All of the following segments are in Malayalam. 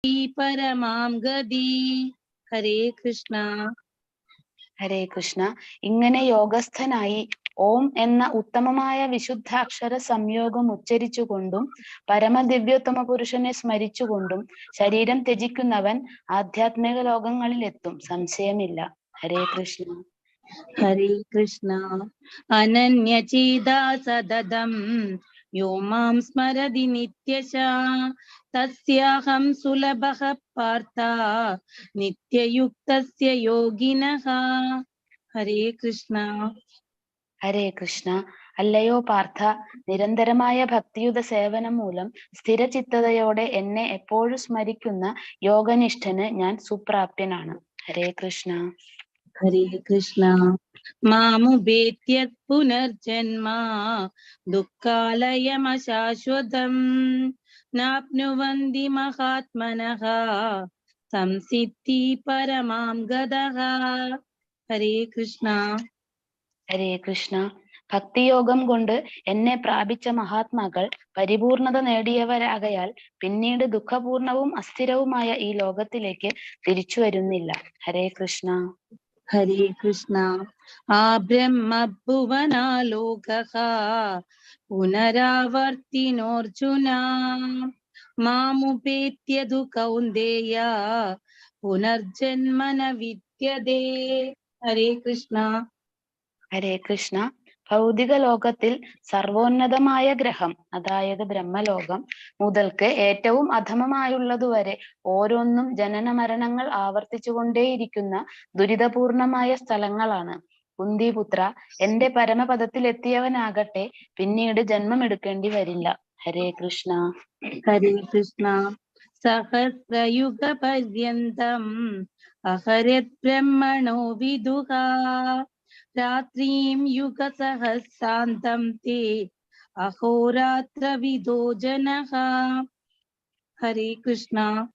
പരമാം ഗതി. ഹരേ കൃഷ്ണ. ഹരേ കൃഷ്ണ. ഇങ്ങനെ യോഗസ്ഥനായി ഓം എന്ന ഉത്തമമായ വിശുദ്ധാക്ഷര സംയോഗം ഉച്ചരിച്ചുകൊണ്ടും പരമദിവ്യോത്തമ പുരുഷനെ സ്മരിച്ചുകൊണ്ടും ശരീരം ത്യജിക്കുന്നവൻ ആധ്യാത്മിക ലോകങ്ങളിലെത്തും, സംശയമില്ല. ഹരേ കൃഷ്ണ. ഹരേ കൃഷ്ണ. അനന്യചേതാ സതതം യോ മാം സ്മരതി നിത്യശാ തസ്യാഹം സുലഭഃ പാർത്ഥ നിത്യയുക്തസ്യ യോഗിനഃ. ഹരേ കൃഷ്ണ. ഹരേ കൃഷ്ണ. അല്ലയോ പാർത്ഥ, നിരന്തരമായ ഭക്തിയുത സേവനം മൂലം സ്ഥിരചിത്തതയോടെ എന്നെ എപ്പോഴും സ്മരിക്കുന്ന യോഗനിഷ്ഠന് ഞാൻ സുപ്രാപ്യനാണ്. ഹരേ കൃഷ്ണ. ഹരേ കൃഷ്ണ. മാമുപേത്യത് പുനർജന്മ ദുഃഖാലയമശാശ്വതം നാപ്നുവന്തി മഹാത്മനഃ സംസിദ്ധി പരമാം ഗതഃ. ഹരേ കൃഷ്ണ. ഹരേ കൃഷ്ണ. ഭക്തിയോഗം കൊണ്ട് എന്നെ പ്രാപിച്ച മഹാത്മാക്കൾ പരിപൂർണത നേടിയവരാകയാൽ പിന്നീട് ദുഃഖപൂർണവും അസ്ഥിരവുമായ ഈ ലോകത്തിലേക്ക് തിരിച്ചു വരുന്നില്ല. ഹരേ കൃഷ്ണ. ഹരേ കൃഷ്ണ. ആ ബ്രഹ്മഭുവനാലോകഃ പുനരാവർത്തിനോർജുന മാമുപേത്യതു കൗന്ദേയ പുനർജന്മന വിദ്യതേ. ഹരേ കൃഷ്ണ. ഹരേ കൃഷ്ണ. ഭൗതിക ലോകത്തിൽ സർവോന്നതമായ ഗ്രഹം, അതായത് ബ്രഹ്മലോകം മുതൽക്ക് ഏറ്റവും അധമമായുള്ളതുവരെ ഓരോന്നും ജനന മരണങ്ങൾ ആവർത്തിച്ചുകൊണ്ടേയിരിക്കുന്ന ദുരിതപൂർണമായ സ്ഥലങ്ങളാണ്. കുന്തിപുത്ര, എന്റെ പരമപദത്തിൽ എത്തിയവനാകട്ടെ പിന്നീട് ജന്മമെടുക്കേണ്ടി വരില്ല. ഹരേ കൃഷ്ണ. ഹരേ കൃഷ്ണ. സഹസ്രയുഗ പര്യന്തം അഹരത് ബ്രഹ്മണോ വിദുഃ രാത്രിം യുഗ സഹസ്രാന്തം തേ അഹോരാത്രവിദോ ജനഃ. ഹരേ കൃഷ്ണ.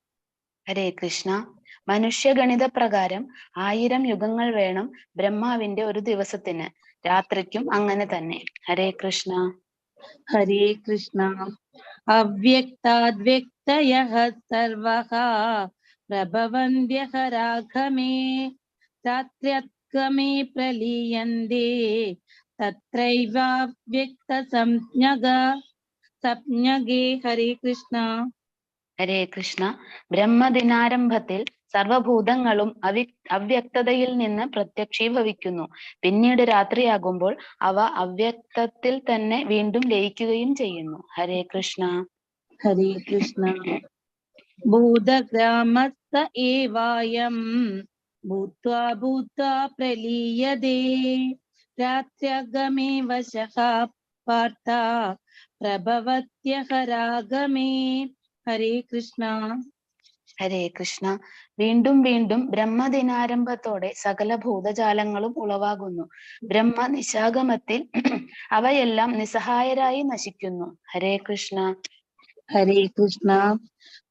ഹരേ കൃഷ്ണ. മനുഷ്യഗണിത പ്രകാരം 1000 യുഗങ്ങൾ വേണം ബ്രഹ്മാവിന്റെ ഒരു ദിവസത്തിന്. രാത്രിക്കും അങ്ങനെ തന്നെ. ഹരേ കൃഷ്ണ. ഹരേ കൃഷ്ണ. അവ്യക്താദ്വ്യക്തയഃ സർവഃ പ്രഭവന്ത്യഃ രാഘമേ രാത്ര്യത്കമേ പ്രലീയന്തേ തത്രൈവാവ്യക്ത സംജ്ഞകേ. ഹരേ കൃഷ്ണ. ഹരേ കൃഷ്ണ. ബ്രഹ്മദിനാരംഭത്തിൽ സർവഭൂതങ്ങളും അവ്യക്തതയിൽ നിന്ന് പ്രത്യക്ഷീഭവിക്കുന്നു. പിന്നീട് രാത്രിയാകുമ്പോൾ അവ അവ്യക്തത്തിൽ തന്നെ വീണ്ടും ലയിക്കുകയും ചെയ്യുന്നു. ഹരേ കൃഷ്ണ. ഹരേ കൃഷ്ണ. ഭൂതഗ്രാമസ്ഥ ഏവായം ഭൂത്വാ ഭൂത്വാ പ്രലീയതേ രാത്ര്യഗമേ വശഃ പാർത്ഥ പ്രഭവത്യഃ രാഗമേ. ഹരേ കൃഷ്ണ. ഹരേ കൃഷ്ണ. വീണ്ടും വീണ്ടും ബ്രഹ്മദിനാരംഭത്തോടെ സകല ഭൂതജാലങ്ങളും ഉളവാകുന്നു. ബ്രഹ്മ നിശാഗമത്തിൽ അവയെല്ലാം നിസ്സഹായരായി നശിക്കുന്നു. ഹരേ കൃഷ്ണ. ഹരേ കൃഷ്ണ.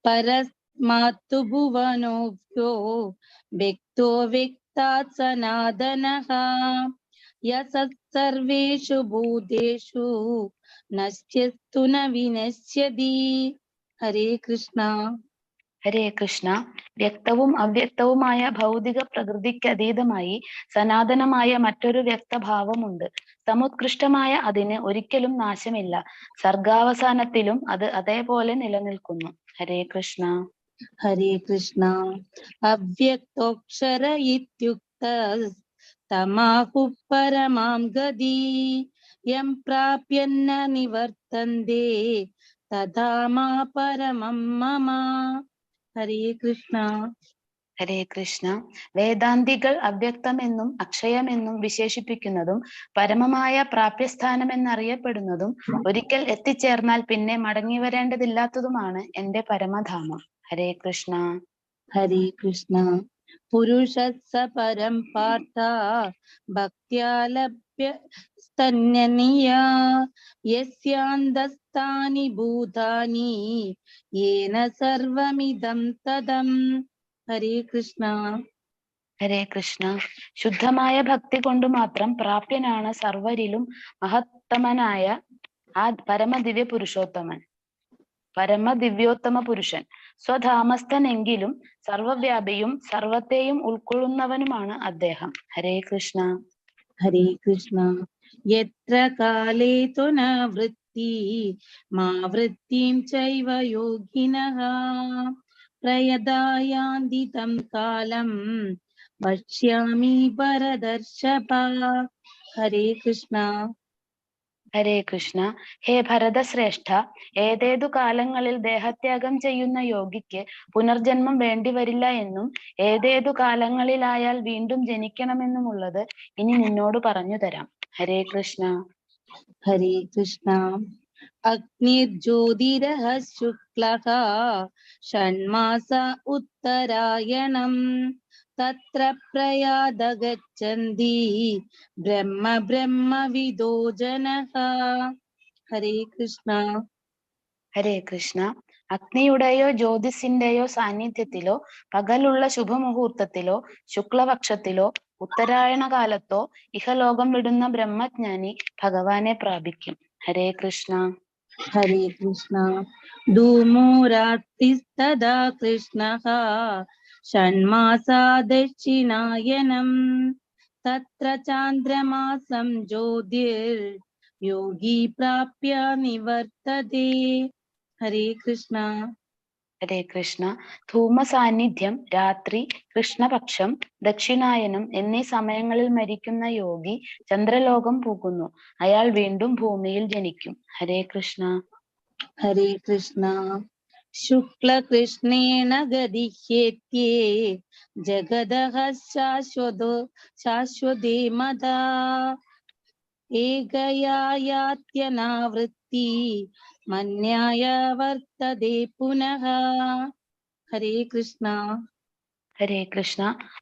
പരസ്മാത്തു ഭുവനോഭ്യോ വ്യക്തോ വ്യക്താത് സനാതനഃ യസത് സർവേഷു ഭൂതേഷു നശ്യസ്തു ന വിനശ്യതി. ഹരേ കൃഷ്ണ. ഹരേ കൃഷ്ണ. വ്യക്തവും അവ്യക്തവുമായ ഭൗതിക പ്രകൃതിക്ക് അതീതമായി സനാതനമായ മറ്റൊരു വ്യക്തഭാവമുണ്ട്. സമുത്കൃഷ്ടമായ അതിന് ഒരിക്കലും നാശമില്ല. സർഗാവസാനത്തിലും അത് അതേപോലെ നിലനിൽക്കുന്നു. ഹരേ കൃഷ്ണ. ഹരേ കൃഷ്ണ. അവ്യക്തോക്ഷര ഇത്യുക്ത തമാഹു പരമാം ഗതി യം പ്രാപ്യന്ന നിവർത്തന്തേ തഥാ മാ പരമം മമ. ഹരേ കൃഷ്ണ. ഹരേ കൃഷ്ണ. വേദാന്തികൾ അവ്യക്തമെന്നും അക്ഷയമെന്നും വിശേഷിപ്പിക്കുന്നതും പരമമായ പ്രാപ്യസ്ഥാനമെന്നറിയപ്പെടുന്നതും ഒരിക്കൽ എത്തിച്ചേർന്നാൽ പിന്നെ മടങ്ങി വരേണ്ടതില്ലാത്തതുമാണ് എന്റെ പരമധാമം. ഹരേ കൃഷ്ണ. ഹരേ കൃഷ്ണ. പുരുഷസ്സ പരം പാർത്ഥ ഭക്ത്യാലഭ്യ സ്തന്യനിയാ യസ്യാന്തസ്ഥാനി ഭൂതാനി യേന സർവമിദം തദം. ഹരേ കൃഷ്ണ. ഹരേ കൃഷ്ണ. ശുദ്ധമായ ഭക്തി കൊണ്ട് മാത്രം പ്രാപ്യനാണ് സർവരിലും മഹത്തമനായ ആ പരമദിവ്യ പുരുഷോത്തമൻ. പരമദിവ്യോത്തമ പുരുഷൻ. സ്വധാമസ്ഥനെങ്കിലും സർവവ്യാപിയും സർവത്തെയും ഉൾക്കൊള്ളുന്നവനുമാണ് അദ്ദേഹം. ഹരേ കൃഷ്ണ. ഹരേ കൃഷ്ണ. യത്ര കാലേ തു ന വൃത്തി മാ വൃത്തിം ചൈവ യോഗിനഃ പ്രയതായാന്തി തം കാലം വക്ഷ്യാമി ഭരതർഷഭ. ഹരേ കൃഷ്ണ. ഹരേ കൃഷ്ണ. ഹേ ഭരതശ്രേഷ്ഠ, ഏതേതു കാലങ്ങളിൽ ദേഹത്യാഗം ചെയ്യുന്ന യോഗിക്ക് പുനർജന്മം വേണ്ടിവരില്ല എന്നും ഏതേതു കാലങ്ങളിലായാൽ വീണ്ടും ജനിക്കണമെന്നുമുള്ളത് ഇനി നിന്നോട് പറഞ്ഞു തരാം. ഹരേ കൃഷ്ണ. ഹരേ കൃഷ്ണ. അഗ്നിർജ്യോതിരഃ ശുക്ലഃ ഷണ്മാസ ഉത്തരായണം തത്ര പ്രയാത ഗച്ഛന്തി ബ്രഹ്മ ബ്രഹ്മവിദോ ജനഃ. ഹരേ കൃഷ്ണ. ഹരേ കൃഷ്ണ. അഗ്നിയുടെയോ ജ്യോതിസിന്റെയോ സാന്നിധ്യത്തിലോ പകലുള്ള ശുഭമുഹൂർത്തത്തിലോ ശുക്ലപക്ഷത്തിലോ ഉത്തരായണ കാലത്തോ ഇഹലോകം വിടുന്ന ബ്രഹ്മജ്ഞാനി ഭഗവാനെ പ്രാപിക്കും. ഹരേ കൃഷ്ണ. ഹരേ കൃഷ്ണ. ധൂമോ രാത്രിസ്തദാ കൃഷ്ണഃ ഷണ്മാസാ ദക്ഷിണായനം തത്ര ചാന്ദ്രമാസം ജ്യോതിർ യോഗി പ്രാപ്യ നിവർത്തതേ. ഹരേ കൃഷ്ണ. ഹരേ കൃഷ്ണ. ധൂമ സാന്നിധ്യം, രാത്രി, കൃഷ്ണപക്ഷം, ദക്ഷിണായനം എന്നീ സമയങ്ങളിൽ മരിക്കുന്ന യോഗി ചന്ദ്രലോകം പോകുന്നു. അയാൾ വീണ്ടും ഭൂമിയിൽ ജനിക്കും. ഹരേ കൃഷ്ണ. ഹരേ കൃഷ്ണ. ശുക്ലകൃഷ്ണേന ഗതിഹ്യേത്യേ ജഗതഃ ശാശ്വതേ മദാ ഏകയായാത്യനാവൃത്തി മന്യായ വർത്തതേ പുനഃ. ഹരേ കൃഷ്ണ. ഹരേ കൃഷ്ണ.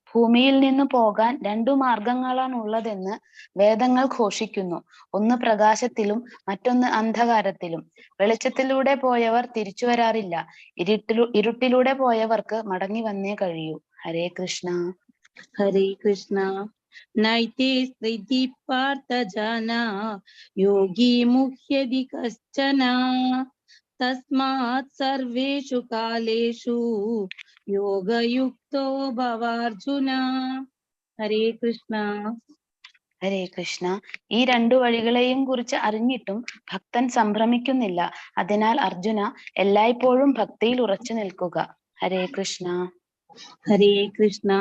ഭൂമിയിൽ നിന്ന് പോകാൻ രണ്ടു മാർഗങ്ങളാണ് ഉള്ളതെന്ന് വേദങ്ങൾ ഘോഷിക്കുന്നു. ഒന്ന് പ്രകാശത്തിലും മറ്റൊന്ന് അന്ധകാരത്തിലും. വെളിച്ചത്തിലൂടെ പോയവർ തിരിച്ചു വരാറില്ല. ഇരുട്ടിലൂടെ പോയവർക്ക് മടങ്ങി വന്നേ കഴിയൂ. ഹരേ കൃഷ്ണ. ഹരേ കൃഷ്ണ. നൈതേ സ്ത്രീതി പാർത്ഥ ജന യോഗി മുഹ്യതി കശ്ചന തസ്മാത് സർവേഷു കാലേഷു യോഗയുക്തോ ഭവാർജുന. ഹരേ കൃഷ്ണ. ഹരേ കൃഷ്ണ. ഈ രണ്ടു വഴികളെയും കുറിച്ച് അറിഞ്ഞിട്ടും ഭക്തൻ സംഭ്രമിക്കുന്നില്ല. അതിനാൽ അർജുന, എല്ലായ്പ്പോഴും ഭക്തിയിൽ ഉറച്ചു നിൽക്കുക. ഹരേ കൃഷ്ണ. ഹരേ കൃഷ്ണ.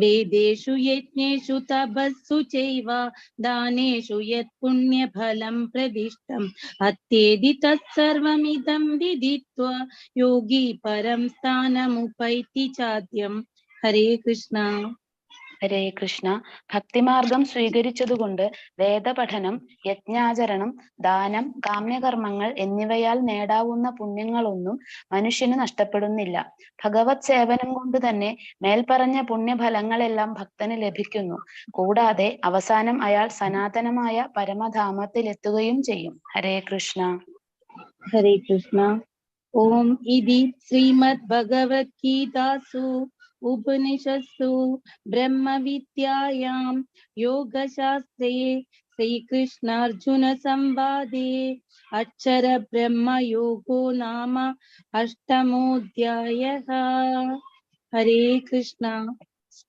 വേദേഷു യജ്ഞേഷു തപസ്സു ചൈവ ദാനേഷു യത് പുണ്യഫലം പ്രതിഷ്ഠം അത്യേതി തത്സർവമിദം വിദിത്വാ യോഗി പരം സ്ഥാനമുപൈതി ചാദ്യം. ഹരേ കൃഷ്ണ. ഹരേ കൃഷ്ണ. ഭക്തിമാർഗം സ്വീകരിച്ചതുകൊണ്ട് വേദപഠനം, യജ്ഞാചരണം, ദാനം, കാമ്യകർമ്മങ്ങൾ എന്നിവയാൽ നേടാവുന്ന പുണ്യങ്ങളൊന്നും മനുഷ്യന് നഷ്ടപ്പെടുന്നില്ല. ഭഗവത് സേവനം കൊണ്ട് തന്നെ മേൽപ്പറഞ്ഞ പുണ്യഫലങ്ങളെല്ലാം ഭക്തന് ലഭിക്കുന്നു. കൂടാതെ അവസാനം അയാൾ സനാതനമായ പരമധാമത്തിലെത്തുകയും ചെയ്യും. ഹരേ കൃഷ്ണ. ഹരേ കൃഷ്ണ. ഓം ഇതി ശ്രീമദ് ഭഗവത്ഗീതാസു ഉപനിഷത്സു ബ്രഹ്മവിദ്യായാം യോഗശാസ്ത്രേ ശ്രീകൃഷ്ണാർജുന സംവാദേ അക്ഷര ബ്രഹ്മയോഗോ നാമ അഷ്ടമോധ്യായഃ. ഹരേ കൃഷ്ണ.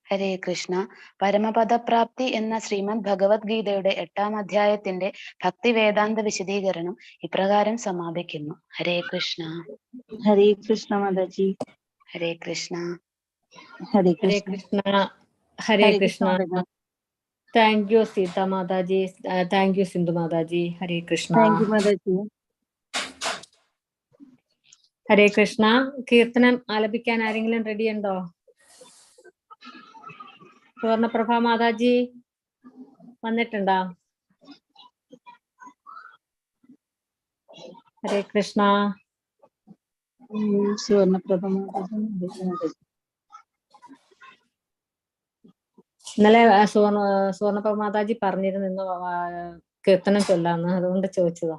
ഹരേ കൃഷ്ണ. പരമപദപ്രാപ്തി എന്ന ശ്രീമദ് ഭഗവത്ഗീതയുടെ 8-ാം അധ്യായത്തിന്റെ ഭക്തി വേദാന്ത വിശദീകരണം ഇപ്രകാരം സമാപിക്കുന്നു. Hare Krishna. Hare Krishna Mataji. Hare Krishna. Hare Hare Krishna. Krishna. Hare Krishna. Mataji. Thank you Sita Mataji. Thank you Sindhu Mataji. Hare Krishna. Thank you Mataji. Hare Krishna. കീർത്തനം ആലപിക്കാൻ ആരെങ്കിലും റെഡി ഉണ്ടോ? സുവർണപ്രഭ മാതാജി വന്നിട്ടുണ്ടോ? ഹരേ കൃഷ്ണ. സുവർണപ്രഭ മാതാജി. ഇന്നലെ സുവർണപ്രഭ മാതാജി പറഞ്ഞിരുന്നു ഇന്ന് കീർത്തനം ചൊല്ലാന്ന്, അതുകൊണ്ട് ചോദിച്ചതാ.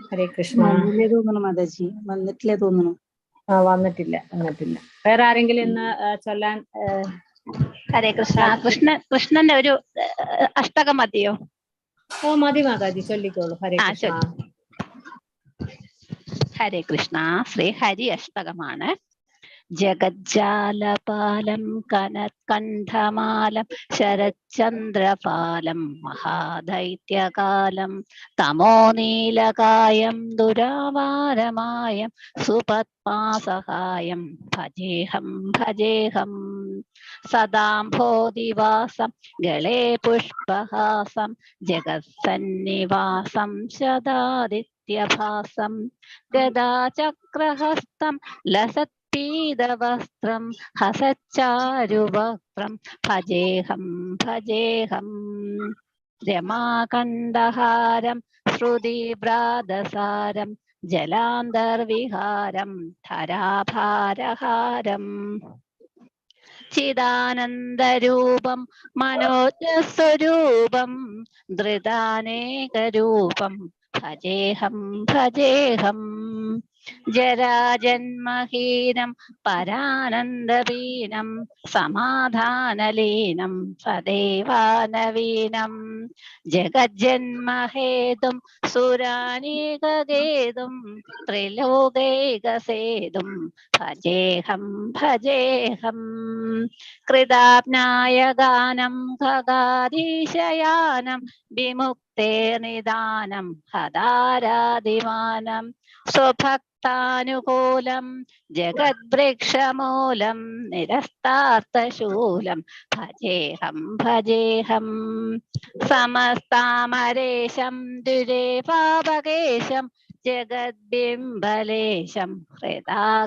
ഹരേ കൃഷ്ണ. വന്നില്ലേ തോന്നണു മാതാജി, വന്നിട്ടില്ലേ തോന്നണു. വന്നിട്ടില്ല. വേറെ ആരെങ്കിലും ഇന്ന് ചൊല്ലാൻ? ഹരേ കൃഷ്ണ. കൃഷ്ണന്റെ ഒരു അഷ്ടകം മതിയോ? ഓ മതി മാതാജി, ചൊല്ലിക്കോളൂ. ഹരേ കൃഷ്ണ. ഹരേ കൃഷ്ണ. ശ്രീഹരി അഷ്ടകമാണ്. ജഗജ്ജാലപാലം കനത്കണ്ഠമാലം ശരച്ചന്ദ്രപാലം മഹാദൈത്യകാലം തമോനീലകായം ദുരാവാരമായം സുപത്മാസഹായം ഭജേഹം ഭജേഹം. സദാംഭോദിവാസം ഗളേ പുഷ്പഹാസം ജഗത്സന്നിവാസം ശതാദിത്യഭാസം ഗദാചക്രഹസ്തം ലസത് പീതവസ്ത്രം ഹസച്ചാരുവക്രം ഭജേഹം ഭജേഹം. രമാകണ്ഠഹാരം ശ്രുതിഭ്രാതസാരം ജലാന്തർവിഹാരം ധരാഭാരഹാരം ചിദാനന്ദരൂപം മനോജ്ഞസ്വരൂപം ധൃതാനേകരൂപം ഭജേഹം ഭജേഹം. ജരാജന്മഹീനം പരാനന്ദവീനം സമാധാനലീനം സദൈവാനവീനം ജഗജ്ജന്മഹേതും സുരാനീകഗേതും ത്രിലോകൈകസേതും ഭജേഹം ഭജേഹം. കൃതാജ്ഞായഗാനം ഖഗാധീശയാനം വിമുക്തേ നിദാനം ഹദാരാദിമാനം സ്വഭക്താനുകൂലം ജഗദ്വൃക്ഷമൂലം നിരസ്താർത്ഥശൂലം ഭജേഹം ഭജേഹം. സമസ്താമരേശം ദുരേപാപകേശം ജഗദ്ബിംബലേശം ഹൃദാകാശദേശം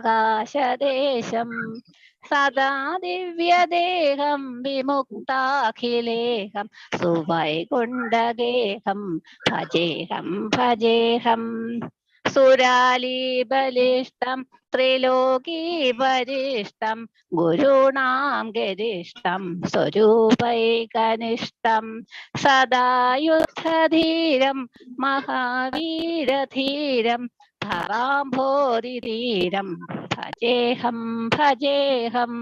സദാ ദിവ്യദേഹം വിമുക്താഖിലേഹം സുവൈകുണ്ഠഗേഹം ഭജേഹം ഭജേഹം. സുരാലീബലിഷ്ടം ത്രിലോകീപരിഷ്ടം ഗുരുണാം ഗരിഷ്ടം സ്വരൂപൈകനിഷ്ടം സദായുദ്ധധീരം മഹാവീരധീരം ധരാംഭോരിധീരം ഭജേഹം ഭജേഹം.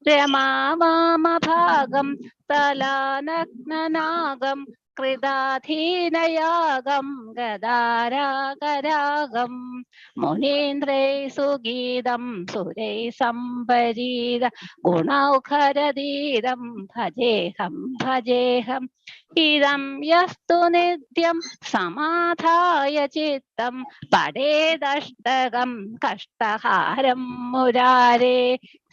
രമാവാമഭാഗം തലാനഗ്നനാഗം കൃതാധീനയാഗം ഗദാരാഗരാഗം മുനീന്ദ്രൈ സുഗീതം സുരൈ സംപരീത ഗുണൗഖരധീരം ഭജേഹം ഭജേഹം. ഇദം യസ്തു നിത്യം സമാധായ ചിത്തം പഠേദഷ്ടകം കഷ്ടഹാരം മുരാരേ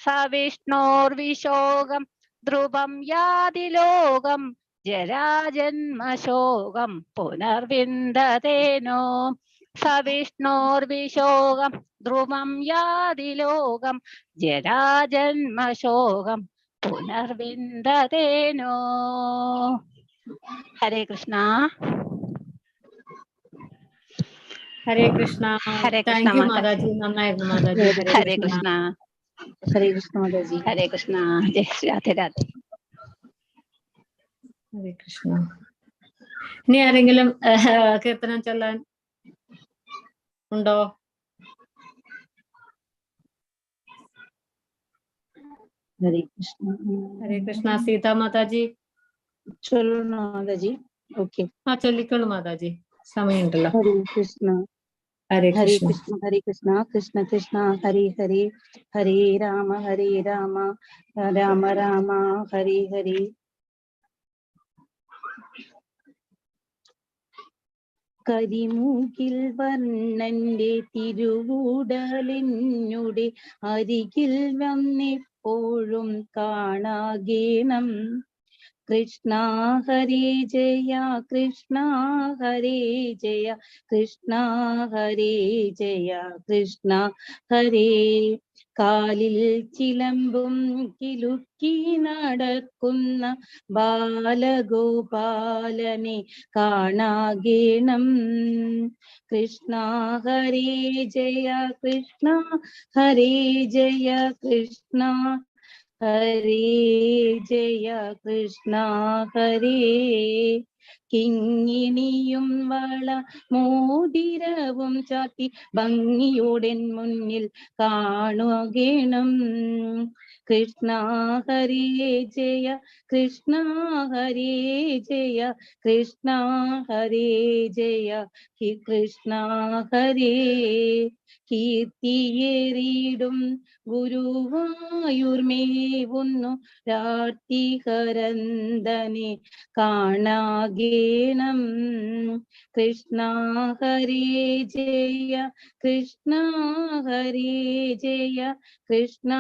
സവിഷ്ണോർവിശോകം ധ്രുവം യാതി ലോകം ജരാജന്മശോകം പുനർവിന്ദതേനോ സവിഷ്ണോർവിശോകം ധ്രുവം യാതി ലോകം ജരാജന്മശോകം പുനർവിന്ദതേനോ. ഹരേ കൃഷ്ണ. ഹരേ കൃഷ്ണ. Hare Krishna thank you Mataji. മാതാജി, നന്നായിരുന്നു മാതാജി. ഹരേ കൃഷ്ണ. ഹരേ കൃഷ്ണ മാതാജി. ഹരേ കൃഷ്ണ. ജയ് ശ്രീ രാധേ രാധേ. ഹരേ കൃഷ്ണ. ഇനി ആരെങ്കിലും കീർത്തനം ചൊല്ലാൻ ഉണ്ടോ? ഹരേ കൃഷ്ണ. ഹരേ കൃഷ്ണ. സീതാ മാതാജി ചൊല്ലണോ മാതാജി? ഓക്കെ. ചൊല്ലിക്കോളൂ മാതാജി, സമയമുണ്ടല്ലോ. ഹരേ കൃഷ്ണ. ഹരേ ഹരേ കൃഷ്ണ. കൃഷ്ണ ഹരേ കൃഷ്ണ കൃഷ്ണ കൃഷ്ണ ഹരേ ഹരേ ഹരേ രാമ രാമ രാമ ഹരേ ഹരേ. കരിമൂക്കിൽ വർണ്ണന്റെ തിരുവൂടലിനുടെ അരികിൽ വന്നെപ്പോഴും കാണാകേണം. കൃഷ്ണ ഹരേ ജയ കൃഷ്ണ ഹരേ ജയ കൃഷ്ണ ഹരേ ജയ കൃഷ്ണ ഹരേ. കാലിൽ ചിലമ്പും കിലുക്കി നടക്കുന്ന ബാലഗോപാലനെ കാണാകേണം. കൃഷ്ണ ഹരേ ജയ കൃഷ്ണ ഹരേ ജയ കൃഷ്ണ ഹരേ ജയ കൃഷ്ണ ഹരേ. കിങ്ങിണിയും വള മോതിരവും ചാത്തി ഭംഗിയോടെ മുന്നിൽ കാണുകേണം. കൃഷ്ണ ഹരേ ജയ കൃഷ്ണ ഹരേ ജയ കൃഷ്ണ ഹരേ ജയ കൃഷ്ണ ഹരേ കീർത്തിയേറിയിടും ഗുരുവായൂർമേവുന്നു രാർത്തിഹരന്തനെ കാണാകേണം കൃഷ്ണ ഹരേ ജയ കൃഷ്ണ ഹരേ ജയ കൃഷ്ണ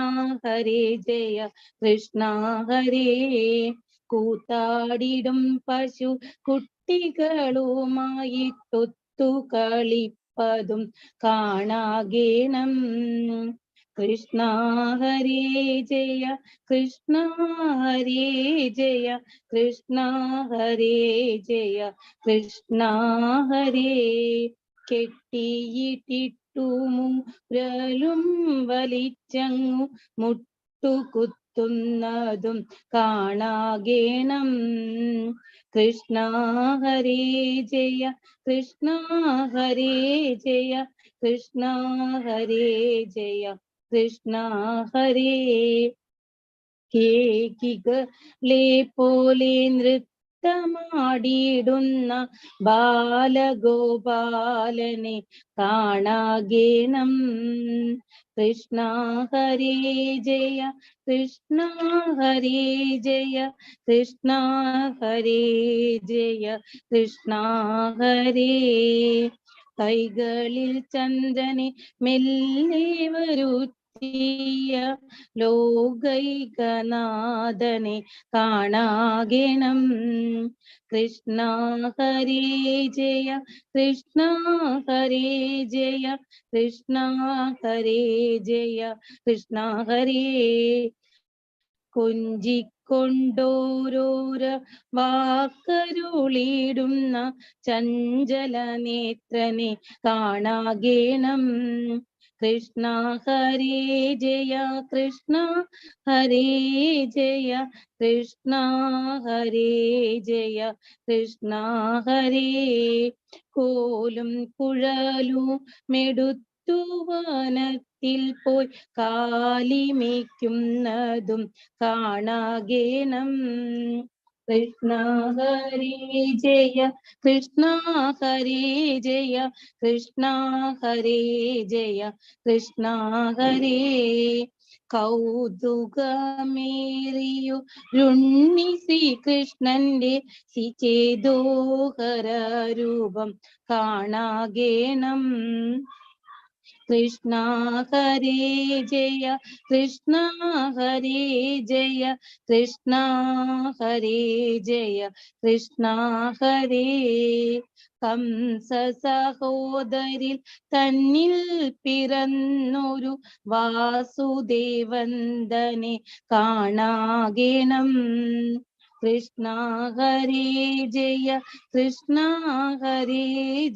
ഹരേ ജയ കൃഷ്ണ ഹരേ കൂത്താടിടും പശു കുട്ടികളുമായിട്ടൊത്തു കളിപ്പതും കാണാകേണം കൃഷ്ണ ഹരേ ജയ കൃഷ്ണ ഹരേ ജയ കൃഷ്ണ ഹരേ ജയ കൃഷ്ണ ഹരേ കെട്ടിയിട്ടിട്ടു മുരലും വലിച്ചങ്ങു മുട്ടുകുത്തുന്നതും കാണാകേണം കൃഷ്ണ ഹരേ ജയ കൃഷ്ണ ഹരേ ജയ കൃഷ്ണ ഹരേ ജയ കൃഷ്ണ ഹരേ കേകികളെ പോലെ നൃത്തമാടിയിടുന്ന ബാലഗോപാലനെ കാണാകേണം കൃഷ്ണ ഹരേ ജയ കൃഷ്ണ ഹരേ ജയ കൃഷ്ണ ഹരേ ജയ കൃഷ്ണ ഹരേ കൈകളിൽ ചന്ദ്രനെ മെല്ലെ വരുത്തിയ ലോകൈകനാഥനെ കാണാകേണം കൃഷ്ണ ഹരേ ജയ കൃഷ്ണ ഹരേ ജയ കൃഷ്ണ ഹരേ ജയ കൃഷ്ണ ഹരേ കൊഞ്ചിക്കൊണ്ടോരോര വാക്കരുളിടുന്ന ചഞ്ചല നേത്രനെ കാണാകേണം കൃഷ്ണ ഹരേ ജയ കൃഷ്ണ ഹരേ ജയ കൃഷ്ണ ഹരേ ജയ കൃഷ്ണ ഹരേ കോലും കുഴലും മെടുത്തു വനത്തിൽ പോയി കാലിമേക്കുന്നതും കാണാകേണം കൃഷ്ണ ഹരേ ജയ കൃഷ്ണ ഹരേ ജയ കൃഷ്ണ ഹരേ ജയ കൃഷ്ണ ഹരേ കൗതുകമേറിയുണ്ണി ശ്രീകൃഷ്ണന്റെ ചേതോഹര രൂപം കാണാകേണം കൃഷ്ണ ഹരേ ജയ കൃഷ്ണ ഹരേ ജയ കൃഷ്ണ ഹരേ ജയ കൃഷ്ണ ഹരേ കംസ സഹോദരിൽ തന്നിൽ പിറന്നൊരു വാസുദേവന്ദനെ കാണാകേണം കൃഷ്ണ ഹരേ ജയ കൃഷ്ണ ഹരേ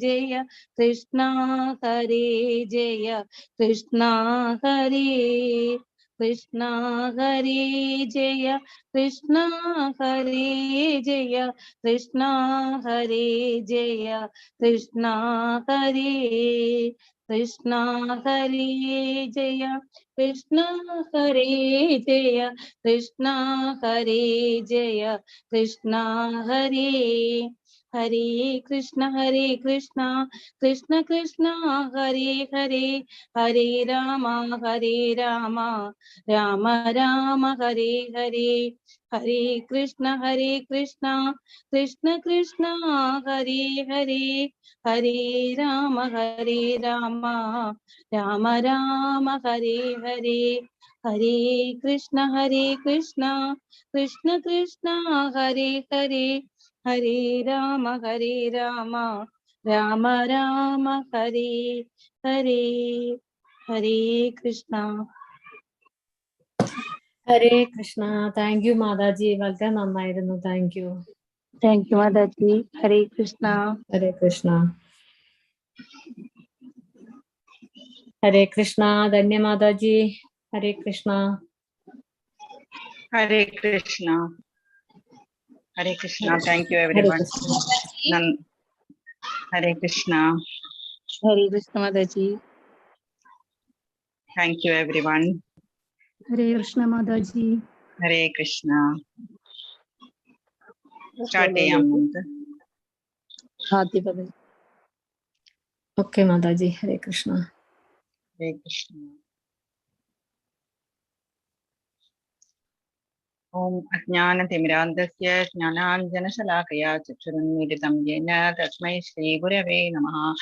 ജയ കൃഷ്ണ ഹരേ ജയ കൃഷ്ണ ഹരേ കൃഷ്ണ ഹരേ ജയ കൃഷ്ണ ഹരേ ജയ കൃഷ്ണ ഹരേ ജയ കൃഷ്ണ ഹരേ കൃഷ്ണ ഹരേ ജയ കൃഷ്ണ ഹരേ ജയ കൃഷ്ണ ഹരേ ജയ കൃഷ്ണ ഹരേ ഹരേ കൃഷ്ണ കൃഷ്ണ കൃഷ്ണ ഹരേ ഹരേ ഹരേ രാമ രാമ രാമ ഹരേ ഹരേ ഹരേ കൃഷ്ണ കൃഷ്ണ കൃഷ്ണ ഹരേ ഹരേ ഹരേ രാമ രാമ രാമ ഹരേ ഹരേ ഹരേ കൃഷ്ണ കൃഷ്ണ കൃഷ്ണ ഹരേ ഹരേ ഹരേ രാമ രാമ രാമ ഹരേ ഹരേ ഹരേ കൃഷ്ണ. ഹരേ കൃഷ്ണ. താങ്ക് യു മാതാജി, വളരെ നന്നായിരുന്നു. Thank you. Thank you Mataji. Hare Krishna. Hare Krishna. Hare Krishna. Dhanya Mataji. Hare Krishna. Hare Krishna. Hare Krishna. Thank you everyone. Hare Krishna. Hare Krishna Mataji. Thank you everyone. Hare Krishna Mataji. Hare Krishna. Start ചെയ്യാം നമുക്ക്. ഹാത്തി ബബൽ. Okay Mataji. Hare Krishna. Hare Krishna. ओम अज्ञानतिमिरान्धस्य ज्ञानाञ्जनशलाकया चक्षुरुन्मीलितं येन तस्मै श्रीगुरवे नमः.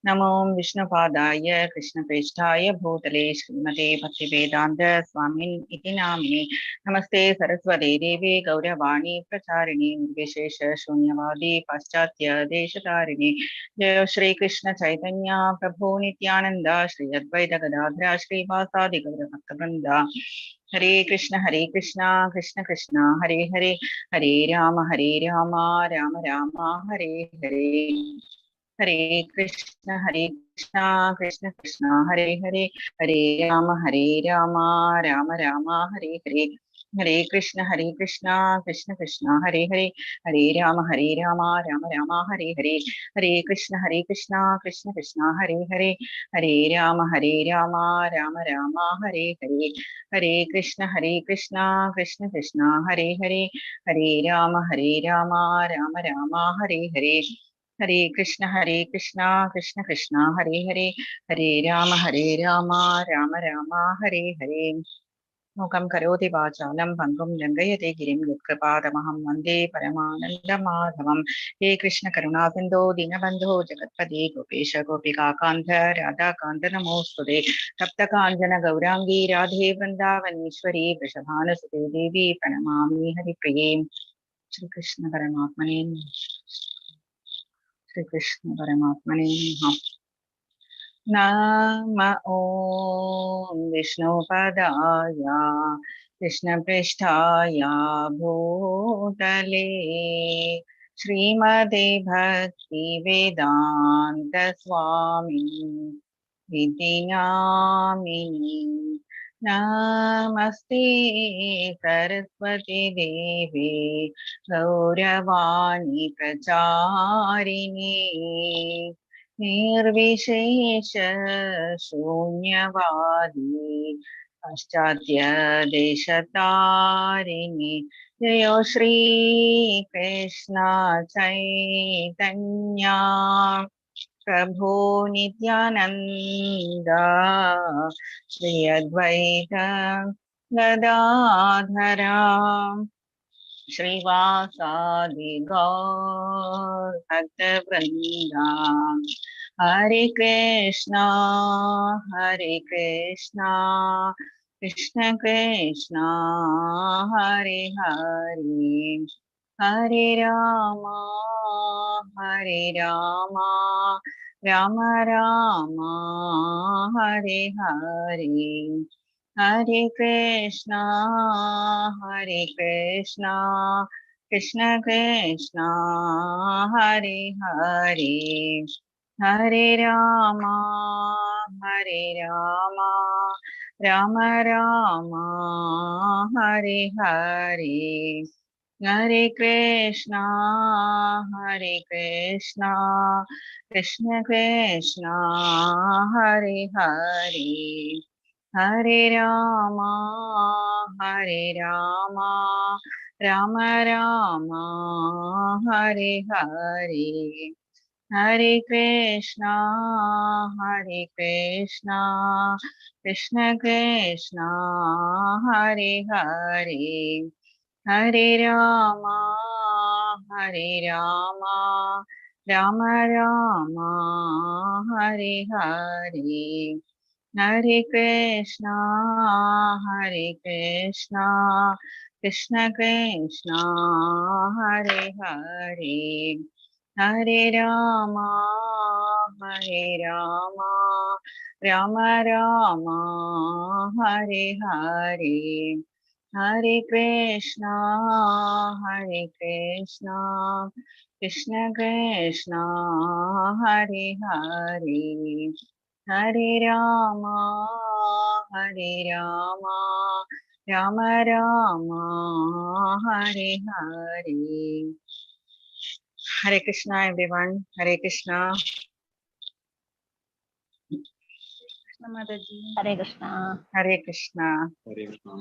नमो विष्णुपादाय कृष्णप्रेष्ठाय भूतले श्रीमते भक्तिवेदान्त स्वामिन् इति नामिने. नमस्ते सरस्वती देवी गौरवाणी प्रचारिणी निर्विशेष शून्यवादी पाश्चात्य देशतारिणी. जय श्री कृष्ण चैतन्य प्रभु नित्यानंद श्री अद्वैत गदाधर श्रीवासादि गौरभक्तवृंद. हरे कृष्ण कृष्ण कृष्ण हरे हरे, हरे राम राम राम हरे हरे. हरे कृष्ण कृष्ण कृष्ण हरे हरे, हरे राम राम राम हरे हरे. हरे कृष्ण कृष्ण कृष्ण हरे हरे, हरे राम राम राम हरे हरे. हरे कृष्ण कृष्ण कृष्ण हरे हरे, हरे राम राम राम हरे हरे. हरे कृष्ण कृष्ण कृष्ण हरे हरे, हरे राम राम राम हरे हरे. हरे कृष्ण कृष्ण कृष्ण हरे हरे, हरे राम राम राम हरे हरे. मूकं करोति वाचालं पङ्गुं लङ्घयते गिरिं यत्कृपातमहं वन्दे परमानन्दमाधवं. हे कृष्ण करुणा सिन्धो दीनबन्धो जगत्पते गोपेश गोपिकान्त राधाकान्त नमोऽस्तुते. तप्तकाञ्चन गौराङ्गी राधे वृन्दावनेश्वरी वृषभानुसुते देवी प्रणमामि हरिप्रिये. श्रीकृष्ण परमात्मने श्रीकृष्ण परमात्मने नमः. नमः ॐ विष्णुपदाय कृष्णपृष्ठाय भूतले श्रीमते भक्तिवेदान्त स्वामिन् इति नामिने. नमस्ते सरस्वती देवी गौरवाणी प्रचारिणे निर्विशेष शून्यवादी पाश्चात्य देशतारिणी. जय श्री कृष्ण चैतन्य प्रभु नित्यानंद श्री अद्वैत गदाधर श्रीवासादि गौर भक्तवृंदा. हरे कृष्णा कृष्ण कृष्णा हरे हरे, हरे राम राम राम हरे हरे. हरे कृष्णा कृष्ण कृष्णा हरे हरे, हरे राम राम राम हरे हरे. हरे कृष्णा कृष्ण कृष्णा हरे हरे, हरे राम राम राम हरे हरे. हरे कृष्णा कृष्ण कृष्णा हरे हरे, हरे राम राम राम हरे हरे. हरे कृष्णा कृष्ण कृष्णा हरे हरे, हरे राम राम राम हरे हरे. हरे कृष्णा कृष्ण कृष्णा हरे हरे, हरे Ram Ram Ram Hare Hare. Hare Krishna everyone. Hare Krishna. Krishna Mataji. Hare Krishna. Hare Krishna.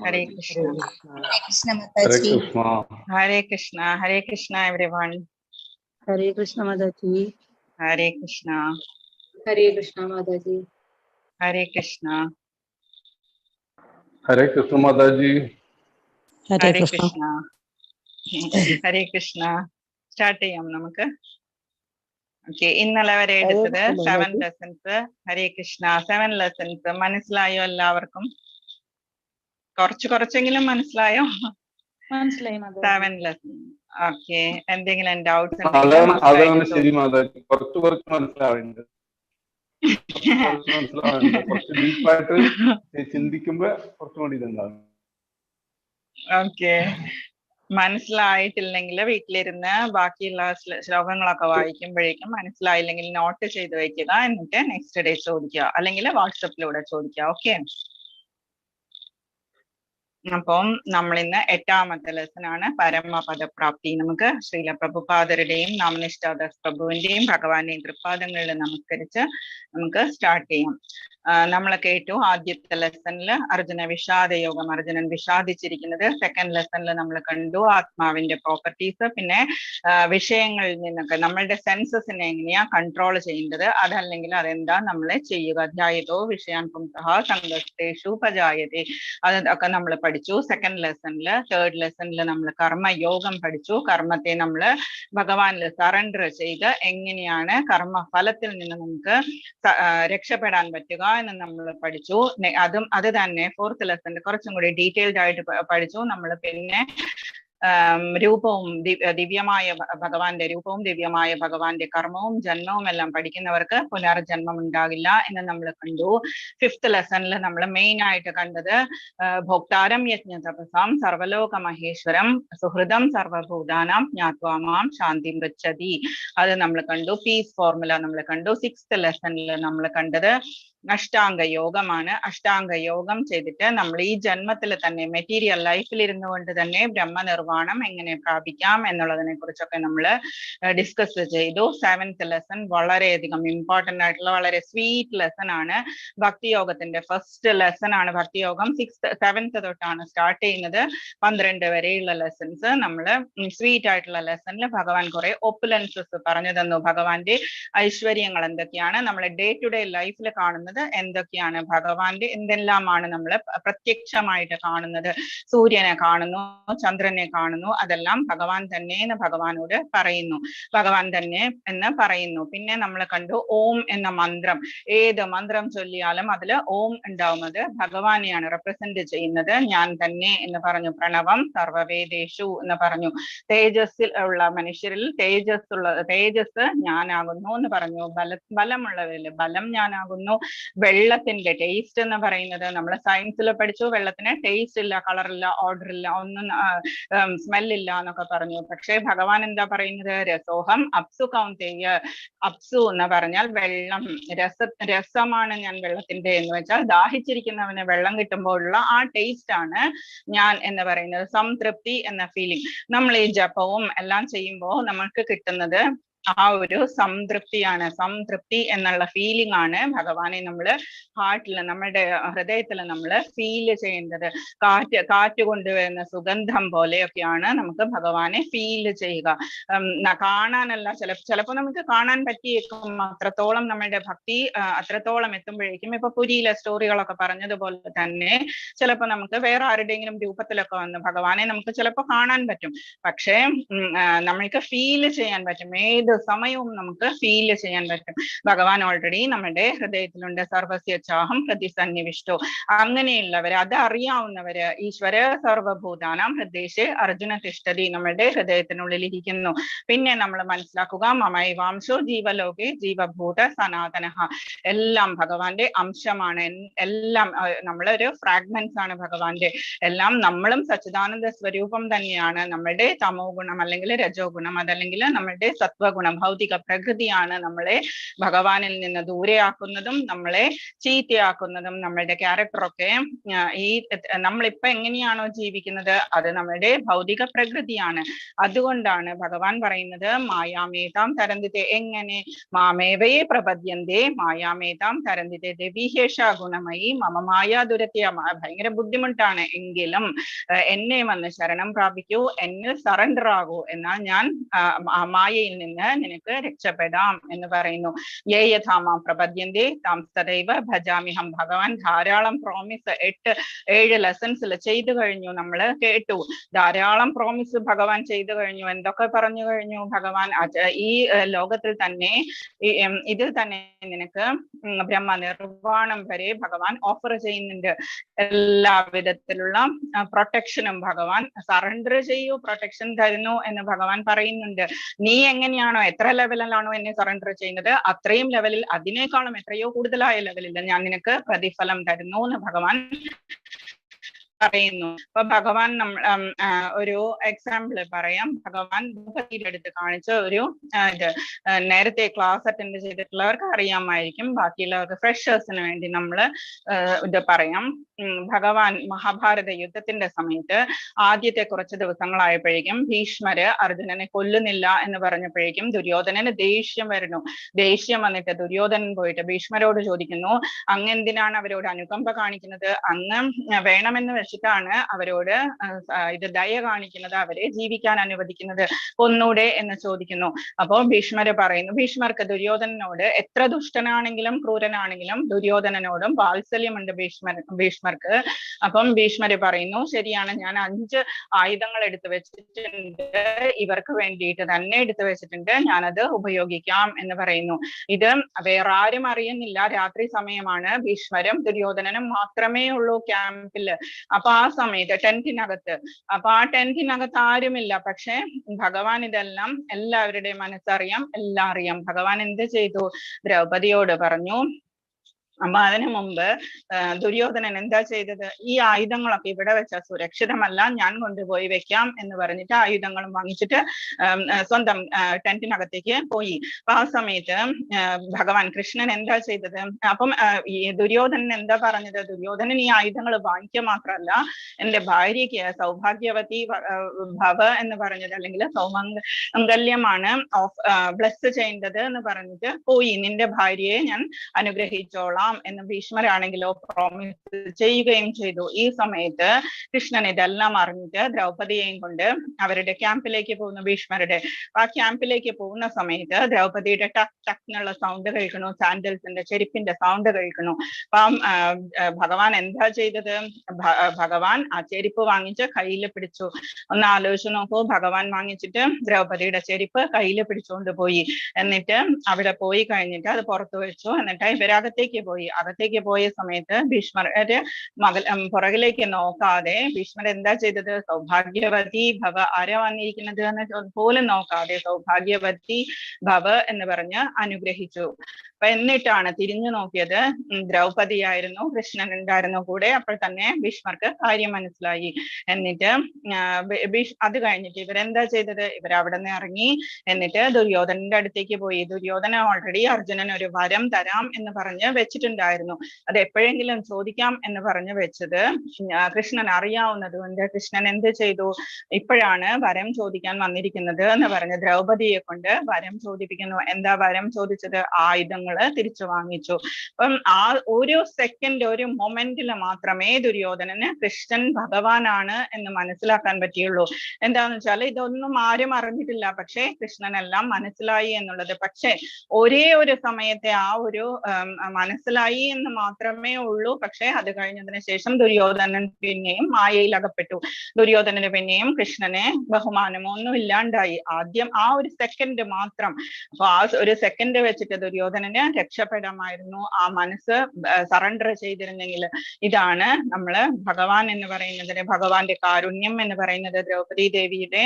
Hare Krishna. Krishna Hare Mataji. Krishna. Hare Krishna. Hare Krishna, everyone. Hare Krishna Mataji. Hare Krishna. Hare Krishna Mataji. Hare Krishna. Hare Krishna Mataji. Hare Krishna. Hare Krishna. Start ചെയ്യാം നമുക്ക്. Okay, ഇന്നലെ വരെ എടുത്തത് 7 lessons. ഹരേ കൃഷ്ണ. 7 lessons മനസ്സിലായോ എല്ലാവർക്കും? കുറച്ചെങ്കിലും മനസ്സിലായോ? മനസ്സിലായി മാതാജി. 7 lessons. ഓക്കെ, എന്തെങ്കിലും ഡൗട്ട്സ് അതാണ് ശരി മാതാജി. കുറച്ച് മനസ്സിലാവുന്നുണ്ട്. കുറച്ച് ഡീപ്പായിട്ട് ചിന്തിക്കുമ്പോ കുറച്ചും കൂടി ഇതുണ്ടാവും. ഓക്കെ, മനസ്സിലായിട്ടില്ലെങ്കിൽ വീട്ടിലിരുന്ന് ബാക്കിയുള്ള ശ്ലോകങ്ങളൊക്കെ വായിക്കുമ്പോഴേക്കും മനസ്സിലായില്ലെങ്കിൽ നോട്ട് ചെയ്ത് വെക്കുക. എന്നിട്ട് നെക്സ്റ്റ് ഡേ ചോദിക്കുക, അല്ലെങ്കിൽ വാട്സപ്പിലൂടെ ചോദിക്കുക. ഓക്കെ, അപ്പം നമ്മൾ ഇന്ന് 8ാമത്തെ ലെസൺ ആണ് പരമപദപ്രാപ്തി. നമുക്ക് ശ്രീല പ്രഭുപാദരുടെയും നാമനിഷ്ഠാദാസ് പ്രഭുവിന്റെയും ഭഗവാന്റെയും തൃപ്പാദങ്ങളിൽ നമസ്കരിച്ച് നമുക്ക് സ്റ്റാർട്ട് ചെയ്യാം. നമ്മൾ കേട്ടു ആദ്യത്തെ ലെസണിൽ അർജുന വിഷാദയോഗം, അർജുനൻ വിഷാദിച്ചിരിക്കുന്നത്. സെക്കൻഡ് ലെസണിൽ നമ്മൾ കണ്ടു ആത്മാവിന്റെ പ്രോപ്പർട്ടീസ്, പിന്നെ വിഷയങ്ങളിൽ നിന്നൊക്കെ നമ്മളുടെ സെൻസസിനെ എങ്ങനെയാ കൺട്രോൾ ചെയ്യേണ്ടത്, അതല്ലെങ്കിൽ അതെന്താ നമ്മളെ ചെയ്യുക. അധ്യായതോ വിഷയാൻ പുംസഃ സംഘർഷേഷു ഉപജായതേ, അതൊക്കെ നമ്മൾ പഠിച്ചു. സെക്കൻഡ് ലെസണിൽ തേർഡ് ലെസണിൽ നമ്മൾ കർമ്മയോഗം പഠിച്ചു. കർമ്മത്തെ നമ്മൾ ഭഗവാനിൽ സറണ്ടർ ചെയ്ത് എങ്ങനെയാണ് കർമ്മഫലത്തിൽ നിന്ന് നമുക്ക് രക്ഷപ്പെടാൻ പറ്റുക എന്ന് നമ്മൾ പഠിച്ചു. അത് തന്നെ ഫോർത്ത് ലെസണിൽ കുറച്ചും കൂടി ഡീറ്റെയിൽഡ് ആയിട്ട് പഠിച്ചു നമ്മൾ. പിന്നെ രൂപവും ദിവ്യമായ ഭഗവാന്റെ രൂപവും ദിവ്യമായ ഭഗവാന്റെ കർമ്മവും ജന്മവും എല്ലാം പഠിക്കുന്നവർക്ക് പുനർജന്മം ഉണ്ടാകില്ല എന്ന് നമ്മൾ കണ്ടു. ഫിഫ്ത്ത് ലെസണിൽ നമ്മൾ മെയിൻ ആയിട്ട് കണ്ടത് ഭോക്താരം യജ്ഞ തപസാം സർവലോക മഹേശ്വരം സുഹൃദം സർവഭൂതാനാം ജ്ഞാത്വാമാം ശാന്തി മൃച്ഛതി, അത് നമ്മൾ കണ്ടു. പീസ് ഫോർമുല നമ്മൾ കണ്ടു. സിക്സ്ത് ലെസണിൽ നമ്മൾ കണ്ടത് അഷ്ടാംഗ യോഗമാണ്. അഷ്ടാംഗ യോഗം ചെയ്തിട്ട് നമ്മൾ ഈ ജന്മത്തിൽ തന്നെ മെറ്റീരിയൽ ലൈഫിൽ ഇരുന്നു കൊണ്ട് തന്നെ ബ്രഹ്മനിർവാണം എങ്ങനെ പ്രാപിക്കാം എന്നുള്ളതിനെ കുറിച്ചൊക്കെ നമ്മൾ ഡിസ്കസ് ചെയ്തു. സെവൻത്ത് ലെസൺ വളരെയധികം ഇമ്പോർട്ടന്റ് ആയിട്ടുള്ള വളരെ സ്വീറ്റ് ലെസൺ ആണ്. ഭക്തിയോഗത്തിന്റെ ഫസ്റ്റ് ലെസൺ ആണ് ഭക്തിയോഗം. സെവൻത്ത് തൊട്ടാണ് സ്റ്റാർട്ട് ചെയ്യുന്നത്. 12 വരെയുള്ള ലെസൺസ് നമ്മൾ സ്വീറ്റ് ആയിട്ടുള്ള ലെസണിൽ ഭഗവാൻ കുറെ ഒപ്പുലൻസസ് പറഞ്ഞു തന്നു. ഭഗവാന്റെ ഐശ്വര്യങ്ങൾ എന്തൊക്കെയാണ്, നമ്മൾ ഡേ ടു ഡേ ലൈഫിൽ കാണുന്നത് എന്തൊക്കെയാണ്, ഭഗവാന്റെ എന്തെല്ലാമാണ് നമ്മൾ പ്രത്യക്ഷമായിട്ട് കാണുന്നത്. സൂര്യനെ കാണുന്നു, ചന്ദ്രനെ കാണുന്നു, അതെല്ലാം ഭഗവാൻ തന്നെ എന്ന് ഭഗവാനോട് പറയുന്നു, ഭഗവാൻ തന്നെ എന്ന് പറയുന്നു. പിന്നെ നമ്മൾ കണ്ടു ഓം എന്ന മന്ത്രം. ഏത് മന്ത്രം ചൊല്ലിയാലും അതിൽ ഓം ഉണ്ടാവും, അത് ഭഗവാനെയാണ് റെപ്രസെന്റ് ചെയ്യുന്നത്. ഞാൻ തന്നെ എന്ന് പറഞ്ഞു. പ്രണവം സർവവേദേഷു എന്ന് പറഞ്ഞു. തേജസ്സിൽ ഉള്ള മനുഷ്യരിൽ തേജസ് ഞാനാകുന്നു എന്ന് പറഞ്ഞു. ബലമുള്ളവരിൽ ബലം ഞാനാകുന്നു. വെള്ളത്തിന്റെ ടേസ്റ്റ് എന്ന് പറയുന്നത് നമ്മൾ സയൻസിൽ പഠിച്ചു. വെള്ളത്തിന് ടേസ്റ്റ് ഇല്ല, കളറില്ല, ഓർഡർ ഇല്ല, ഒന്നും സ്മെല്ലില്ല എന്നൊക്കെ പറഞ്ഞു. പക്ഷെ ഭഗവാൻ എന്താ പറയുന്നത്, രസോഹം അപ്സു കൗന്ദേയ. അപ്സു എന്ന് പറഞ്ഞാൽ വെള്ളം, രസമാണ് ഞാൻ വെള്ളത്തിന്റെ എന്ന് വെച്ചാൽ ദാഹിച്ചിരിക്കുന്നവന് വെള്ളം കിട്ടുമ്പോഴുള്ള ആ ടേസ്റ്റ് ആണ് ഞാൻ എന്ന് പറയുന്നത്. സംതൃപ്തി എന്ന ഫീലിംഗ്. നമ്മൾ ഈ ജപവും എല്ലാം ചെയ്യുമ്പോൾ നമ്മൾക്ക് കിട്ടുന്നത് ആ ഒരു സംതൃപ്തിയാണ്. സംതൃപ്തി എന്നുള്ള ഫീലിംഗ് ആണ് ഭഗവാനെ നമ്മൾ ഹാർട്ടിൽ, നമ്മുടെ ഹൃദയത്തിൽ നമ്മൾ ഫീല് ചെയ്യേണ്ടത്. കാറ്റ് കൊണ്ടുവരുന്ന സുഗന്ധം പോലെയൊക്കെയാണ് നമുക്ക് ഭഗവാനെ ഫീല് ചെയ്യുക. കാണാനല്ല, ചിലപ്പോൾ നമുക്ക് കാണാൻ പറ്റിയേക്കും. അത്രത്തോളം നമ്മുടെ ഭക്തി അത്രത്തോളം എത്തുമ്പോഴേക്കും, ഇപ്പൊ പുരിയിലെ സ്റ്റോറികളൊക്കെ പറഞ്ഞതുപോലെ തന്നെ ചിലപ്പോൾ നമുക്ക് വേറെ ആരുടെയെങ്കിലും രൂപത്തിലൊക്കെ വന്ന് ഭഗവാനെ നമുക്ക് ചിലപ്പോൾ കാണാൻ പറ്റും. പക്ഷേ നമ്മൾക്ക് ഫീല് ചെയ്യാൻ പറ്റും. ഏത് സമയവും നമുക്ക് ഫീൽ ചെയ്യാൻ പറ്റും. ഭഗവാൻ ഓൾറെഡി നമ്മുടെ ഹൃദയത്തിലുണ്ട്. സർവസ്യച്ചാഹം പ്രതിസന്നിവിഷ്ടോ. അങ്ങനെയുള്ളവര്, അത് അറിയാവുന്നവര്, ഈശ്വര സർവഭൂതാനാം ഹൃദയേ അർജുന തിഷ്ഠതി, നമ്മുടെ ഹൃദയത്തിനുള്ളിൽ ഇരിക്കുന്നു. പിന്നെ നമ്മൾ മനസ്സിലാക്കുക മമൈവാംശോ ജീവലോകെ ജീവഭൂത സനാതന, എല്ലാം ഭഗവാന്റെ അംശമാണ്. എല്ലാം നമ്മളൊരു ഫ്രാഗ്മെന്റ്സ് ആണ് ഭഗവാന്റെ. എല്ലാം നമ്മളും സച്ചിദാനന്ദ സ്വരൂപം തന്നെയാണ്. നമ്മുടെ തമോ ഗുണം അല്ലെങ്കിൽ രജോ ഗുണം, അതല്ലെങ്കിൽ നമ്മുടെ സത്വഗുണം ഗുണം, ഭൗതിക പ്രകൃതിയാണ് നമ്മളെ ഭഗവാനിൽ നിന്ന് ദൂരെയാക്കുന്നതും നമ്മളെ ചീത്തയാക്കുന്നതും. നമ്മളുടെ ക്യാരക്ടറൊക്കെ ഈ നമ്മളിപ്പോ എങ്ങനെയാണോ ജീവിക്കുന്നത് അത് നമ്മളുടെ ഭൗതിക പ്രകൃതിയാണ്. അതുകൊണ്ടാണ് ഭഗവാൻ പറയുന്നത് മായാമേതാം തരന്തിത്തെ. എങ്ങനെ? മാമേവയെ പ്രപദ്യന്തേ മായാമേതാം തരന്തിത്തെ ദേവീഹേഷ ഗുണമയി മമ മായാ ദുരത്യ. ഭയങ്കര ബുദ്ധിമുട്ടാണ്, എങ്കിലും എന്നെ വന്ന് ശരണം പ്രാപിക്കൂ, എന്നിൽ സറണ്ടർ ആകൂ, എന്നാൽ ഞാൻ മായയിൽ നിന്ന് നിനക്ക് രക്ഷപ്പെടാം എന്ന് പറയുന്നു. യേ യഥാമാം പ്രപദ്യന്തേ താം തദൈവ ഭജാമിഹം. ഭഗവാൻ ധാരാളം പ്രോമിസ് 7 ലെസൺസിൽ ചെയ്തു കഴിഞ്ഞു. നമ്മൾ കേട്ടു, ധാരാളം പ്രോമിസ് ഭഗവാൻ ചെയ്തു കഴിഞ്ഞു. എന്തൊക്കെ പറഞ്ഞു കഴിഞ്ഞു ഭഗവാൻ? ഈ ലോകത്തിൽ തന്നെ ഇതിൽ തന്നെ നിനക്ക് ബ്രഹ്മ നിർവാണം വരെ ഭഗവാൻ ഓഫർ ചെയ്യുന്നുണ്ട്. എല്ലാ വിധത്തിലുള്ള പ്രൊട്ടക്ഷനും ഭഗവാൻ സറണ്ടർ ചെയ്യൂ, പ്രൊട്ടക്ഷൻ തരുന്നു എന്ന് ഭഗവാൻ പറയുന്നുണ്ട്. നീ എങ്ങനെയാണോ, എത്ര ലെവലിലാണോ എന്നെ സറണ്ടർ ചെയ്യുന്നത്, അത്രയും ലെവലിൽ, അതിനേക്കാളും എത്രയോ കൂടുതലായ ലെവലിൽ ഞാൻ നിനക്ക് പ്രതിഫലം തരുന്നു എന്ന് ഭഗവാൻ പറയുന്നു. അപ്പൊ ഭഗവാൻ ഒരു എക്സാമ്പിൾ പറയാം. ഭഗവാൻ ദ്രൗപദിയുടെ അടുത്ത് കാണിച്ച ഒരു നേരത്തെ ക്ലാസ് അറ്റൻഡ് ചെയ്തിട്ടുള്ളവർക്ക് അറിയാമായിരിക്കും, ബാക്കിയുള്ളവർക്ക് ഫ്രഷേഴ്സിന് വേണ്ടി നമ്മൾ ഇത് പറയാം. ഭഗവാൻ മഹാഭാരത യുദ്ധത്തിന്റെ സമയത്ത് ആദ്യത്തെ കുറച്ച് ദിവസങ്ങളായപ്പോഴേക്കും ഭീഷ്മര് അർജുനനെ കൊല്ലുന്നില്ല എന്ന് പറഞ്ഞപ്പോഴേക്കും ദുര്യോധനന് ദേഷ്യം വരുന്നു. ദേഷ്യം വന്നിട്ട് ദുര്യോധനൻ പോയിട്ട് ഭീഷ്മരോട് ചോദിക്കുന്നു, അങ്ങ് എന്തിനാണ് അവരോട് അനുകമ്പ കാണിക്കുന്നത്? അങ്ങ് വേണമെന്ന് വെച്ചിട്ടാണ് അവരോട് ഇത് ദയ കാണിക്കുന്നത്, അവരെ ജീവിക്കാൻ അനുവദിക്കുന്നത്, കൊന്നൂടെ എന്ന് ചോദിക്കുന്നു. അപ്പോൾ ഭീഷ്മര് പറയുന്നു, ഭീഷ്മർക്ക് ദുര്യോധനനോട് എത്ര ദുഷ്ടനാണെങ്കിലും ക്രൂരനാണെങ്കിലും ദുര്യോധനനോടും വാത്സല്യമുണ്ട് ഭീഷ്മർക്ക്. അപ്പം ഭീഷ്മര് പറയുന്നു, ശരിയാണ്, ഞാൻ 5 ആയുധങ്ങൾ എടുത്തു വെച്ചിട്ടുണ്ട്, ഇവർക്ക് വേണ്ടിയിട്ട് തന്നെ എടുത്തു വെച്ചിട്ടുണ്ട്, ഞാനത് ഉപയോഗിക്കാം എന്ന് പറയുന്നു. ഇത് വേറെ ആരും അറിയുന്നില്ല, രാത്രി സമയമാണ്, ഭീഷ്മരും ദുര്യോധനനും മാത്രമേ ഉള്ളൂ ക്യാമ്പില്. അപ്പൊ ആ സമയത്ത് ടെന്റിനകത്ത്, അപ്പൊ ആ ടെന്റിനകത്ത് ആരുമില്ല. പക്ഷെ ഭഗവാൻ ഇതെല്ലാം എല്ലാവരുടെയും മനസ്സറിയാം, എല്ലാം അറിയാം. ഭഗവാൻ എന്ത് ചെയ്തു? ദ്രൗപദിയോട് പറഞ്ഞു. അപ്പൊ അതിനു മുമ്പ് ദുര്യോധനൻ എന്താ ചെയ്തത്? ഈ ആയുധങ്ങളൊക്കെ ഇവിടെ വെച്ചാൽ സുരക്ഷിതമല്ല, ഞാൻ കൊണ്ടുപോയി വെക്കാം എന്ന് പറഞ്ഞിട്ട് ആയുധങ്ങളും വാങ്ങിച്ചിട്ട് സ്വന്തം ടെന്റിനകത്തേക്ക് പോയി. അപ്പൊ ആ സമയത്ത് ഭഗവാൻ കൃഷ്ണൻ എന്താ ചെയ്തത്? അപ്പം ഈ ദുര്യോധനൻ എന്താ പറഞ്ഞത്? ദുര്യോധനൻ ഈ ആയുധങ്ങൾ വാങ്ങിക്കുക മാത്രമല്ല, എന്റെ ഭാര്യയ്ക്ക് സൗഭാഗ്യവതി ഭവ എന്ന് പറഞ്ഞത്, അല്ലെങ്കിൽ സൗമംഗല്യമാണ് ബ്ലെസ് ചെയ്യേണ്ടത് എന്ന് പറഞ്ഞിട്ട് പോയി. നിന്റെ ഭാര്യയെ ഞാൻ അനുഗ്രഹിച്ചോളാം എന്ന് ഭീഷ്മരാണെങ്കിലോ പ്രോമിസ് ചെയ്യുകയും ചെയ്തു. ഈ സമയത്ത് കൃഷ്ണൻ ഇതെല്ലാം അറിഞ്ഞിട്ട് ദ്രൗപദിയെയും കൊണ്ട് അവരുടെ ക്യാമ്പിലേക്ക് പോകുന്നു, ഭീഷ്മരുടെ. ആ ക്യാമ്പിലേക്ക് പോകുന്ന സമയത്ത് ദ്രൗപദിയുടെ ടക് ടക് എന്നുള്ള സൗണ്ട് കേൾക്കുന്നു, സാൻഡൽസിന്റെ ചെരുപ്പിന്റെ സൗണ്ട് കേൾക്കുന്നു. അപ്പം ഭഗവാൻ എന്താ ചെയ്തത്? ഭഗവാൻ ആ ചെരുപ്പ് വാങ്ങിച്ച് കയ്യിൽ പിടിച്ചു. ഒന്ന് ആലോചിച്ച് നോക്കൂ, ഭഗവാൻ വാങ്ങിച്ചിട്ട് ദ്രൗപദിയുടെ ചെരുപ്പ് കയ്യിൽ പിടിച്ചുകൊണ്ട് പോയി. എന്നിട്ട് അവിടെ പോയി കഴിഞ്ഞിട്ട് അത് പുറത്തു വെച്ചു. എന്നിട്ട് ഇവരകത്തേക്ക് പോയി. അകത്തേക്ക് പോയ സമയത്ത് ഭീഷ്മരുടെ പുറകിലേക്ക് നോക്കാതെ ഭീഷ്മർ എന്താ ചെയ്തത്? സൗഭാഗ്യവതി ഭവ, ആരാ വന്നിരിക്കുന്നത് എന്ന് പോലും നോക്കാതെ സൗഭാഗ്യവതി ഭവ എന്ന് പറഞ്ഞ് അനുഗ്രഹിച്ചു. അപ്പൊ എന്നിട്ടാണ് തിരിഞ്ഞു നോക്കിയത്, ദ്രൗപദിയായിരുന്നു, കൃഷ്ണൻ ഉണ്ടായിരുന്നു കൂടെ. അപ്പോൾ തന്നെ ഭീഷ്മർക്ക് കാര്യം മനസ്സിലായി. എന്നിട്ട് അത് കഴിഞ്ഞിട്ട് ഇവരെന്താ ചെയ്തത്? ഇവർ അവിടെ നിന്ന് ഇറങ്ങി. എന്നിട്ട് ദുര്യോധനന്റെ അടുത്തേക്ക് പോയി. ദുര്യോധന ഓൾറെഡി അർജുനൻ ഒരു വരം തരാം എന്ന് പറഞ്ഞ് വെച്ചിട്ടുണ്ടായിരുന്നു. അത് എപ്പോഴെങ്കിലും ചോദിക്കാം എന്ന് പറഞ്ഞ് വെച്ചത് കൃഷ്ണൻ അറിയാവുന്നത് കൊണ്ട് കൃഷ്ണൻ എന്ത് ചെയ്തു? ഇപ്പോഴാണ് വരം ചോദിക്കാൻ വന്നിരിക്കുന്നത് എന്ന് പറഞ്ഞ് ദ്രൗപദിയെ കൊണ്ട് വരം ചോദിപ്പിക്കുന്നു. എന്താ വരം ചോദിച്ചത്? ആയുധങ്ങൾ തിരിച്ചു വാങ്ങിച്ചു. അപ്പം ആ ഒരു സെക്കൻഡ്, ഒരു മൊമെന്റിൽ മാത്രമേ ദുര്യോധനന് കൃഷ്ണൻ ഭഗവാനാണ് എന്ന് മനസ്സിലാക്കാൻ പറ്റിയുള്ളൂ. എന്താന്ന് വെച്ചാൽ ഇതൊന്നും ആരും അറിഞ്ഞിട്ടില്ല, പക്ഷെ കൃഷ്ണനെല്ലാം മനസ്സിലായി എന്നുള്ളത്. പക്ഷെ ഒരേ ഒരു സമയത്തെ ആ ഒരു മനസ്സിലായി എന്ന് മാത്രമേ ഉള്ളൂ. പക്ഷെ അത് കഴിഞ്ഞതിന് ശേഷം ദുര്യോധനൻ പിന്നെയും മായയിൽ അകപ്പെട്ടു. ദുര്യോധനന് പിന്നെയും കൃഷ്ണനെ ബഹുമാനമോ ഒന്നും ഇല്ലാണ്ടായി. ആദ്യം ആ ഒരു സെക്കൻഡ് മാത്രം. അപ്പൊ ആ ഒരു സെക്കൻഡ് വെച്ചിട്ട് ദുര്യോധനന് രക്ഷപ്പെടാമായിരുന്നു, ആ മനസ്സ് സറണ്ടർ ചെയ്തിരുന്നെങ്കിൽ. ഇതാണ് നമ്മള് ഭഗവാൻ എന്ന് പറയുന്നതിന്, ഭഗവാന്റെ കാരുണ്യം എന്ന് പറയുന്നത്. ദ്രൗപദി ദേവിയുടെ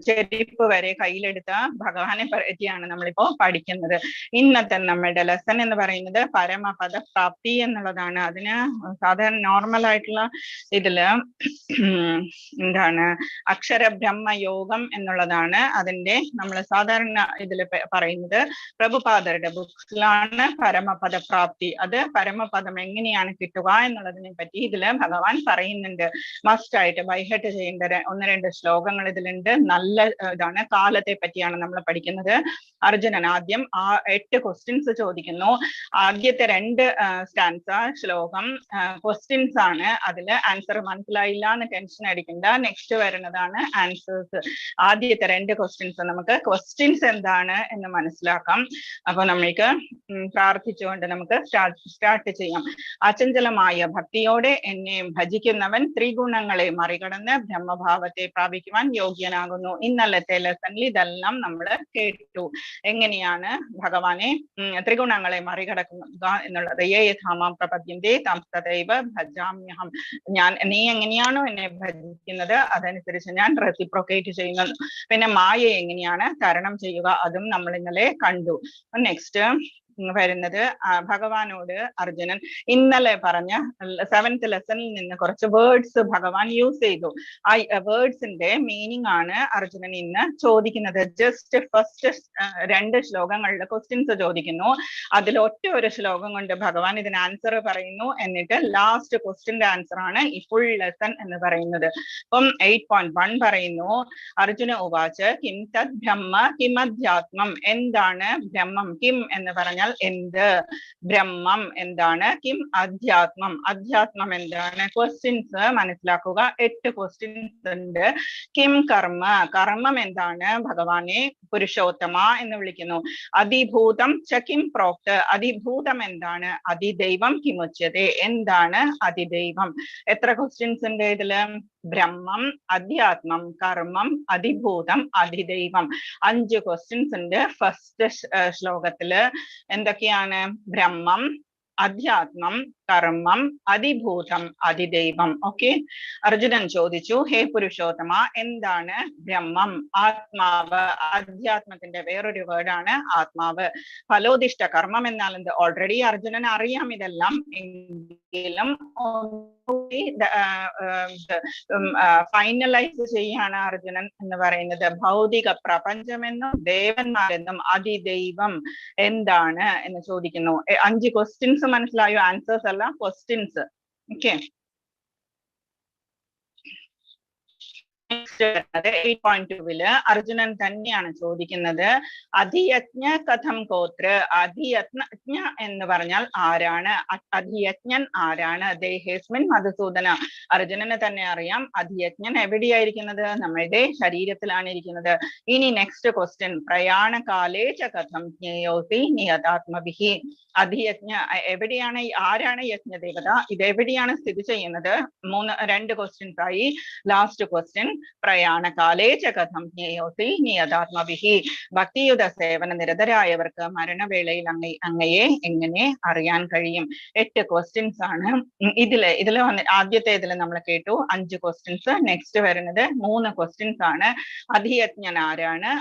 ചെരുപ്പ് വരെ കയ്യിലെടുത്ത ഭഗവാനെ പറ്റിയാണ് നമ്മളിപ്പോ പഠിക്കുന്നത്. ഇന്നത്തെ നമ്മളുടെ ലെസൺ എന്ന് പറയുന്നത് പരമപദ പ്രാപ്തി എന്നുള്ളതാണ്. അതിന് സാധാരണ നോർമൽ ആയിട്ടുള്ള ഇതില് എന്താണ് അക്ഷരബ്രഹ്മ യോഗം എന്നുള്ളതാണ് അതിന്റെ നമ്മൾ സാധാരണ ഇതില് പറയുന്നത്. പ്രഭുപാദരുടെ ബുക്സിലാണ് പരമപദ പ്രാപ്തി. അത് പരമപദം എങ്ങനെയാണ് കിട്ടുക എന്നുള്ളതിനെ പറ്റി ഇതില് ഭഗവാൻ പറയുന്നുണ്ട്. മസ്റ്റ് ആയിട്ട് ബൈഹെട്ട് ചെയ്യേണ്ട 1-2 ശ്ലോകങ്ങൾ ഇതിലുണ്ട്. നല്ല ഇതാണ്. കാലത്തെ പറ്റിയാണ് നമ്മൾ പഠിക്കുന്നത്. അർജുനൻ ആദ്യം 8 ക്വസ്റ്റ്യൻസ് ചോദിക്കുന്നു. ആദ്യത്തെ 2 സ്റ്റാൻസ ശ്ലോകം ക്വസ്റ്റ്യൻസ് ആണ്. അതില് ആൻസർ മനസ്സിലായില്ല എന്ന് ടെൻഷൻ അടിക്കണ്ട. നെക്സ്റ്റ് വരുന്നതാണ് ആൻസേഴ്സ്. ആദ്യത്തെ 2 ക്വസ്റ്റ്യൻസ് നമുക്ക് ക്വസ്റ്റ്യൻസ് എന്താണ് എന്ന് മനസ്സിലാക്കാം. അപ്പൊ നമ്മൾക്ക് പ്രാർത്ഥിച്ചുകൊണ്ട് നമുക്ക് സ്റ്റാർട്ട് ചെയ്യാം. അചഞ്ചലമായ ഭക്തിയോടെ എന്നെ ഭജിക്കുന്നവൻ ത്രിഗുണങ്ങളെ മറികടന്ന് ബ്രഹ്മഭാവത്തെ പ്രാപിക്കുവാൻ യോഗ്യനാകുന്നു. ഇന്നലത്തെ ലെസണിൽ ഇതെല്ലാം നമ്മൾ കേട്ടു. എങ്ങനെയാണ് ഭഗവാനെ ത്രിഗുണങ്ങളെ മറികടക്കുക എന്നുള്ളത്. യേ യഥാമാം പ്രപദ്യന്തേ തം തദൈവ ഭജാമ്യഹം. നീ എങ്ങനെയാണോ എന്നെ ഭജിക്കുന്നത് അതനുസരിച്ച് ഞാൻ റെസിപ്രോക്കേറ്റ് ചെയ്യുന്നു. പിന്നെ മായയെ എങ്ങനെയാണ് തരണം ചെയ്യുക അതും നമ്മൾ ഇന്നലെ കണ്ടു. നെക്സ്റ്റ് വരുന്നത് ഭഗവാനോട് അർജുനൻ ഇന്നലെ പറഞ്ഞ 7th ലെസണിൽ നിന്ന് കുറച്ച് വേർഡ്സ് ഭഗവാൻ യൂസ് ചെയ്തു. ആ വേർഡ്സിന്റെ മീനിങ് ആണ് അർജുനൻ ഇന്ന് ചോദിക്കുന്നത്. ജസ്റ്റ് ഫസ്റ്റ് 2 ശ്ലോകങ്ങളുടെ ക്വസ്റ്റ്യൻസ് ചോദിക്കുന്നു. അതിൽ ഒരു ശ്ലോകം കൊണ്ട് ഭഗവാൻ ഇതിന് ആൻസർ പറയുന്നു. എന്നിട്ട് ലാസ്റ്റ് ക്വസ്റ്റ്യന്റെ ആൻസർ ആണ് ഈ ഫുൾ ലെസൺ എന്ന് പറയുന്നത്. അപ്പം 8.1 പറയുന്നു അർജുന ഉവാച കിം തദ് ബ്രഹ്മ കിമധ്യാത്മം. എന്താണ് ബ്രഹ്മം? കിം എന്ന് പറഞ്ഞാൽ എന്ത്, ബ്രഹ്മം എന്താണ്, കിം അധ്യാത്മം, അധ്യാത്മം എന്താണ്. ക്വസ്റ്റ്യൻസ് മനസ്സിലാക്കുക. 8 ക്വസ്റ്റ്യൻസ് ഉണ്ട്. കിം കർമ്മ, കർമ്മം എന്താണ്, ഭഗവാനെ പുരുഷോത്തമ എന്ന് വിളിക്കുന്നു. അതിഭൂതം ച കിം പ്രോക്ത്, അതിഭൂതം എന്താണ്, അതിദൈവം കിമുച്യതേ, എന്താണ് അതിദൈവം. എത്ര ക്വസ്റ്റ്യൻസ് ഉണ്ട് ഇതില്? ബ്രഹ്മം, അധ്യാത്മം, കർമ്മം, അതിഭൂതം, അതിദൈവം. 5 ക്വസ്റ്റ്യൻസ് ഉണ്ട്. ഫസ്റ്റ് ശ്ലോകത്തില് എന്തൊക്കെയാണ്? ബ്രഹ്മം, അധ്യാത്മം, കർമ്മം, അതിഭൂതം, അതിദൈവം. ഓക്കെ. അർജുനൻ ചോദിച്ചു, ഹേ പുരുഷോത്തമ, എന്താണ് ബ്രഹ്മം? ആത്മാവ്. അധ്യാത്മത്തിന്റെ വേറൊരു വേർഡാണ് ആത്മാവ്. ഫലോദിഷ്ട കർമ്മം എന്നാൽ എന്ത്? ഓൾറെഡി അർജുനൻ അറിയാം ഇതെല്ലാം. എങ്കിലും ഫൈനലൈസ് ചെയ്യാണ് അർജുനൻ എന്ന് പറയുന്നത്. ഭൗതിക പ്രപഞ്ചമെന്നും ദേവന്മാരെന്നും അതിദൈവം എന്താണ് എന്ന് ചോദിക്കുന്നു. 5 ക്വസ്റ്റ്യൻസ് മനസ്സിലായോ? ആൻസേഴ്സ് അല്ല, ക്വസ്റ്റ്യൻസ്. ഓക്കെ. 8.2 അർജുനൻ തന്നെയാണ് ചോദിക്കുന്നത്. അധിയജ്ഞ കഥം ഗോത്ര. അധിയജ്ഞ എന്ന് പറഞ്ഞാൽ ആരാണ്? അധിയജ്ഞൻ ആരാണ്? ദേഹേസ്മിൻ മധുസൂദന. അർജുനന് തന്നെ അറിയാം അധിയജ്ഞൻ എവിടെയായിരിക്കുന്നത്? നമ്മളുടെ ശരീരത്തിലാണ് ഇരിക്കുന്നത്. ഇനി നെക്സ്റ്റ് ക്വസ്റ്റ്യൻ, പ്രയാണകാലേ ച കഥം ജ്ഞേയോസി നിയതാത്മഭിഹി. അധിയജ്ഞ എവിടെയാണ്? ആരാണ് യജ്ഞദേവത? ഇതെവിടെയാണ് സ്ഥിതി ചെയ്യുന്നത്? 2 ക്വസ്റ്റ്യൻസ് ആയി. ലാസ്റ്റ് ക്വസ്റ്റ്യൻ, പ്രയാണകാലേ ച കഥം ജ്ഞേയോസി നിയതാത്മഭിഹി. ഭക്തിയുത സേവന നിരതരായവർക്ക് മരണവേളയിൽ അങ്ങയെ എങ്ങനെ അറിയാൻ കഴിയും? 8 ക്വസ്റ്റ്യൻസ് ആണ് ഇതില് ആദ്യത്തെ ഇതില് നമ്മൾ കേട്ടു 5 ക്വസ്റ്റ്യൻസ്. നെക്സ്റ്റ് വരുന്നത് 3 ക്വസ്റ്റ്യൻസ് ആണ്. അധിയജ്ഞൻ ആരാണ്?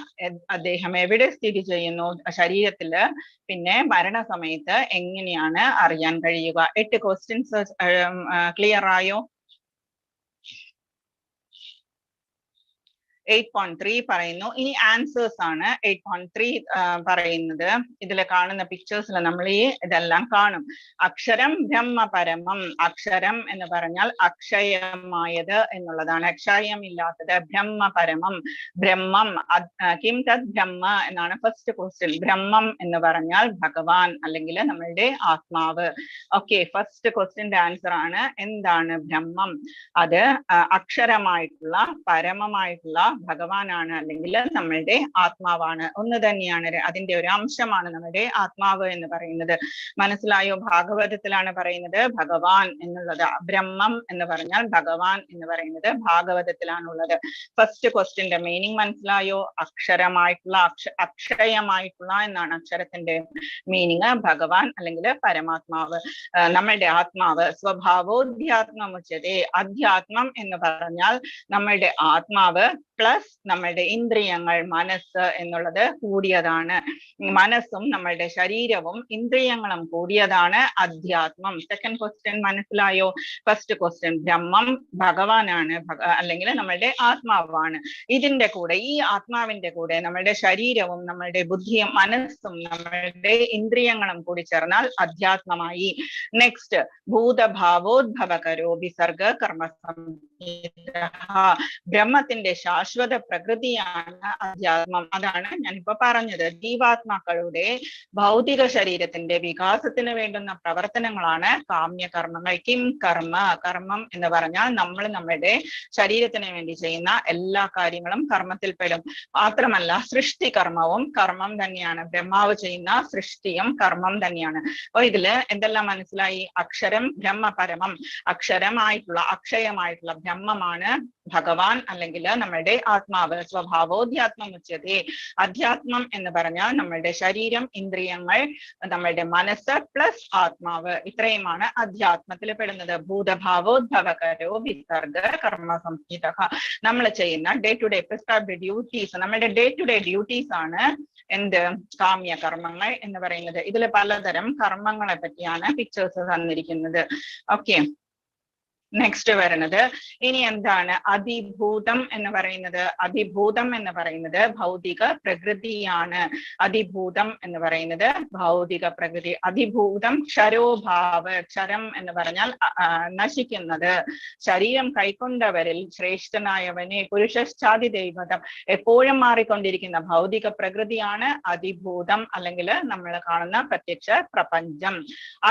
അദ്ദേഹം എവിടെ സ്ഥിതി ചെയ്യുന്നു? ശരീരത്തില്. പിന്നെ മരണസമയത്ത് എങ്ങനെയാണ് അറിയാൻ കഴിയുക? 8 ക്വസ്റ്റ്യൻസ് ക്ലിയർ ആയോ? 8.3 പറയുന്നു. ഇനി ആൻസേഴ്സ് ആണ് 8.3 പറയുന്നത്. ഇതിൽ കാണുന്ന പിക്ചേഴ്സിൽ നമ്മൾ ഇതെല്ലാം കാണും. അക്ഷരം ബ്രഹ്മപരമം. അക്ഷരം എന്ന് പറഞ്ഞാൽ അക്ഷയമായത് എന്നുള്ളതാണ്, അക്ഷയമില്ലാത്തത്. ബ്രഹ്മപരമം, ബ്രഹ്മം. കിം തദ് ബ്രഹ്മ എന്നാണ് ഫസ്റ്റ് ക്വസ്റ്റ്യൻ. ബ്രഹ്മം എന്ന് പറഞ്ഞാൽ ഭഗവാൻ അല്ലെങ്കിൽ നമ്മളുടെ ആത്മാവ്. ഓക്കെ. ഫസ്റ്റ് ക്വസ്റ്റ്യന്റെ ആൻസർ ആണ് എന്താണ് ബ്രഹ്മം. അത് അക്ഷരമായിട്ടുള്ള പരമമായിട്ടുള്ള ഭഗവാനാണ് അല്ലെങ്കിൽ നമ്മളുടെ ആത്മാവാണ്. ഒന്ന് തന്നെയാണ്, അതിന്റെ ഒരു അംശമാണ് നമ്മുടെ ആത്മാവ് എന്ന് പറയുന്നത്. മനസ്സിലായോ? ഭാഗവതത്തിലാണ് പറയുന്നത് ഭഗവാൻ എന്നുള്ളത്. ബ്രഹ്മം എന്ന് പറഞ്ഞാൽ ഭഗവാൻ എന്ന് പറയുന്നത് ഭാഗവതത്തിലാണുള്ളത്. ഫസ്റ്റ് ക്വസ്റ്റ്യന്റെ മീനിങ് മനസ്സിലായോ? അക്ഷരമായിട്ടുള്ള അക്ഷയമായിട്ടുള്ള എന്നാണ് അക്ഷരത്തിന്റെ മീനിങ്. ഭഗവാൻ അല്ലെങ്കിൽ പരമാത്മാവ്, നമ്മളുടെ ആത്മാവ്. സ്വഭാവോധ്യാത്മമുച്ചതേ. അധ്യാത്മം എന്ന് പറഞ്ഞാൽ നമ്മളുടെ ആത്മാവ് പ്ലസ് നമ്മളുടെ ഇന്ദ്രിയങ്ങൾ മനസ്സ് എന്നുള്ളത് കൂടിയതാണ്. മനസ്സും നമ്മളുടെ ശരീരവും ഇന്ദ്രിയങ്ങളും കൂടിയതാണ് അധ്യാത്മം. സെക്കൻഡ് ക്വസ്റ്റ്യൻ മനസ്സിലായോ? ഫസ്റ്റ് ക്വസ്റ്റ്യൻ ബ്രഹ്മം ഭഗവാനാണ്, അല്ലെങ്കിൽ നമ്മളുടെ ആത്മാവാണ്. ഇതിന്റെ കൂടെ, ഈ ആത്മാവിന്റെ കൂടെ നമ്മളുടെ ശരീരവും നമ്മളുടെ ബുദ്ധിയും മനസ്സും നമ്മളുടെ ഇന്ദ്രിയങ്ങളും കൂടി ചേർന്നാൽ അധ്യാത്മമായി. നെക്സ്റ്റ് ഭൂതഭാവോദ്ഭവകരോ വിസർഗ കർമ്മ ബ്രഹ്മത്തിന്റെ ശാശ്വത പ്രകൃതിയാണ് അധ്യാത്മം. അതാണ് ഞാനിപ്പോ പറഞ്ഞത്. ജീവാത്മാക്കളുടെ ഭൗതിക ശരീരത്തിന്റെ വികാസത്തിന് വേണ്ടുന്ന പ്രവർത്തനങ്ങളാണ് കാമ്യകർമ്മങ്ങൾ. കിം കർമ്മ, കർമ്മം എന്ന് പറഞ്ഞാൽ നമ്മൾ നമ്മുടെ ശരീരത്തിന് വേണ്ടി ചെയ്യുന്ന എല്ലാ കാര്യങ്ങളും കർമ്മത്തിൽപ്പെടും. മാത്രമല്ല സൃഷ്ടി കർമ്മവും കർമ്മം തന്നെയാണ്. ബ്രഹ്മാവ് ചെയ്യുന്ന സൃഷ്ടിയും കർമ്മം തന്നെയാണ്. അപ്പൊ ഇതില് എന്തെല്ലാം മനസ്സിലായി? അക്ഷരം ബ്രഹ്മപരമം, അക്ഷരമായിട്ടുള്ള അക്ഷയമായിട്ടുള്ള ബ്രഹ്മമാണ് ഭഗവാൻ, അല്ലെങ്കിൽ നമ്മളുടെ ആത്മാവ്. സ്വഭാവോധ്യാത്മം ഉച്ചതേ. അധ്യാത്മം എന്ന് പറഞ്ഞാൽ നമ്മളുടെ ശരീരം, ഇന്ദ്രിയങ്ങൾ, നമ്മളുടെ മനസ്സ് പ്ലസ് ആത്മാവ്, ഇത്രയുമാണ് അധ്യാത്മത്തിൽ പെടുന്നത്. ഭൂതഭാവോദ്ഭവകരോ വിസർഗ കർമ്മ സംഹിത. നമ്മൾ ചെയ്യുന്ന day to day prescribed duties, നമ്മളുടെ ഡേ ടു ഡേ ഡ്യൂട്ടീസ് ആണ് എന്ത്? കാമ്യ കർമ്മങ്ങൾ എന്ന് പറയുന്നത്. ഇതിൽ പലതരം കർമ്മങ്ങളെ പറ്റിയാണ് പിക്ചേഴ്സ് തന്നിരിക്കുന്നത്. ഓക്കെ, നെക്സ്റ്റ് വരുന്നത് ഇനി എന്താണ് അതിഭൂതം എന്ന് പറയുന്നത്? അതിഭൂതം എന്ന് പറയുന്നത് ഭൗതിക പ്രകൃതിയാണ്. അതിഭൂതം എന്ന് പറയുന്നത് ഭൗതിക പ്രകൃതി. അതിഭൂതം ക്ഷരോഭാവ, ക്ഷരം എന്ന് പറഞ്ഞാൽ നശിക്കുന്നത്. ശരീരം കൈക്കൊണ്ടവരിൽ ശ്രേഷ്ഠനായവനെ പുരുഷശ്ചാതി ദൈവതം, എപ്പോഴും മാറിക്കൊണ്ടിരിക്കുന്ന ഭൗതിക പ്രകൃതിയാണ് അതിഭൂതം, അല്ലെങ്കിൽ നമ്മൾ കാണുന്ന പ്രത്യക്ഷ പ്രപഞ്ചം.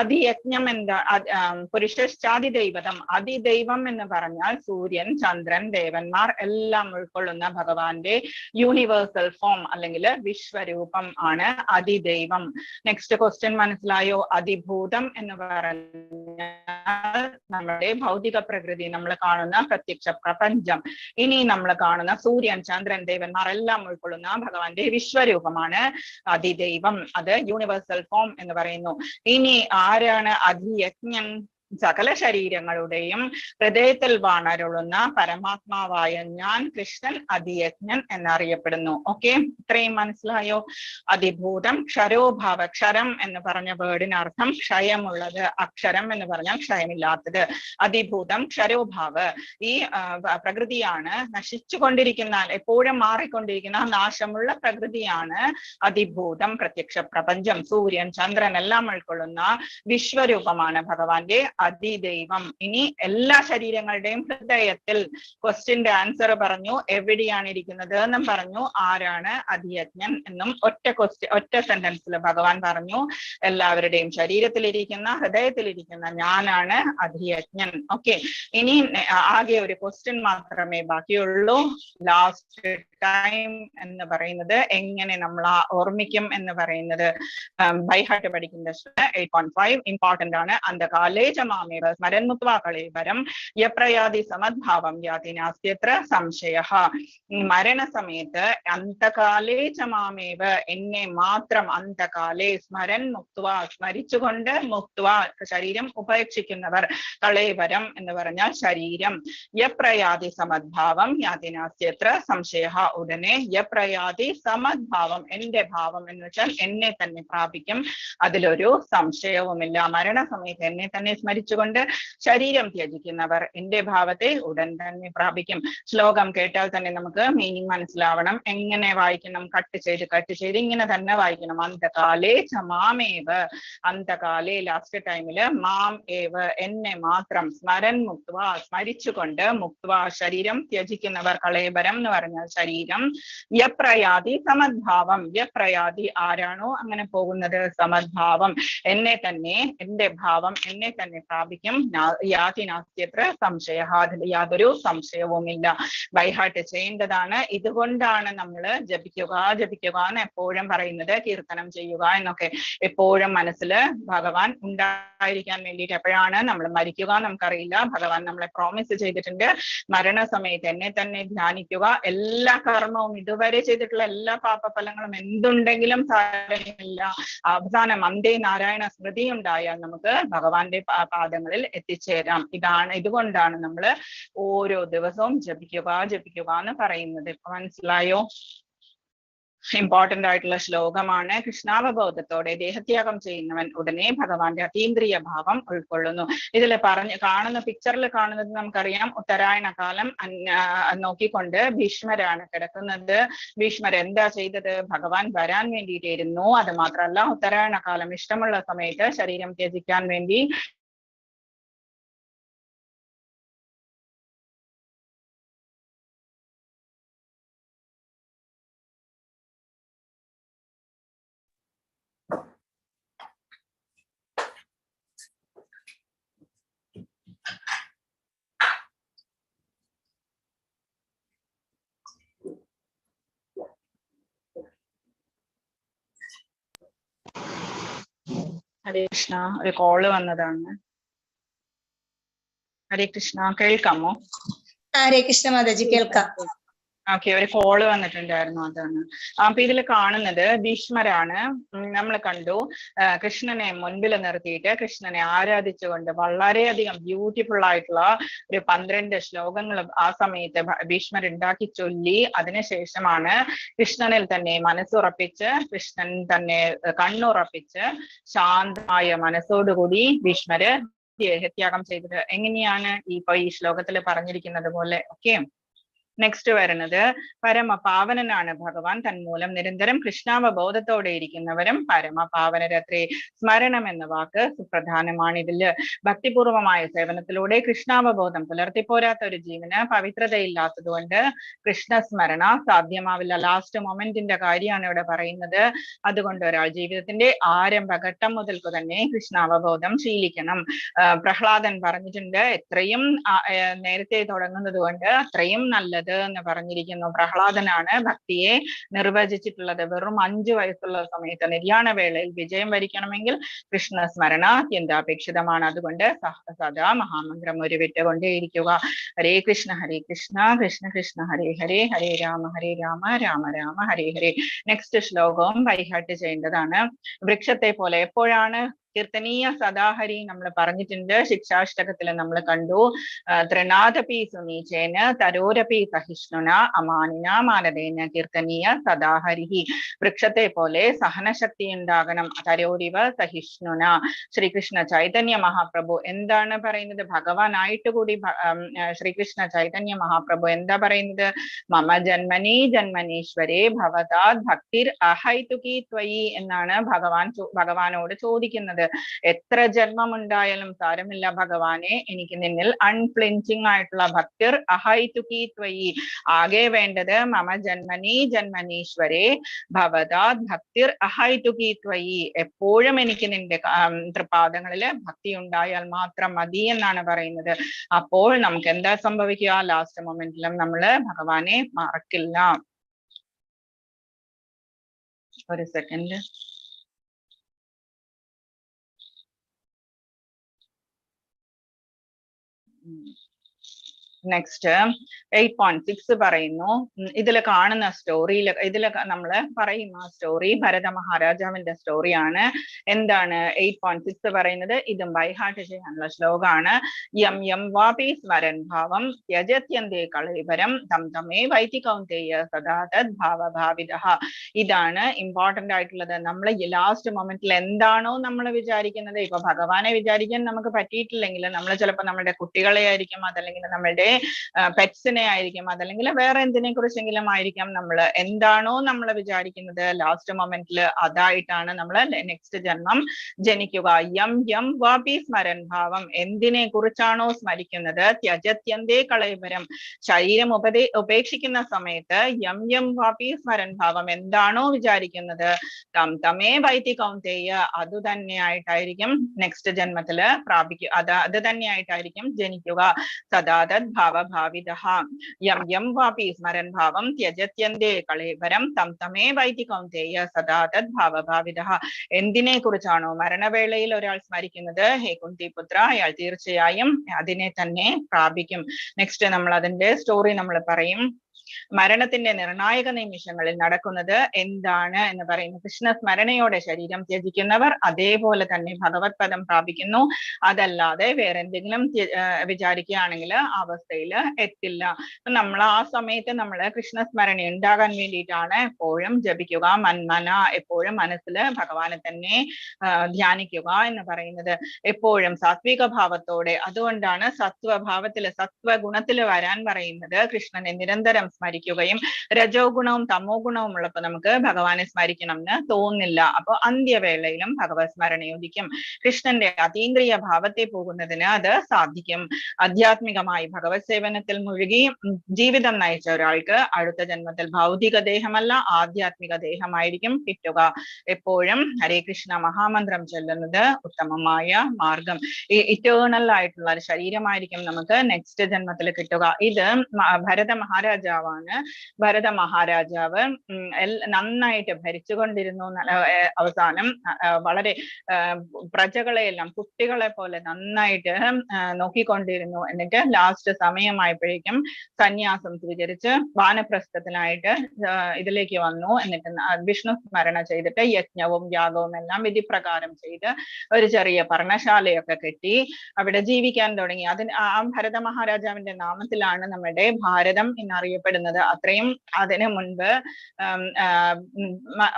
അതിയജ്ഞം എന്താ? പുരുഷശ്ചാതി ദൈവതം, ദൈവം എന്ന് പറഞ്ഞാൽ സൂര്യൻ, ചന്ദ്രൻ, ദേവന്മാർ എല്ലാം ഉൾക്കൊള്ളുന്ന ഭഗവാന്റെ യൂണിവേഴ്സൽ ഫോം അല്ലെങ്കിൽ വിശ്വരൂപം ആണ് അതിദൈവം. നെക്സ്റ്റ് ക്വസ്റ്റ്യൻ മനസ്സിലായോ? അതിഭൂതം എന്ന് പറഞ്ഞാൽ നമ്മുടെ ഭൗതിക പ്രകൃതി, നമ്മൾ കാണുന്ന പ്രത്യക്ഷ പ്രപഞ്ചം. ഇനി നമ്മൾ കാണുന്ന സൂര്യൻ, ചന്ദ്രൻ, ദേവന്മാർ എല്ലാം ഉൾക്കൊള്ളുന്ന ഭഗവാന്റെ വിശ്വരൂപമാണ് അതിദൈവം. അത് യൂണിവേഴ്സൽ ഫോം എന്ന് പറയുന്നു. ഇനി ആരാണ് അതിയജ്ഞൻ? സകല ശരീരങ്ങളുടെയും ഹൃദയത്തിൽ വാണരുളുന്ന പരമാത്മാവായ ഞാൻ കൃഷ്ണൻ അതിയജ്ഞൻ എന്നറിയപ്പെടുന്നു. ഓക്കെ, ഇത്രയും മനസ്സിലായോ? അതിഭൂതം ക്ഷരോഭാവ, ക്ഷരം എന്ന് പറഞ്ഞ വേർഡിന് അർത്ഥം ക്ഷയമുള്ളത്, അക്ഷരം എന്ന് പറഞ്ഞാൽ ക്ഷയമില്ലാത്തത്. അതിഭൂതം ക്ഷരോഭാവ, ഈ പ്രകൃതിയാണ് നശിച്ചുകൊണ്ടിരിക്കുന്ന, എപ്പോഴും മാറിക്കൊണ്ടിരിക്കുന്ന നാശമുള്ള പ്രകൃതിയാണ് അതിഭൂതം, പ്രത്യക്ഷ പ്രപഞ്ചം. സൂര്യൻ, ചന്ദ്രൻ എല്ലാം ഉൾക്കൊള്ളുന്ന വിശ്വരൂപമാണ് ഭഗവാന്റെ അതിദൈവം. ഇനി എല്ലാ ശരീരങ്ങളുടെയും ഹൃദയത്തിൽ. ക്വസ്റ്റ്യന്റെ ആൻസർ പറഞ്ഞു, എവിടെയാണ് ഇരിക്കുന്നത് എന്നും പറഞ്ഞു, ആരാണ് അതിയജ്ഞൻ എന്നും ഒറ്റ സെന്റൻസിൽ ഭഗവാൻ പറഞ്ഞു. എല്ലാവരുടെയും ശരീരത്തിലിരിക്കുന്ന, ഹൃദയത്തിലിരിക്കുന്ന ഞാനാണ് അതിയജ്ഞൻ. ഓക്കെ, ഇനി ആകെ ഒരു ക്വസ്റ്റ്യൻ മാത്രമേ ബാക്കിയുള്ളൂ. ലാസ്റ്റ് ടൈം എന്ന് പറയുന്നത് എങ്ങനെ നമ്മൾ ഓർമ്മിക്കും എന്ന് പറയുന്നത് ബൈഹാർട്ട് പഠിക്കുന്ന 8.5 ഇമ്പോർട്ടന്റ് ആണ്. അന്ധകാലേ മാമേവ സ്മരന്മുക്വാ കളേബരം യപ്രയാതി സമദ്ഭാവം യാതി നാസ്ത്യത്ര സംശയഃ. മരണസമയത്ത് അന്തകാലേ ച മാമേവ, എന്നെ മാത്രം, അന്തകാലേ സ്മരൻ മുക്വാ, സ്മരിച്ചുകൊണ്ട്, മുക്വാ ശരീരം ഉപേക്ഷിക്കുന്നവർ, കളേബരം എന്ന് പറഞ്ഞാൽ ശരീരം, യപ്രയാതി സമദ്ഭാവം യാതി നാസ്ത്യത്ര സംശയഃ, ഉടനെ യപ്രയാതി സമദ്ഭാവം, എന്റെ ഭാവം എന്ന് വെച്ചാൽ എന്നെ തന്നെ പ്രാപിക്കും, അതിലൊരു സംശയവുമില്ല. മരണസമയത്ത് എന്നെ തന്നെ സ്മരിച്ചുകൊണ്ട് ശരീരം ത്യജിക്കുന്നവർ എന്റെ ഭാവത്തെ ഉടൻ തന്നെ പ്രാപിക്കും. ശ്ലോകം കേട്ടാൽ തന്നെ നമുക്ക് മീനിങ് മനസ്സിലാവണം. എങ്ങനെ വായിക്കണം? കട്ട് ചെയ്ത് ഇങ്ങനെ തന്നെ വായിക്കണം. അന്തകാലേ ചമാമേവ, അന്തകാലേ ലാസ്റ്റ് ടൈമില്, മാം ഏവ എന്നെ മാത്രം, സ്മരൻ മുക്വ സ്മരിച്ചുകൊണ്ട്, മുക്വ ശരീരം ത്യജിക്കുന്നവർ, കളേബരം എന്ന് പറഞ്ഞാൽ ശരീരം, യപ്രയാതി സമദ്ഭാവം, യപ്രയാതി ആരാണോ അങ്ങനെ പോകുന്നത്, സമദ്ഭാവം എന്നെ തന്നെ, എന്റെ ഭാവം എന്നെ തന്നെ പ്രാപിക്കും, യാതി നാസ്ത്യത്ര സംശയഃ, അതിൽ യാതൊരു സംശയവുമില്ല. ബൈഹാർട്ട് ചെയ്യേണ്ടതാണ്. ഇതുകൊണ്ടാണ് നമ്മൾ ജപിക്കുക എന്ന് എപ്പോഴും പറയുന്നത്, കീർത്തനം ചെയ്യുക എന്നൊക്കെ എപ്പോഴും മനസ്സിൽ ഭഗവാൻ ഉണ്ടായിരിക്കാൻ വേണ്ടിയിട്ട്. എപ്പോഴാണ് നമ്മൾ മരിക്കുക നമുക്കറിയില്ല. ഭഗവാൻ നമ്മളെ പ്രോമിസ് ചെയ്തിട്ടുണ്ട്, മരണസമയത്ത് എന്നെ തന്നെ ധ്യാനിക്കുക, എല്ലാ കർമ്മവും ഇതുവരെ ചെയ്തിട്ടുള്ള എല്ലാ പാപഫലങ്ങളും എന്തുണ്ടെങ്കിലും സാരമില്ല, അവസാനം അന്തേ നാരായണ സ്മൃതി ഉണ്ടായാൽ നമുക്ക് ഭഗവാന്റെ പാദങ്ങളിൽ എത്തിച്ചേരാം. ഇതുകൊണ്ടാണ് നമ്മൾ ഓരോ ദിവസവും ജപിക്കുക എന്ന് പറയുന്നത്. ഇപ്പൊ മനസ്സിലായോ? ഇമ്പോർട്ടന്റ് ആയിട്ടുള്ള ശ്ലോകമാണ്. കൃഷ്ണാവബോധത്തോടെ ദേഹത്യാഗം ചെയ്യുന്നവൻ ഉടനെ ഭഗവാന്റെ അതീന്ദ്രിയ ഭാവം ഉൾക്കൊള്ളുന്നു. ഇതിൽ കാണുന്ന പിക്ചറിൽ കാണുന്നത് നമുക്കറിയാം, ഉത്തരായണ കാലം നോക്കിക്കൊണ്ട് ഭീഷ്മരാണ് കിടക്കുന്നത്. ഭീഷ്മർ എന്താ ചെയ്തത്? ഭഗവാൻ വരാൻ വേണ്ടിയിട്ടായിരുന്നു. അത് മാത്രമല്ല, ഉത്തരായണ കാലം ഇഷ്ടമുള്ള സമയത്ത് ശരീരം ത്യജിക്കാൻ വേണ്ടി ഹരേ കൃഷ്ണ, ഒരു കോള് വന്നതാണ്. ഹരേ കൃഷ്ണ, കേൾക്കാമോ? ഹരേ കൃഷ്ണ മാതാജി, കേൾക്കാം. ഓക്കെ, ഒരു കോള് വന്നിട്ടുണ്ടായിരുന്നു, അതാണ്. അപ്പൊ ഇതിൽ കാണുന്നത് ഭീഷ്മരാണ്. നമ്മൾ കണ്ടു കൃഷ്ണനെ മുൻപിൽ നിർത്തിയിട്ട് കൃഷ്ണനെ ആരാധിച്ചുകൊണ്ട് വളരെയധികം ബ്യൂട്ടിഫുൾ ആയിട്ടുള്ള ഒരു 12 ശ്ലോകങ്ങൾ ആ സമയത്ത് ഭീഷ്മർ ഉണ്ടാക്കി ചൊല്ലി. അതിനുശേഷമാണ് കൃഷ്ണനിൽ തന്നെ മനസ്സുറപ്പിച്ച്, കൃഷ്ണൻ തന്നെ കണ്ണുറപ്പിച്ച് ശാന്തമായ മനസ്സോടുകൂടി ഭീഷ്മര് ദേഹത്യാഗം ചെയ്തത്. എങ്ങനെയാണ് ഇപ്പൊ ഈ ശ്ലോകത്തിൽ പറഞ്ഞിരിക്കുന്നത് പോലെ. ഓക്കെ, നെക്സ്റ്റ് വരുന്നത് പരമപാവനനാണ് ഭഗവാൻ. തന്മൂലം നിരന്തരം കൃഷ്ണാവബോധത്തോടെ ഇരിക്കുന്നവരും പരമപാവനരത്രേ. സ്മരണം എന്ന വാക്ക് സുപ്രധാനമാണ്. ഇതില് ഭക്തിപൂർവമായ സേവനത്തിലൂടെ കൃഷ്ണാവബോധം പുലർത്തിപ്പോരാത്ത ഒരു ജീവന് പവിത്രതയില്ലാത്തതുകൊണ്ട് കൃഷ്ണസ്മരണ സാധ്യമാവില്ല. ലാസ്റ്റ് മൊമെന്റിന്റെ കാര്യമാണ് ഇവിടെ പറയുന്നത്. അതുകൊണ്ട് ഒരാൾ ജീവിതത്തിന്റെ ആരംഭഘട്ടം മുതൽക്ക് തന്നെ കൃഷ്ണാവബോധം ശീലിക്കണം. പ്രഹ്ലാദൻ പറഞ്ഞിട്ടുണ്ട്, എത്രയും നേരത്തെ തുടങ്ങുന്നത് കൊണ്ട് അത്രയും നല്ലത് എന്ന് പറഞ്ഞിരിക്കുന്നു. പ്രഹ്ലാദനാണ് ഭക്തിയെ നിർവചിച്ചിട്ടുള്ളത്. വെറും 5 വയസ്സുള്ള സമയത്ത് നിര്യാണ വേളയിൽ വിജയം വരിക്കണമെങ്കിൽ കൃഷ്ണസ്മരണ അത്യന്താപേക്ഷിതമാണ്. അതുകൊണ്ട് സദാ മഹാമന്ത്രം ഉരുവിട്ടുകൊണ്ടേയിരിക്കുക. ഹരേ കൃഷ്ണ കൃഷ്ണ കൃഷ്ണ ഹരേ ഹരേ, ഹരേ രാമ രാമ രാമ ഹരേ ഹരേ. നെക്സ്റ്റ് ശ്ലോകവും ബൈഹാർട്ട് ചെയ്യേണ്ടതാണ്. വൃക്ഷത്തെ പോലെ എപ്പോഴാണ് കീർത്തനീയ സദാഹരി നമ്മൾ പറഞ്ഞിട്ടുണ്ട്. ശിക്ഷാഷ്ടകത്തിൽ നമ്മൾ കണ്ടു, തൃണാദപി സുനീചേന തരോരപി സഹിഷ്ണുന അമാനിന മാനദേന കീർത്തനീയ സദാഹരി. വൃക്ഷത്തെ പോലെ സഹനശക്തി ഉണ്ടാകണം. തരോരിവ സഹിഷ്ണുന. ശ്രീകൃഷ്ണ ചൈതന്യ മഹാപ്രഭു എന്താണ് പറയുന്നത്? ഭഗവാനായിട്ട് കൂടി ശ്രീകൃഷ്ണ ചൈതന്യ മഹാപ്രഭു എന്താ പറയുന്നത്? മമ ജന്മനി ജന്മനീശ്വരേ ഭവതാത് ഭക്തിർ അഹൈതുകി ത്വയി എന്നാണ് ഭഗവാനോട് ചോദിക്കുന്നത്. എത്ര ജന്മമുണ്ടായാലും സാരമില്ല ഭഗവാനെ, എനിക്ക് നിന്നിൽ അൺഫ്ലിഞ്ചിങ് ആയിട്ടുള്ള ഭക്തിർ അഹൈതുകി ത്വയി. ആകെ വേണ്ടത് മമ ജന്മനി ജന്മനീശ്വരേ ഭവതാത് ഭക്തിർ അഹൈതുകി ത്വയി. എപ്പോഴും എനിക്ക് നിന്റെ തൃപാദങ്ങളില് ഭക്തി ഉണ്ടായാൽ മാത്രം മതി എന്നാണ് പറയുന്നത്. അപ്പോൾ നമുക്ക് എന്താ സംഭവിക്കുക? ലാസ്റ്റ് മൊമെന്റിലും നമ്മള് ഭഗവാനെ മറക്കില്ല. ഒരു സെക്കൻഡ്. നെക്സ്റ്റ് 8.6 പറയുന്നു. ഇതിൽ കാണുന്ന സ്റ്റോറിയിൽ നമ്മള് പറയും ആ സ്റ്റോറി ഭരത മഹാരാജാവിന്റെ സ്റ്റോറിയാണ്. എന്താണ് 8.6 പറയുന്നത്? ഇതും ബൈഹാർട്ട് ചെയ്യാനുള്ള ശ്ലോകമാണ്. യം യം വാപി സ്മരൻ ഭാവം ത്യജത്യന്തേ കളൈവരം തം തമേ വൈതി കൗന്ദേയ സദാ തദ് ഭാവഭാവിതഃ. ഇതാണ് ഇമ്പോർട്ടന്റ് ആയിട്ടുള്ളത്. നമ്മൾ ലാസ്റ്റ് മൊമെന്റിൽ എന്താണോ നമ്മൾ വിചാരിക്കുന്നത്, ഇപ്പൊ ഭഗവാനെ വിചാരിക്കാൻ നമുക്ക് പറ്റിയിട്ടില്ലെങ്കിൽ നമ്മൾ ചിലപ്പോൾ നമ്മുടെ കുട്ടികളെ ആയിരിക്കും, അതല്ലെങ്കിൽ നമ്മളുടെ പെറ്റ്സിനെ ആയിരിക്കും, അതല്ലെങ്കിൽ വേറെ എന്തിനെ കുറിച്ചെങ്കിലും ആയിരിക്കാം. നമ്മൾ എന്താണോ നമ്മൾ വിചാരിക്കുന്നത് ലാസ്റ്റ് മൊമെന്റിൽ അതായിട്ടാണ് നമ്മൾ നെക്സ്റ്റ് ജന്മം ജനിക്കുക. യം യം വാപി സ്മരൻ ഭാവം. എന്തിനെ കുറിച്ചാണോ സ്മരിക്കുന്നത്? ത്യജത്യന്തേ കളൈവരം. ശരീരം ഉപേക്ഷിക്കുന്ന സമയത്ത് യം യം വാപി സ്മരൻ ഭാവം. എന്താണോ വിചാരിക്കുന്നത് തം തമേ വൈതി കൗന്ദേയ, അത് തന്നെയായിട്ടായിരിക്കും നെക്സ്റ്റ് ജന്മത്തില് പ്രാപിക്കുക. അത് തന്നെയായിട്ടായിരിക്കും ജനിക്കുക. സദാതദ് ഭാവഭാവിതഃ. യം യം വാപി സ്മരൻ ഭാവം ത്യജത്യന്തേ കളൈവരം തം തമേ വൈതി കൗന്ദേയ സദാതദ് ഭാവഭാവിതഃ. എന്തിനെ കുറിച്ചാണോ മരണവേളയിൽ ഒരാൾ സ്മരിക്കുന്നത്, ഹേ കുന്തിപുത്ര, അയാൾ തീർച്ചയായും അതിനെ തന്നെ പ്രാപിക്കും. നെക്സ്റ്റ് നമ്മൾ അതിന്റെ സ്റ്റോറി നമ്മൾ പറയും. മരണത്തിന്റെ നിർണായക നിമിഷങ്ങളിൽ നടക്കുന്നത് എന്താണ് എന്ന് പറയുന്നു. കൃഷ്ണസ്മരണയോടെ ശരീരം ത്യജിക്കുന്നവർ അതേപോലെ തന്നെ ഭഗവത് പദം പ്രാപിക്കുന്നു. അതല്ലാതെ വേറെ എന്തെങ്കിലും വിചാരിക്കുകയാണെങ്കിൽ അവസ്ഥയിൽ എത്തില്ല. നമ്മൾ ആ സമയത്ത് നമ്മൾ കൃഷ്ണസ്മരണ ഉണ്ടാകാൻ വേണ്ടിയിട്ടാണ് എപ്പോഴും ജപിക്കുക, മന്മന, എപ്പോഴും മനസ്സിൽ ഭഗവാനെ തന്നെ ധ്യാനിക്കുക എന്ന് പറയുന്നത്. എപ്പോഴും സാത്വിക ഭാവത്തോടെ. അതുകൊണ്ടാണ് സത്വഭാവത്തില് സത്വഗുണത്തില് വരാൻ പറയുന്നത്. കൃഷ്ണനെ നിരന്തരം സ്മരിക്കുകയും രജോ ഗുണവും തമോ ഗുണവും ഉള്ളപ്പോൾ നമുക്ക് ഭഗവാനെ സ്മരിക്കണം എന്ന് തോന്നില്ല. അപ്പൊ അന്ത്യവേളയിലും ഭഗവത് സ്മരണയുദിക്കും. കൃഷ്ണന്റെ അതീന്ദ്രിയ ഭാവത്തെ പോകുന്നതിന് അത് സാധിക്കും. ആധ്യാത്മികമായി ഭഗവത് സേവനത്തിൽ മുഴുകി ജീവിതം നയിച്ച ഒരാൾക്ക് അടുത്ത ജന്മത്തിൽ ഭൗതിക ദേഹമല്ല ആധ്യാത്മിക ദേഹമായിരിക്കും കിട്ടുക. എപ്പോഴും ഹരേ കൃഷ്ണ മഹാമന്ത്രം ചൊല്ലുന്നത് ഉത്തമമായ മാർഗം. ഈ ഇറ്റേണൽ ആയിട്ടുള്ള ഒരു ശരീരമായിരിക്കും നമുക്ക് നെക്സ്റ്റ് ജന്മത്തിൽ കിട്ടുക. ഇത് ഭരത മഹാരാജാവാണ്. ഭരത മഹാരാജാവ് നന്നായിട്ട് ഭരിച്ചുകൊണ്ടിരുന്നു. അവസാനം വളരെ പ്രജകളെയെല്ലാം കുട്ടികളെ പോലെ നന്നായിട്ട് നോക്കിക്കൊണ്ടിരുന്നു. എന്നിട്ട് ലാസ്റ്റ് സമയമായപ്പോഴേക്കും സന്യാസം സ്വീകരിച്ച് വാനപ്രസ്ഥത്തിനായിട്ട് ഇതിലേക്ക് വന്നു. എന്നിട്ട് വിഷ്ണു സ്മരണ ചെയ്തിട്ട് യജ്ഞവും യാഗവും എല്ലാം വിധിപ്രകാരം ചെയ്ത് ഒരു ചെറിയ പർണശാലയൊക്കെ കെട്ടി അവിടെ ജീവിക്കാൻ തുടങ്ങി. ആ ഭരത മഹാരാജാവിന്റെ നാമത്തിലാണ് നമ്മുടെ ഭാരതം എന്നറിയപ്പെടുന്നത്. അത്രയും അതിനു മുൻപ്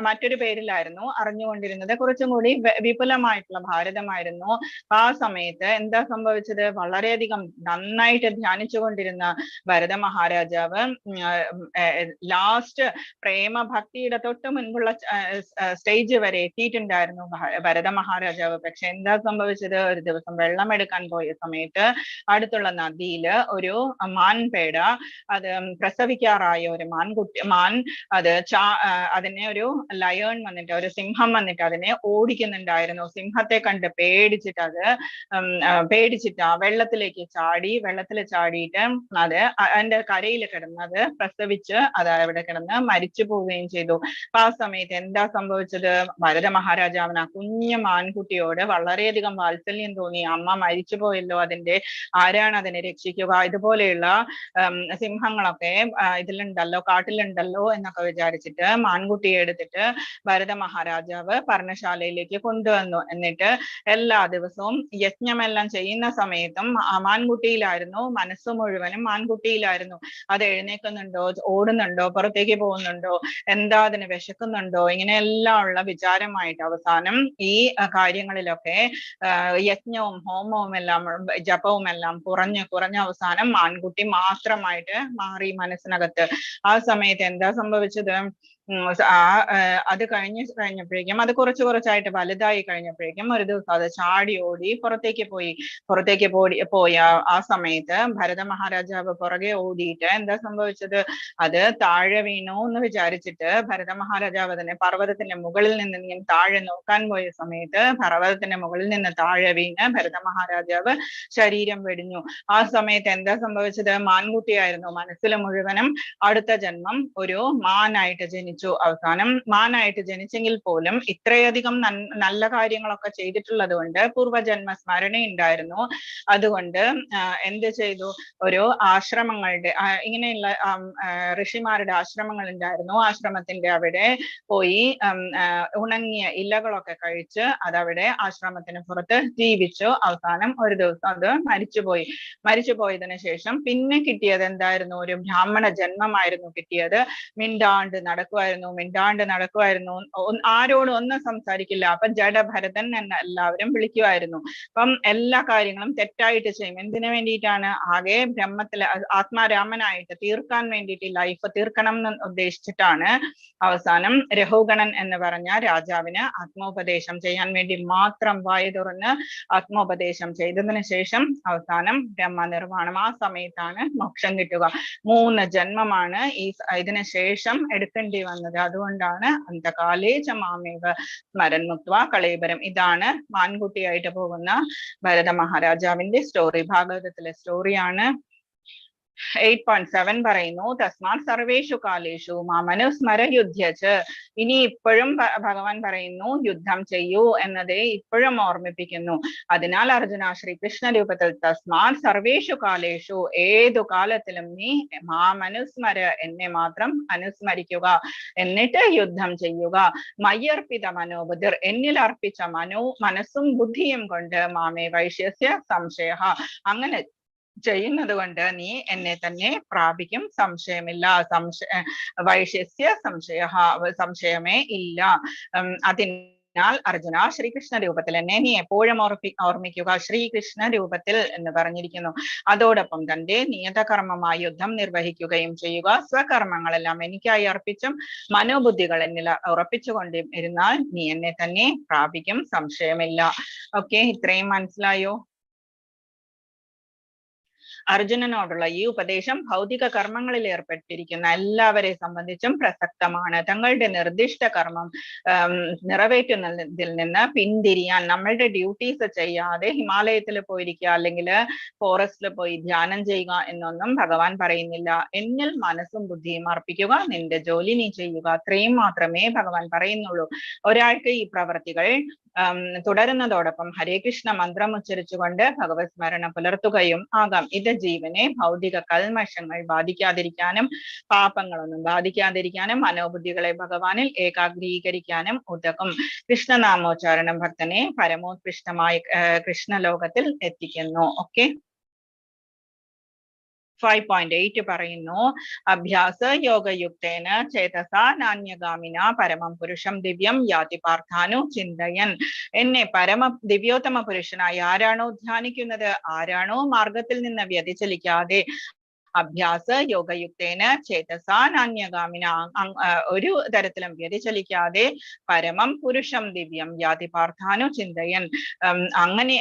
മറ്റൊരു പേരിലായിരുന്നു അറിഞ്ഞുകൊണ്ടിരുന്നത്. കുറച്ചും കൂടി വിപുലമായിട്ടുള്ള ഭാരതമായിരുന്നു. ആ സമയത്ത് എന്താ സംഭവിച്ചത്? വളരെയധികം നന്നായിട്ട് ധ്യാനിച്ചുകൊണ്ടിരുന്ന ഭരത മഹാരാജാവ് ലാസ്റ്റ് പ്രേമഭക്തിയുടെ തൊട്ട് മുൻപുള്ള സ്റ്റേജ് വരെ എത്തിയിട്ടുണ്ടായിരുന്നു ഭരത മഹാരാജാവ്. പക്ഷെ എന്താ സംഭവിച്ചത്? ഒരു ദിവസം വെള്ളം എടുക്കാൻ പോയ സമയത്ത് അടുത്തുള്ള നദിയില് ഒരു മാൻപേട, അത് പ്രസവിക്കാറായ ഒരു മാൻ അത് അതിനെ ഒരു ലയൺ വന്നിട്ട്, ഒരു സിംഹം വന്നിട്ട് അതിനെ ഓടിക്കുന്നുണ്ടായിരുന്നു. സിംഹത്തെ കണ്ട് പേടിച്ചിട്ട് ആ വെള്ളത്തിലേക്ക് വെള്ളത്തിൽ ചാടിയിട്ട് അത് അതിന്റെ കരയിൽ കിടന്നത് പ്രസവിച്ച് അത് അവിടെ കിടന്ന് മരിച്ചു പോവുകയും ചെയ്തു. അപ്പൊ ആ സമയത്ത് എന്താ സംഭവിച്ചത്? ഭരത മഹാരാജാവിന് ആ കുഞ്ഞു മാൻകുട്ടിയോട് വളരെയധികം വാത്സല്യം തോന്നി. അമ്മ മരിച്ചു പോയല്ലോ, ആരാണ് അതിനെ രക്ഷിക്കുക? ഇതുപോലെയുള്ള സിംഹങ്ങളൊക്കെ ഇതിലുണ്ടല്ലോ, കാട്ടിലുണ്ടല്ലോ എന്നൊക്കെ വിചാരിച്ചിട്ട് മാൻകുട്ടിയെ എടുത്തിട്ട് ഭരത മഹാരാജാവ് പർണശാലയിലേക്ക് കൊണ്ടുവന്നു. എന്നിട്ട് എല്ലാ ദിവസവും യജ്ഞമെല്ലാം ചെയ്യുന്ന സമയത്തും ആ മാൻകുട്ടിയിലായിരുന്നു മനസ്സ് മുഴുവനും. മാൻകുട്ടിയിലായിരുന്നു. അത് എഴുന്നേക്കുന്നുണ്ടോ, ഓടുന്നുണ്ടോ, പുറത്തേക്ക് പോകുന്നുണ്ടോ, എന്താ അതിന് വിശക്കുന്നുണ്ടോ, ഇങ്ങനെയെല്ലാം ഉള്ള വിചാരമായിട്ട് അവസാനം ഈ കാര്യങ്ങളിലൊക്കെ യജ്ഞവും ഹോമവും എല്ലാം ജപവും എല്ലാം കുറഞ്ഞ അവസാനം മാൻകുട്ടി മാത്രമായിട്ട് മാറി മനസ്സിനകത്ത്. ആ സമയത്ത് എന്താ സംഭവിച്ചത്? അത് കഴിഞ്ഞപ്പോഴേക്കും അത് കുറച്ചായിട്ട് വലുതായി കഴിഞ്ഞപ്പോഴേക്കും ഒരു ദിവസം അത് ചാടി ഓടി പുറത്തേക്ക് പോയ ആ സമയത്ത് ഭരത മഹാരാജാവ് പുറകെ ഓടിയിട്ട് എന്താ സംഭവിച്ചത്? അത് താഴെ വീണു എന്ന് വിചാരിച്ചിട്ട് ഭരത മഹാരാജാവ് തന്നെ പർവ്വതത്തിന്റെ മുകളിൽ നിന്ന് ഇങ്ങനെ താഴെ നോക്കാൻ പോയ സമയത്ത് പർവ്വതത്തിന്റെ മുകളിൽ നിന്ന് താഴെ വീണ് ഭരത മഹാരാജാവ് ശരീരം വെടിഞ്ഞു. ആ സമയത്ത് എന്താ സംഭവിച്ചത്? മാൻകുട്ടിയായിരുന്നു മനസ്സിൽ മുഴുവനും. അടുത്ത ജന്മം ഒരു മാനായിട്ട് ജനിച്ചു. അവസാനം മാനായിട്ട് ജനിച്ചെങ്കിൽ പോലും ഇത്രയധികം നല്ല കാര്യങ്ങളൊക്കെ ചെയ്തിട്ടുള്ളത് കൊണ്ട് പൂർവജന്മ സ്മരണ ഉണ്ടായിരുന്നു. അതുകൊണ്ട് എന്ത് ചെയ്തു? ഒരു ആശ്രമങ്ങളുടെ ഇങ്ങനെയുള്ള ഋഷിമാരുടെ ആശ്രമങ്ങൾ ഉണ്ടായിരുന്നു. ആശ്രമത്തിന്റെ അവിടെ പോയി ഉണങ്ങിയ ഇലകളൊക്കെ കഴിച്ച് അതവിടെ ആശ്രമത്തിന് പുറത്ത് ജീവിച്ചു. അവസാനം ഒരു ദിവസം അത് മരിച്ചുപോയതിനു ശേഷം പിന്നെ കിട്ടിയത് എന്തായിരുന്നു? ഒരു ബ്രാഹ്മണ ജന്മമായിരുന്നു കിട്ടിയത്. മിണ്ടാണ്ട് നടക്കുമായിരുന്നു. ആരോടും ഒന്നും സംസാരിക്കില്ല. അപ്പൊ ജഡഭരതൻ എന്ന് എല്ലാവരും വിളിക്കുമായിരുന്നു. അപ്പം എല്ലാ കാര്യങ്ങളും തെറ്റായിട്ട് ചെയ്യും. എന്തിനു വേണ്ടിയിട്ടാണ്? ആകെ ബ്രഹ്മത്തില് ആത്മാരാമനായിട്ട് തീർക്കാൻ വേണ്ടിയിട്ട്, ലൈഫ് തീർക്കണം എന്ന് ഉദ്ദേശിച്ചിട്ടാണ് അവസാനം രഘുഗണൻ എന്ന് പറഞ്ഞ രാജാവിന് ആത്മോപദേശം ചെയ്യാൻ വേണ്ടി മാത്രം വായ തുറന്ന് ആത്മോപദേശം ചെയ്തതിനു ശേഷം അവസാനം ബ്രഹ്മനിർവാണം. ആ സമയത്താണ് മോക്ഷം കിട്ടുക. 3 ജന്മമാണ് ഇതിന് ശേഷം എടുക്കേണ്ടി വന്നത്. അതുകൊണ്ടാണ് അന്തകാലേ ച മാമേവ സ്മരൻ മുക്ത്വാ കളേബരം. ഇതാണ് മാൻകുട്ടിയായിട്ട് പോകുന്ന ഭരത മഹാരാജാവിന്റെ സ്റ്റോറി. ഭാഗവതത്തിലെ സ്റ്റോറിയാണ്. 8.7 പറയുന്നു തസ്മാത് സർവേഷു കാലേഷു മാമനുസ്മര യുദ്ധ്യച്ച്. ഇനി ഇപ്പോഴും ഭഗവാൻ പറയുന്നു യുദ്ധം ചെയ്യൂ എന്നതേ ഇപ്പോഴും ഓർമ്മിപ്പിക്കുന്നു. അതിനാൽ അർജുന ശ്രീകൃഷ്ണ രൂപത്തിൽ തസ്മാത് സർവേഷു കാലേഷു, ഏതു കാലത്തിലും നീ മാമനുസ്മര, എന്നെ മാത്രം അനുസ്മരിക്കുക, എന്നിട്ട് യുദ്ധം ചെയ്യുക. മയ്യർപ്പിത മനോബുദ്ധിർ, എന്നിൽ അർപ്പിച്ച മനസ്സും ബുദ്ധിയും കൊണ്ട് മാമേ വൈശ്യസ്യ സംശയ, അങ്ങനെ ചെയ്യുന്നത് കൊണ്ട് നീ എന്നെ തന്നെ പ്രാപിക്കും, സംശയമില്ല. വൈശ്യസ്യ സംശയമേ ഇല്ല. അതിനാൽ അർജുന ശ്രീകൃഷ്ണ രൂപത്തിൽ എന്നെ നീ എപ്പോഴും ഓർമ്മിക്കുക, ശ്രീകൃഷ്ണ രൂപത്തിൽ എന്ന് പറഞ്ഞിരിക്കുന്നു. അതോടൊപ്പം തന്റെ നിയതകർമ്മമായ യുദ്ധം നിർവഹിക്കുകയും ചെയ്യുക. സ്വകർമ്മങ്ങളെല്ലാം എനിക്കായി അർപ്പിച്ചും മനോബുദ്ധികൾ എന്നിൽ ഉറപ്പിച്ചുകൊണ്ടും ഇരുന്നാൽ നീ എന്നെ തന്നെ പ്രാപിക്കും, സംശയമില്ല. ഓക്കെ, ഇത്രയും മനസ്സിലായോ? അർജുനനോടുള്ള ഈ ഉപദേശം ഭൗതിക കർമ്മങ്ങളിൽ ഏർപ്പെട്ടിരിക്കുന്ന എല്ലാവരെ സംബന്ധിച്ചും പ്രസക്തമാണ്. തങ്ങളുടെ നിർദ്ദിഷ്ട കർമ്മം നിറവേറ്റുന്നതിൽ നിന്ന് പിന്തിരിയാൻ, നമ്മളുടെ ഡ്യൂട്ടീസ് ചെയ്യാതെ ഹിമാലയത്തിൽ പോയിരിക്കുക അല്ലെങ്കിൽ ഫോറസ്റ്റിൽ പോയി ധ്യാനം ചെയ്യുക എന്നൊന്നും ഭഗവാൻ പറയുന്നില്ല. എന്നിൽ മനസ്സും ബുദ്ധിയും അർപ്പിക്കുക, നിന്റെ ജോലി നീ ചെയ്യുക, അത്രയും മാത്രമേ ഭഗവാൻ പറയുന്നുള്ളൂ. ഒരാൾക്ക് ഈ പ്രവർത്തികൾ തുടരുന്നതോടൊപ്പം ഹരേ കൃഷ്ണ മന്ത്രം ഉച്ചരിച്ചുകൊണ്ട് ഭഗവത് സ്മരണ പുലർത്തുകയും ആകാം. ഇത് ജീവനെ ഭൗതിക കൽമഷങ്ങൾ ബാധിക്കാതിരിക്കാനും പാപങ്ങളൊന്നും ബാധിക്കാതിരിക്കാനും മനോബുദ്ധികളെ ഭഗവാനിൽ ഏകാഗ്രീകരിക്കാനും ഉതകും. കൃഷ്ണനാമോച്ചാരണം ഭക്തനെ പരമോത്കൃഷ്ടമായ കൃഷ്ണലോകത്തിൽ എത്തിക്കുന്നു. ഓക്കെ, 5.8 പറയുന്നു അഭ്യാസ യോഗയുക്തേന ചേതസ നാന്യഗാമിന പരമം പുരുഷം ദിവ്യം യാതി പാർത്ഥാനു ചിന്തയൻ. എന്നെ ദിവ്യോത്തമ പുരുഷനായി ആരാണോ ധ്യാനിക്കുന്നത്, ആരാണോ മാർഗത്തിൽ നിന്ന് വ്യതിചലിക്കാതെ അഭ്യാസ യോഗയുക്തേന ചേതസാ നാന്യഗാമിന, ഒരു തരത്തിലും വ്യതിചലിക്കാതെ പരമം പുരുഷം ദിവ്യം യാതി പാർത്ഥാനു ചിന്തയൻ, അങ്ങനെ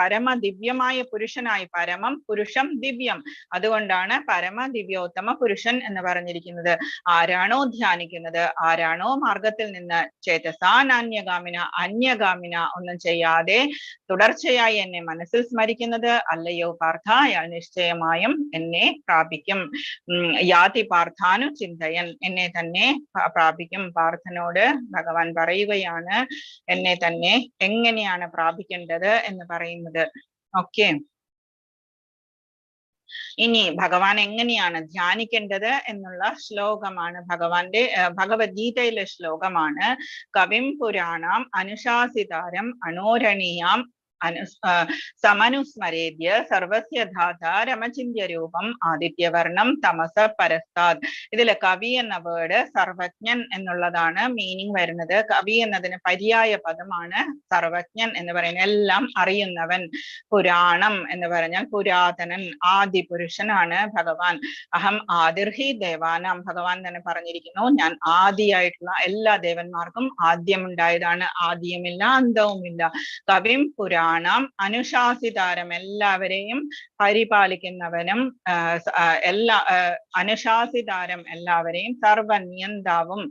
പരമ ദിവ്യമായ പുരുഷനായി, പരമം പുരുഷം ദിവ്യം, അതുകൊണ്ടാണ് പരമ ദിവ്യോത്തമ പുരുഷൻ എന്ന് പറഞ്ഞിരിക്കുന്നത്. ആരാണോ ധ്യാനിക്കുന്നത്, ആരാണോ മാർഗത്തിൽ നിന്ന് ചേതസാ നാന്യഗാമിന, അന്യഗാമിന ഒന്നും ചെയ്യാതെ തുടർച്ചയായി എന്നെ മനസ്സിൽ സ്മരിക്കുന്നത്, അല്ലയോ പാർത്ഥ, അയാൾ നിശ്ചയമായും എന്നെ പ്രാപിക്കും. യാതി പാർത്ഥാനു ചിന്തയൻ, എന്നെ തന്നെ പ്രാപിക്കും. പാർത്ഥനോട് ഭഗവാൻ പറയുകയാണ് എന്നെ തന്നെ എങ്ങനെയാണ് പ്രാപിക്കേണ്ടത് എന്ന് പറയുന്നത്. ഓക്കെ, ഇനി ഭഗവാൻ എങ്ങനെയാണ് ധ്യാനിക്കേണ്ടത് എന്നുള്ള ശ്ലോകമാണ് ഭഗവത്ഗീതയിലെ ശ്ലോകമാണ്. കവിം പുരാണം അനുശാസിതാരം അനോരണീയാം സമനുസ്മരേദ്യ സർവസ്യ ധാത രമചിന്യ രൂപം ആദിത്യവർണം തമസ പരസ്താദ്. ഇതില് കവി എന്ന വേർഡ് സർവജ്ഞൻ എന്നുള്ളതാണ് മീനിങ് വരുന്നത്. കവി എന്നതിന് പര്യായ പദമാണ് സർവജ്ഞൻ എന്ന് പറയുന്നത്, എല്ലാം അറിയുന്നവൻ. പുരാണം എന്ന് പറഞ്ഞാൽ പുരാതനൻ, ആദി പുരുഷനാണ് ഭഗവാൻ. അഹം ആദിർഹി ദേവാനാം, ഭഗവാൻ തന്നെ പറഞ്ഞിരിക്കുന്നു ഞാൻ ആദിയായിട്ടുള്ള എല്ലാ ദേവന്മാർക്കും ആദ്യമുണ്ടായതാണ്, ആദ്യമില്ല അന്തവുമില്ല. കവിം പുരാണം അനുശാസിതാരം, എല്ലാവരെയും പരിപാലിക്കുന്നവനും, അനുശാസിതാരം എല്ലാവരെയും, സർവനിയന്താവും,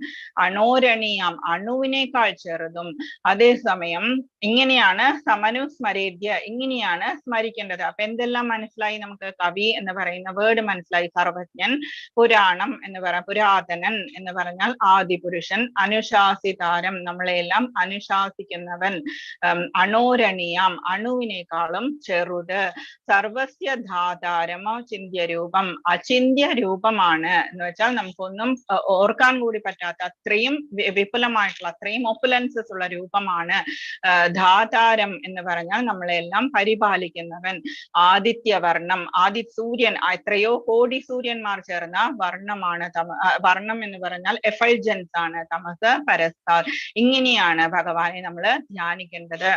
അണോരണീയം അണുവിനേക്കാൾ ചെറുതും. അതേസമയം ഇങ്ങനെയാണ് സമനുസ്മരേദ്യ, ഇങ്ങനെയാണ് സ്മരിക്കേണ്ടത്. അപ്പൊ എന്തെല്ലാം മനസ്സിലായി നമുക്ക്? കവി എന്ന് പറയുന്ന വേർഡ് മനസ്സിലായി, സർവജ്ഞൻ. പുരാണം എന്ന് പറയാം, പുരാതനൻ എന്ന് പറഞ്ഞാൽ ആദിപുരുഷൻ. അനുശാസിതാരം, നമ്മളെല്ലാം അനുശാസിക്കുന്നവൻ. അണോരണീയം അണുവിനേക്കാളും ചെറുത്. സർവസ്യ ധാതാരമോ ചിന്ത്യരൂപം, അചിന്യ രൂപമാണ് എന്ന് വെച്ചാൽ നമുക്കൊന്നും ഓർക്കാൻ കൂടി പറ്റാത്ത അത്രയും വിപുലമായിട്ടുള്ള, അത്രയും ഒപ്പുലൻസസ് ഉള്ള രൂപമാണ്. ധാതാരം എന്ന് പറഞ്ഞാൽ നമ്മളെല്ലാം പരിപാലിക്കുന്നവൻ. ആദിത്യവർണം, സൂര്യൻ, എത്രയോ കോടി സൂര്യന്മാർ ചേർന്ന വർണ്ണമാണ് വർണ്ണം എന്ന് പറഞ്ഞാൽ എഫൾജൻസ് ആണ്. തമസ് പരസ്താർ, ഇങ്ങനെയാണ് ഭഗവാനെ നമ്മൾ ധ്യാനിക്കേണ്ടത്.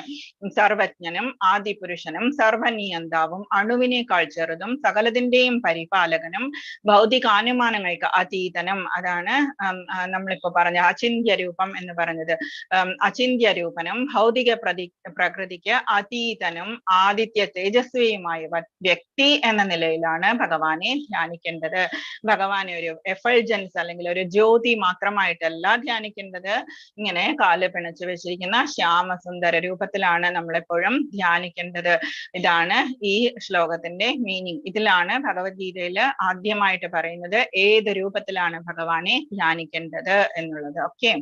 സർവജ്ഞനും ആദിപുരുഷനും സർവനിയന്താവും അണുവിനേക്കാൾ ചെറുതും സകലതിന്റെയും പരിപാലകനും ഭൗതികാനുമാനങ്ങൾക്ക് അതീതനും, അതാണ് നമ്മളിപ്പോ പറഞ്ഞ അചിന്യ രൂപം എന്ന് പറഞ്ഞത്. അചിന്യ രൂപനും ഭൗതിക പ്രകൃതിക്ക് അതീതനും ആദിത്യ തേജസ്വിയുമായ വ്യക്തി എന്ന നിലയിലാണ് ഭഗവാനെ ധ്യാനിക്കേണ്ടത്. ഭഗവാനെ ഒരു എഫൾജൻസ് അല്ലെങ്കിൽ ഒരു ജ്യോതി മാത്രമായിട്ടല്ല ധ്യാനിക്കേണ്ടത്. ഇങ്ങനെ കാല് പിണച്ചു വെച്ചിരിക്കുന്ന ശ്യാമസുന്ദര രൂപത്തിലാണ് നമ്മളെപ്പോഴും എപ്പോഴും ധ്യാനിക്കേണ്ടത്. ഇതാണ് ഈ ശ്ലോകത്തിന്റെ മീനിങ്. ഇതിലാണ് ഭഗവത്ഗീതയിൽ ആദ്യമായിട്ട് പറയുന്നത് ഏത് രൂപത്തിലാണ് ഭഗവാനെ ധ്യാനിക്കേണ്ടത് എന്നുള്ളത്. ഓക്കെ,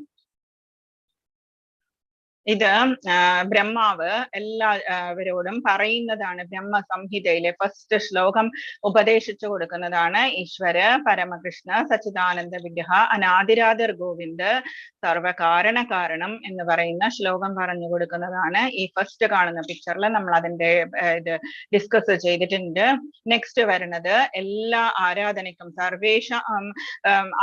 ഇത് ബ്രഹ്മാവ് എല്ലാവരോടും പറയുന്നതാണ്. ബ്രഹ്മസംഹിതയിലെ ഫസ്റ്റ് ശ്ലോകം ഉപദേശിച്ചു കൊടുക്കുന്നതാണ്. ഈശ്വര പരമകൃഷ്ണ സച്ചിദാനന്ദ വിഗ്രഹ അനാദിരാദിർ ഗോവിന്ദ് സർവകാരണ കാരണം എന്ന് പറയുന്ന ശ്ലോകം പറഞ്ഞു കൊടുക്കുന്നതാണ്. ഈ ഫസ്റ്റ് കാണുന്ന പിക്ചറിൽ നമ്മൾ അതിന്റെ ഇത് ഡിസ്കസ് ചെയ്തിട്ടുണ്ട്. നെക്സ്റ്റ് വരുന്നത് എല്ലാ ആരാധനയ്ക്കും സർവേഷാം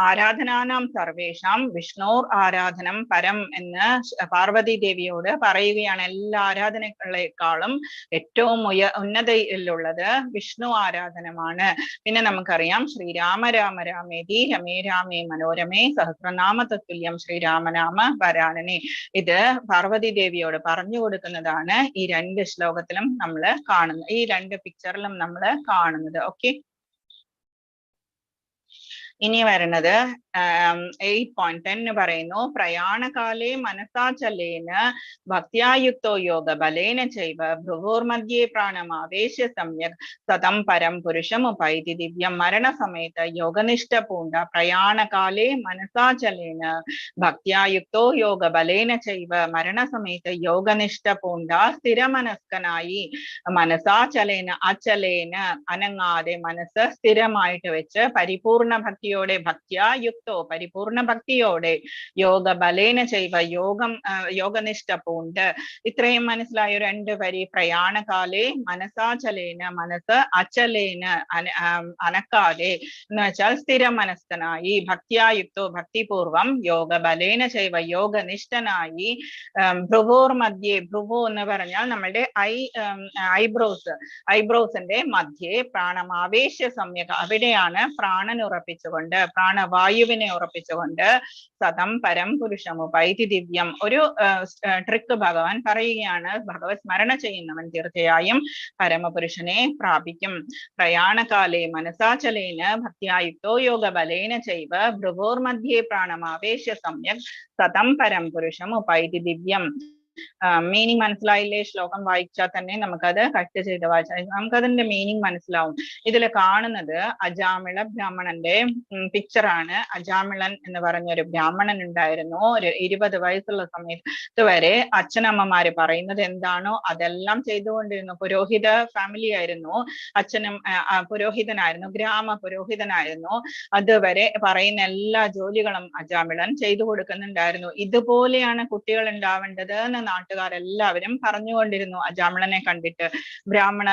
ആരാധനാനാം സർവേഷാം വിഷ്ണോർ ആരാധനം പരം എന്ന് പാർവതി ദേവിയോട് പറയുകയാണ്. എല്ലാ ആരാധനകളെക്കാളും ഏറ്റവും ഉന്നതയിലുള്ളത് വിഷ്ണു ആരാധനമാണ്. പിന്നെ നമുക്കറിയാം ശ്രീരാമ രാമ രാമേതി രമേ രാമേ മനോരമേ സഹസ്രനാമ തത്തുല്യം ശ്രീരാമനാമ വരാനനെ. ഇത് പാർവതി ദേവിയോട് പറഞ്ഞു കൊടുക്കുന്നതാണ് ഈ രണ്ട് ശ്ലോകത്തിലും നമ്മൾ കാണുന്നത്, ഈ രണ്ട് പിക്ചറിലും നമ്മൾ കാണുന്നത്. ഓക്കെ, ഇനി വരുന്നത് 8.10 പറയുന്നു. പ്രയാണകാലേ മനസാചലേന ഭക്തിയായുക്തോ യോഗ ബലേന ചൈവ ഭ്രുവോർമധ്യേ പ്രാണമാവേശ്യ സമ്യക് സതം പരം പുരുഷമുപൈതി ദിവ്യം. മരണസമയത്ത് യോഗനിഷ്ഠ പൂണ്ട പ്രയാണകാലേ മനസാചലേന ഭക്തിയായുക്തോ യോഗ ബലേന ചൈവ. മരണസമയത്ത് യോഗനിഷ്ഠ പൂണ്ട സ്ഥിരമനസ്കനായി മനസാചലേന അചലേന അനങ്ങാതെ മനസ്സ് സ്ഥിരമായിട്ട് വെച്ച് പരിപൂർണ ഭക്തിയോടെ ഭക്തിയായുക്തോ പരിപൂർണ ഭക്തിയോടെ യോഗ ബലേന ചെയ്വ യോഗനിഷ്ഠ പൂണ്ട്. ഇത്രയും മനസ്സിലായ രണ്ട് വരി. പ്രയാണകാലേ മനസാചലേന മനസ്സ് അചലേന അനക്കാതെ എന്ന് വെച്ചാൽ സ്ഥിര മനസ്കനായി ഭക്തിയായുക്തോ ഭക്തിപൂർവം യോഗ ബലേന ചെയ്വ യോഗനിഷ്ഠനായി ഭ്രുവോർ മധ്യേ. ഭ്രുവോ എന്ന് പറഞ്ഞാൽ നമ്മളുടെ ഐബ്രോസിന്റെ മധ്യേ പ്രാണമാവേശ്യ സമ്യക. അവിടെയാണ് പ്രാണൻ ഉറപ്പിച്ചുകൊണ്ട് പ്രാണവായുവിനെ ഉറപ്പിച്ചുകൊണ്ട് സതം പരം പുരുഷമുപൈതി ദിവ്യം. ഒരു ട്രിക്ക് ഭഗവാൻ പറയുകയാണ്. ഭഗവത് സ്മരണ ചെയ്യുന്നവൻ തീർച്ചയായും പരമപുരുഷനെ പ്രാപിക്കും. പ്രയാണകാലേ മനസാചലേന ഭക്തിയായുക്തോ യോഗ ബലേന ചൈവ ഭ്രുവോർ മധ്യേ പ്രാണമാവേശ്യ സമ്യക് സതം പരം പുരുഷമുപൈതി ദിവ്യം. മീനിങ് മനസ്സിലായില്ലേ? ശ്ലോകം വായിച്ചാൽ തന്നെ നമുക്കത് കട്ട് ചെയ്ത് വായിച്ചാൽ നമുക്കതിന്റെ മീനിങ് മനസ്സിലാവും. ഇതിൽ കാണുന്നത് അജാമിള ബ്രാഹ്മണന്റെ പിക്ചറാണ്. അജാമിളൻ എന്ന് പറഞ്ഞൊരു ബ്രാഹ്മണൻ ഉണ്ടായിരുന്നു. ഒരു 20 വയസ്സുള്ള സമയത്ത് വരെ അച്ഛനമ്മമാര് പറയുന്നത് എന്താണോ അതെല്ലാം ചെയ്തുകൊണ്ടിരുന്നു. പുരോഹിത ഫാമിലി ആയിരുന്നു. അച്ഛനും പുരോഹിതനായിരുന്നു, ഗ്രാമ പുരോഹിതനായിരുന്നു. അതുവരെ പറയുന്ന എല്ലാ ജോലികളും അജാമിളൻ ചെയ്തു കൊടുക്കുന്നുണ്ടായിരുന്നു. ഇതുപോലെയാണ് കുട്ടികൾ ഉണ്ടാവേണ്ടത് എന്ന് നാട്ടുകാരെല്ലാവരും പറഞ്ഞുകൊണ്ടിരുന്നു. അജാമിളനെ കണ്ടിട്ട് ബ്രാഹ്മണ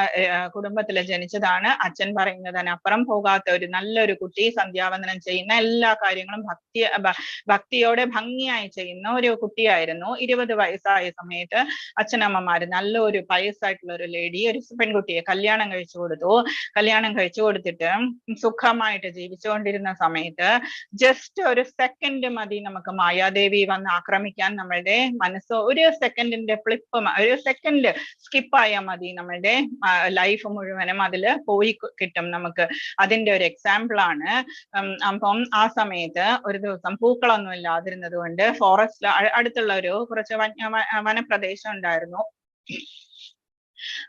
കുടുംബത്തിൽ ജനിച്ചതാണ്. അച്ഛൻ പറയുന്നതിനപ്പുറം പോകാത്ത ഒരു നല്ലൊരു കുട്ടി, സന്ധ്യാവന്ദനം ചെയ്യുന്ന എല്ലാ കാര്യങ്ങളും ഭക്തിയോടെ ഭംഗിയായി ചെയ്യുന്ന ഒരു കുട്ടിയായിരുന്നു. 20 വയസ്സായ സമയത്ത് അച്ഛനമ്മമാര് നല്ലൊരു പയസ്സായിട്ടുള്ള ഒരു ലേഡി, ഒരു പെൺകുട്ടിയെ കല്യാണം കഴിച്ചു കൊടുത്തു. കല്യാണം കഴിച്ചു കൊടുത്തിട്ട് സുഖമായിട്ട് ജീവിച്ചുകൊണ്ടിരുന്ന സമയത്ത് ജസ്റ്റ് ഒരു സെക്കൻഡ് മതി നമുക്ക് മായാദേവി വന്ന് ആക്രമിക്കാൻ. നമ്മളുടെ മനസ്സ് ഒരു സെക്കൻഡിന്റെ ഫ്ലിപ്പ്, ഒരു സെക്കൻഡ് സ്കിപ്പായാൽ മതി, നമ്മളുടെ ലൈഫ് മുഴുവനും അതില് പോയി കിട്ടും നമുക്ക്. അതിന്റെ ഒരു എക്സാമ്പിൾ ആണ്. അപ്പം ആ സമയത്ത് ഒരു ദിവസം പൂക്കളൊന്നും ഇല്ലാതിരുന്നത് കൊണ്ട് ഫോറസ്റ്റ് അടുത്തുള്ള ഒരു കുറച്ച് വനപ്രദേശം ഉണ്ടായിരുന്നു.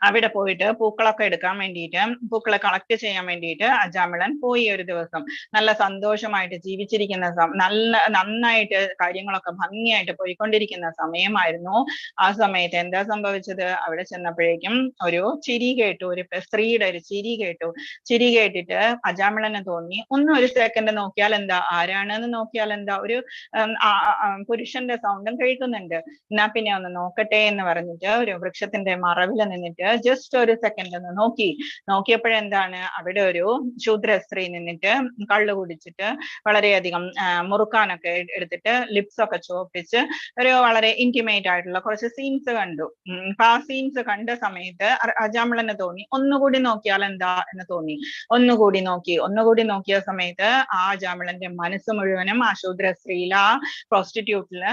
അവിടെ പോയിട്ട് പൂക്കളൊക്കെ എടുക്കാൻ വേണ്ടിയിട്ട്, പൂക്കളെ കളക്ട് ചെയ്യാൻ വേണ്ടിയിട്ട് അജാമിളൻ പോയി. ഒരു ദിവസം നല്ല സന്തോഷമായിട്ട് ജീവിച്ചിരിക്കുന്ന നന്നായിട്ട് കാര്യങ്ങളൊക്കെ ഭംഗിയായിട്ട് പോയിക്കൊണ്ടിരിക്കുന്ന സമയമായിരുന്നു. ആ സമയത്ത് എന്താ സംഭവിച്ചത്? അവിടെ ചെന്നപ്പോഴേക്കും ഒരു ചിരി കേട്ടു, ഒരു സ്ത്രീയുടെ ഒരു ചിരി കേട്ടു. ചിരി കേട്ടിട്ട് അജാമിളന് തോന്നി, ഒരു സെക്കൻഡ് നോക്കിയാൽ എന്താ, ആരാണെന്ന് നോക്കിയാൽ എന്താ, ഒരു പുരുഷന്റെ സൗണ്ടും കേൾക്കുന്നുണ്ട്, എന്നാ പിന്നെ ഒന്ന് നോക്കട്ടെ എന്ന് പറഞ്ഞിട്ട് ഒരു വൃക്ഷത്തിന്റെ മറവിൽ നിന്നിട്ട് ജസ്റ്റ് ഒരു സെക്കൻഡ് ഒന്ന് നോക്കിയപ്പോഴെന്താണ്, അവിടെ ഒരു ശൂദ്ര സ്ത്രീ നിന്നിട്ട് കള്ളു കുടിച്ചിട്ട് വളരെയധികം മുറുക്കാനൊക്കെ എടുത്തിട്ട് ലിപ്സ് ഒക്കെ ചോപ്പിച്ച് ഒരു വളരെ ഇന്റിമേറ്റ് ആയിട്ടുള്ള കുറച്ച് സീൻസ് കണ്ടു. അപ്പൊ ആ സീൻസ് കണ്ട സമയത്ത് അജാമിളന് തോന്നി ഒന്നുകൂടി നോക്കിയാൽ എന്താ എന്ന് തോന്നി. ഒന്നുകൂടി നോക്കിയ സമയത്ത് ആ അജാമിളന്റെ മനസ്സ് മുഴുവനും ആ ശൂദ്ര സ്ത്രീയിൽ, ആ പ്രോസ്റ്റിറ്റ്യൂട്ടില്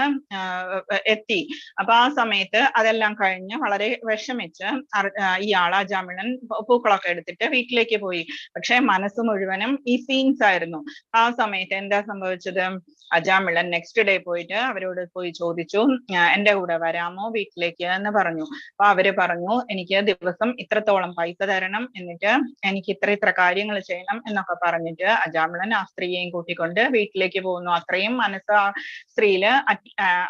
എത്തി. അപ്പൊ ആ സമയത്ത് അതെല്ലാം കഴിഞ്ഞ് വളരെ വിഷമിച്ച് ഇയാൾ അജാമിളൻ പൂക്കളൊക്കെ എടുത്തിട്ട് വീട്ടിലേക്ക് പോയി. പക്ഷെ മനസ്സ് മുഴുവനും ഈ സീൻസ് ആയിരുന്നു. ആ സമയത്ത് എന്താ സംഭവിച്ചത്? അജാമിളൻ നെക്സ്റ്റ് ഡേ പോയിട്ട് അവരോട് പോയി ചോദിച്ചു, എന്റെ കൂടെ വരാമോ വീട്ടിലേക്ക് എന്ന് പറഞ്ഞു. അപ്പൊ അവര് പറഞ്ഞു, എനിക്ക് ദിവസം ഇത്രത്തോളം പൈസ തരണം, എന്നിട്ട് എനിക്ക് ഇത്ര കാര്യങ്ങൾ ചെയ്യണം എന്നൊക്കെ പറഞ്ഞിട്ട് അജാമിളൻ ആ സ്ത്രീയെയും കൂട്ടിക്കൊണ്ട് വീട്ടിലേക്ക് പോകുന്നു. അത്രയും മനസ്സ് ആ സ്ത്രീയില്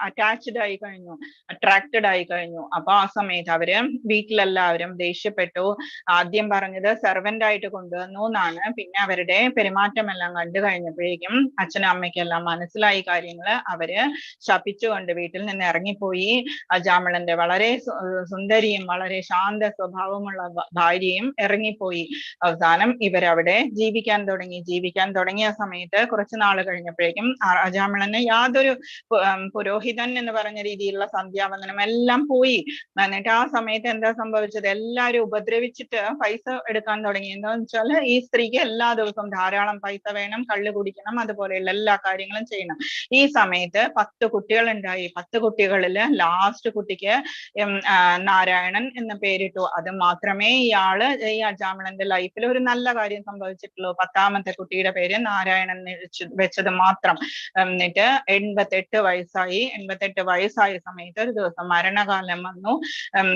അറ്റാച്ച്ഡ് ആയി കഴിഞ്ഞു, അട്രാക്റ്റഡ് ആയി കഴിഞ്ഞു. അപ്പൊ ആ സമയത്ത് അവര് വീട്ടിലെല്ലാവരും ദേഷ്യപ്പെട്ടു. ആദ്യം പറഞ്ഞത് സെർവന്റ് ആയിട്ട് കൊണ്ടുവന്നു എന്നാണ്. പിന്നെ അവരുടെ പെരുമാറ്റം എല്ലാം കണ്ടു കഴിഞ്ഞപ്പോഴേക്കും അച്ഛനും അമ്മയ്ക്കെല്ലാം മനസ്സിലായി കാര്യങ്ങള്. അവര് ശപിച്ചുകൊണ്ട് വീട്ടിൽ നിന്ന് ഇറങ്ങിപ്പോയി. അജാമിളന്റെ വളരെ സുന്ദരിയും വളരെ ശാന്ത സ്വഭാവമുള്ള ഭാര്യയും ഇറങ്ങിപ്പോയി. അവസാനം ഇവരവിടെ ജീവിക്കാൻ തുടങ്ങിയ സമയത്ത് കുറച്ചു നാൾ കഴിഞ്ഞപ്പോഴേക്കും അജാമിളന് യാതൊരു പുരോഹിതൻ എന്ന് പറഞ്ഞ രീതിയിലുള്ള സന്ധ്യാവന്ദനം എല്ലാം പോയി. എന്നിട്ട് ആ സമയത്ത് എന്താ സംഭവിച്ചത്? എല്ലാരും ഉപദ്രവിച്ചിട്ട് പൈസ എടുക്കാൻ തുടങ്ങി. എന്താന്ന് വെച്ചാൽ ഈ സ്ത്രീക്ക് എല്ലാ ദിവസവും ധാരാളം പൈസ വേണം, കള്ള് കുടിക്കണം, അതുപോലെയുള്ള എല്ലാ കാര്യങ്ങളും ചെയ്യണം. ഈ സമയത്ത് 10 കുട്ടികൾ ഉണ്ടായി. 10 കുട്ടികളില് ലാസ്റ്റ് കുട്ടിക്ക് നാരായണൻ എന്ന് പേരിട്ടു. അത് മാത്രമേ ഈ അജാമിളന്റെ ലൈഫിൽ ഒരു നല്ല കാര്യം സംഭവിച്ചിട്ടുള്ളൂ. 10ാമത്തെ കുട്ടിയുടെ പേര് നാരായണൻ വെച്ചത് മാത്രം. എന്നിട്ട് 88 വയസ്സായി. 88 വയസ്സായ സമയത്ത് ഒരു ദിവസം മരണകാലം വന്നു.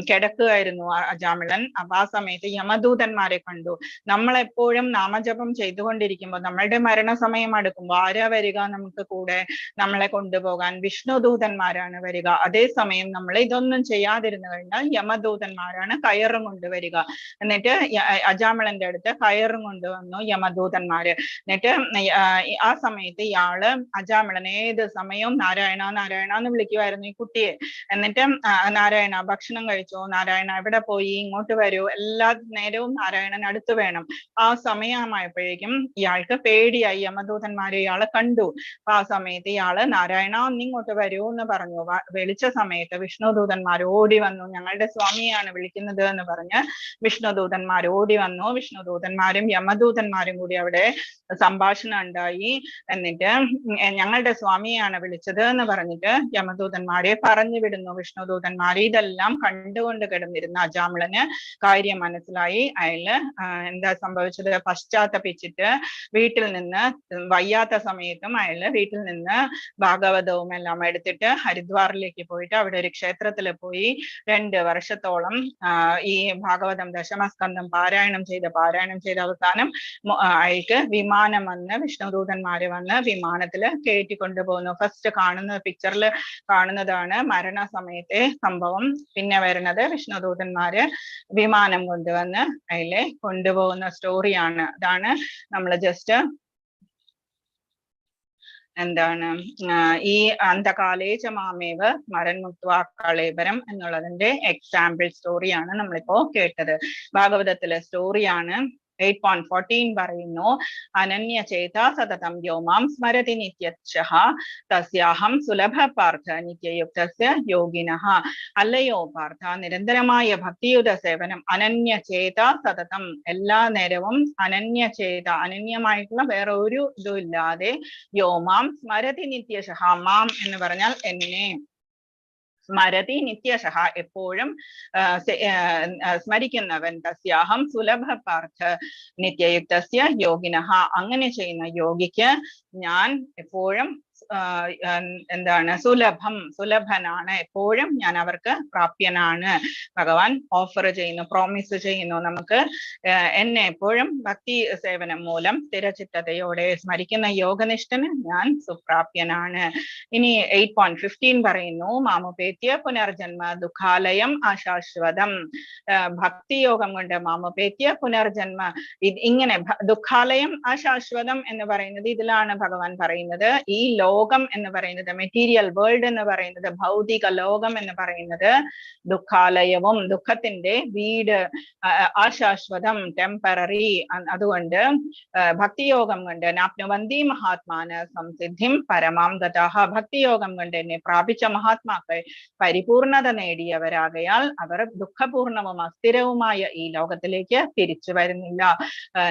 കിടക്കുകയായിരുന്നു അജാമിളൻ. അപ്പൊ ആ സമയത്ത് യമദൂതന്മാരെ കണ്ടു. നമ്മളെപ്പോഴും നാമജപം ചെയ്തുകൊണ്ടിരിക്കുമ്പോൾ നമ്മളുടെ മരണസമയം അടുക്കുമ്പോൾ ആരാ വരിക നമുക്ക് കൂടെ? നമ്മളെ കൊണ്ടുപോകാൻ വിഷ്ണുദൂതന്മാരാണ് വരിക. അതേസമയം നമ്മൾ ഇതൊന്നും ചെയ്യാതിരുന്നു കഴിഞ്ഞാൽ യമദൂതന്മാരാണ് കയറും കൊണ്ടുവരിക. എന്നിട്ട് അജാമിളന്റെ അടുത്ത് കയറും കൊണ്ടുവന്നു യമദൂതന്മാര്. എന്നിട്ട് ആ സമയത്ത് ഇയാള് അജാമിളൻ ഏത് സമയവും നാരായണ നാരായണ എന്ന് വിളിക്കുമായിരുന്നു ഈ കുട്ടിയെ. എന്നിട്ട് നാരായണ ഭക്ഷണം കഴിച്ചോ, നാരായണ എവിടെ പോയി, ഇങ്ങോട്ട് വരൂ, എല്ലാ നേരവും നാരായണൻ അടുത്ത് വേണം. ആ സമയമായപ്പോഴേക്കും ഇയാൾക്ക് പേടിയായി. യമദൂതന്മാരെ ഇയാളെ കണ്ടു. അപ്പൊ ആ സമയത്ത് ഇയാള് നാരായണ ഒന്നിങ്ങോട്ട് വരൂ എന്ന് പറഞ്ഞു. വിളിച്ച സമയത്ത് വിഷ്ണുദൂതന്മാർ ഓടി വന്നു. ഞങ്ങളുടെ സ്വാമിയാണ് വിളിക്കുന്നത് എന്ന് പറഞ്ഞ് വിഷ്ണുദൂതന്മാർ ഓടി വന്നു. വിഷ്ണുദൂതന്മാരും യമദൂതന്മാരും കൂടി അവിടെ സംഭാഷണം ഉണ്ടായി. എന്നിട്ട് ഞങ്ങളുടെ സ്വാമിയാണ് വിളിച്ചത് എന്ന് പറഞ്ഞിട്ട് യമദൂതന്മാരെ പറഞ്ഞു വിടുന്നു വിഷ്ണുദൂതന്മാർ. ഇതെല്ലാം കണ്ടുകൊണ്ട് കിടന്നിരുന്ന അജാമിളന് കാര്യം മനസ്സിലായി. അയാള് എന്താ സംഭവിച്ചത്? പശ്ചാത്തപിച്ചിട്ട് വീട്ടിൽ നിന്ന്, വയ്യാത്ത സമയത്തും അയാള് വീട്ടിൽ നിന്ന് ഭാഗവതവും എല്ലാം എടുത്തിട്ട് ഹരിദ്വാറിലേക്ക് പോയിട്ട് അവിടെ ഒരു ക്ഷേത്രത്തിൽ പോയി 2 വർഷത്തോളം ഈ ഭാഗവതം ദശമസ്കന്ധം പാരായണം ചെയ്ത് അവസാനം അയാൾക്ക് വിമാനം വന്ന്, വിഷ്ണുദൂതന്മാര് വന്ന് വിമാനത്തില് കയറ്റിക്കൊണ്ടുപോകുന്നു. ഫസ്റ്റ് കാണുന്ന പിക്ചറിൽ കാണുന്നതാണ് മരണസമയത്തെ സംഭവം. പിന്നെ വരുന്നത് വിഷ്ണുദൂതന്മാര് വിമാനം കൊണ്ടുവന്ന് അതിലെ കൊണ്ടുപോകുന്ന സ്റ്റോറിയാണ്. അതാണ് നമ്മൾ ജസ്റ്റ് എന്താണ് ഈ അന്ധകാലേച മാമേവ സ്മരൻ മുക്ത്വാ കളേബരം എന്നുള്ളതിന്റെ എക്സാമ്പിൾ സ്റ്റോറിയാണ് നമ്മളിപ്പോ കേട്ടത്. ഭാഗവതത്തിലെ സ്റ്റോറിയാണ്. 8.14 പറയുന്നു, അനന്യ ചേത സതതം യോമാം സ്മരതി നിത്യശഃ തസ്യാഹം സുലഭ പാർത്ഥ നിത്യയുക്തസ്യ യോഗിനഃ. അല്ലയോ പാർത്ഥ, നിരന്തരമായ ഭക്തിയുത സേവനം, അനന്യ ചേത സതതം, എല്ലാ നേരവും അനന്യ ചേത, അനന്യമായിട്ടുള്ള വേറെ ഒരു ഇതും ഇല്ലാതെ, യോമാം സ്മരതി നിത്യശഃ, മാം എന്ന് പറഞ്ഞാൽ എന്നെ, സ്മരതി നിത്യശഃ എപ്പോഴും സ്മരിക്കുന്നവൻ, തസ്യാഹം സുലഭ പാർത്ഥ നിത്യയുക്തസ്യ യോഗിനഃ, അങ്ങനെ ചെയ്യുന്ന യോഗിക്ക് ഞാൻ എപ്പോഴും എന്താണ് സുലഭനാണ്, എപ്പോഴും ഞാൻ അവർക്ക് പ്രാപ്യനാണ്. ഭഗവാൻ ഓഫർ ചെയ്യുന്നു, പ്രോമിസ് ചെയ്യുന്നു നമുക്ക്, എന്നെ എപ്പോഴും ഭക്തി സേവനം മൂലം സ്ഥിരചിത്തതയോടെ സ്മരിക്കുന്ന യോഗനിഷ്ഠന് ഞാൻ സുപ്രാപ്യനാണ്. ഇനി 8.15 പറയുന്നു, മാമുപേത്യ പുനർജന്മ ദുഃഖാലയം അശാശ്വതം. ഭക്തിയോഗം കൊണ്ട് മാമുപേത്യ പുനർജന്മ, ഇങ്ങനെ ദുഃഖാലയം അശാശ്വതം എന്ന് പറയുന്നത് ഇതിലാണ് ഭഗവാൻ പറയുന്നത്. ഈ ലോകം എന്ന് പറയുന്നത്, മെറ്റീരിയൽ വേൾഡ് എന്ന് പറയുന്നത്, ഭൗതിക ലോകം എന്ന് പറയുന്നത് ദുഃഖാലയവും, ദുഃഖത്തിന്റെ വീട്, അശാശ്വതം, ടെമ്പററി. അതുകൊണ്ട് ഭക്തിയോഗം കൊണ്ട് നാപ്നുവന്തി മഹാത്മാന സംസിദ്ധിം പരമാം ഗതാഹ, ഭക്തിയോഗം കൊണ്ട് എന്നെ പ്രാപിച്ച മഹാത്മാക്കൾ പരിപൂർണത നേടിയവരാകയാൽ അവർ ദുഃഖപൂർണവും അസ്ഥിരവുമായ ഈ ലോകത്തിലേക്ക് തിരിച്ചു വരുന്നില്ല.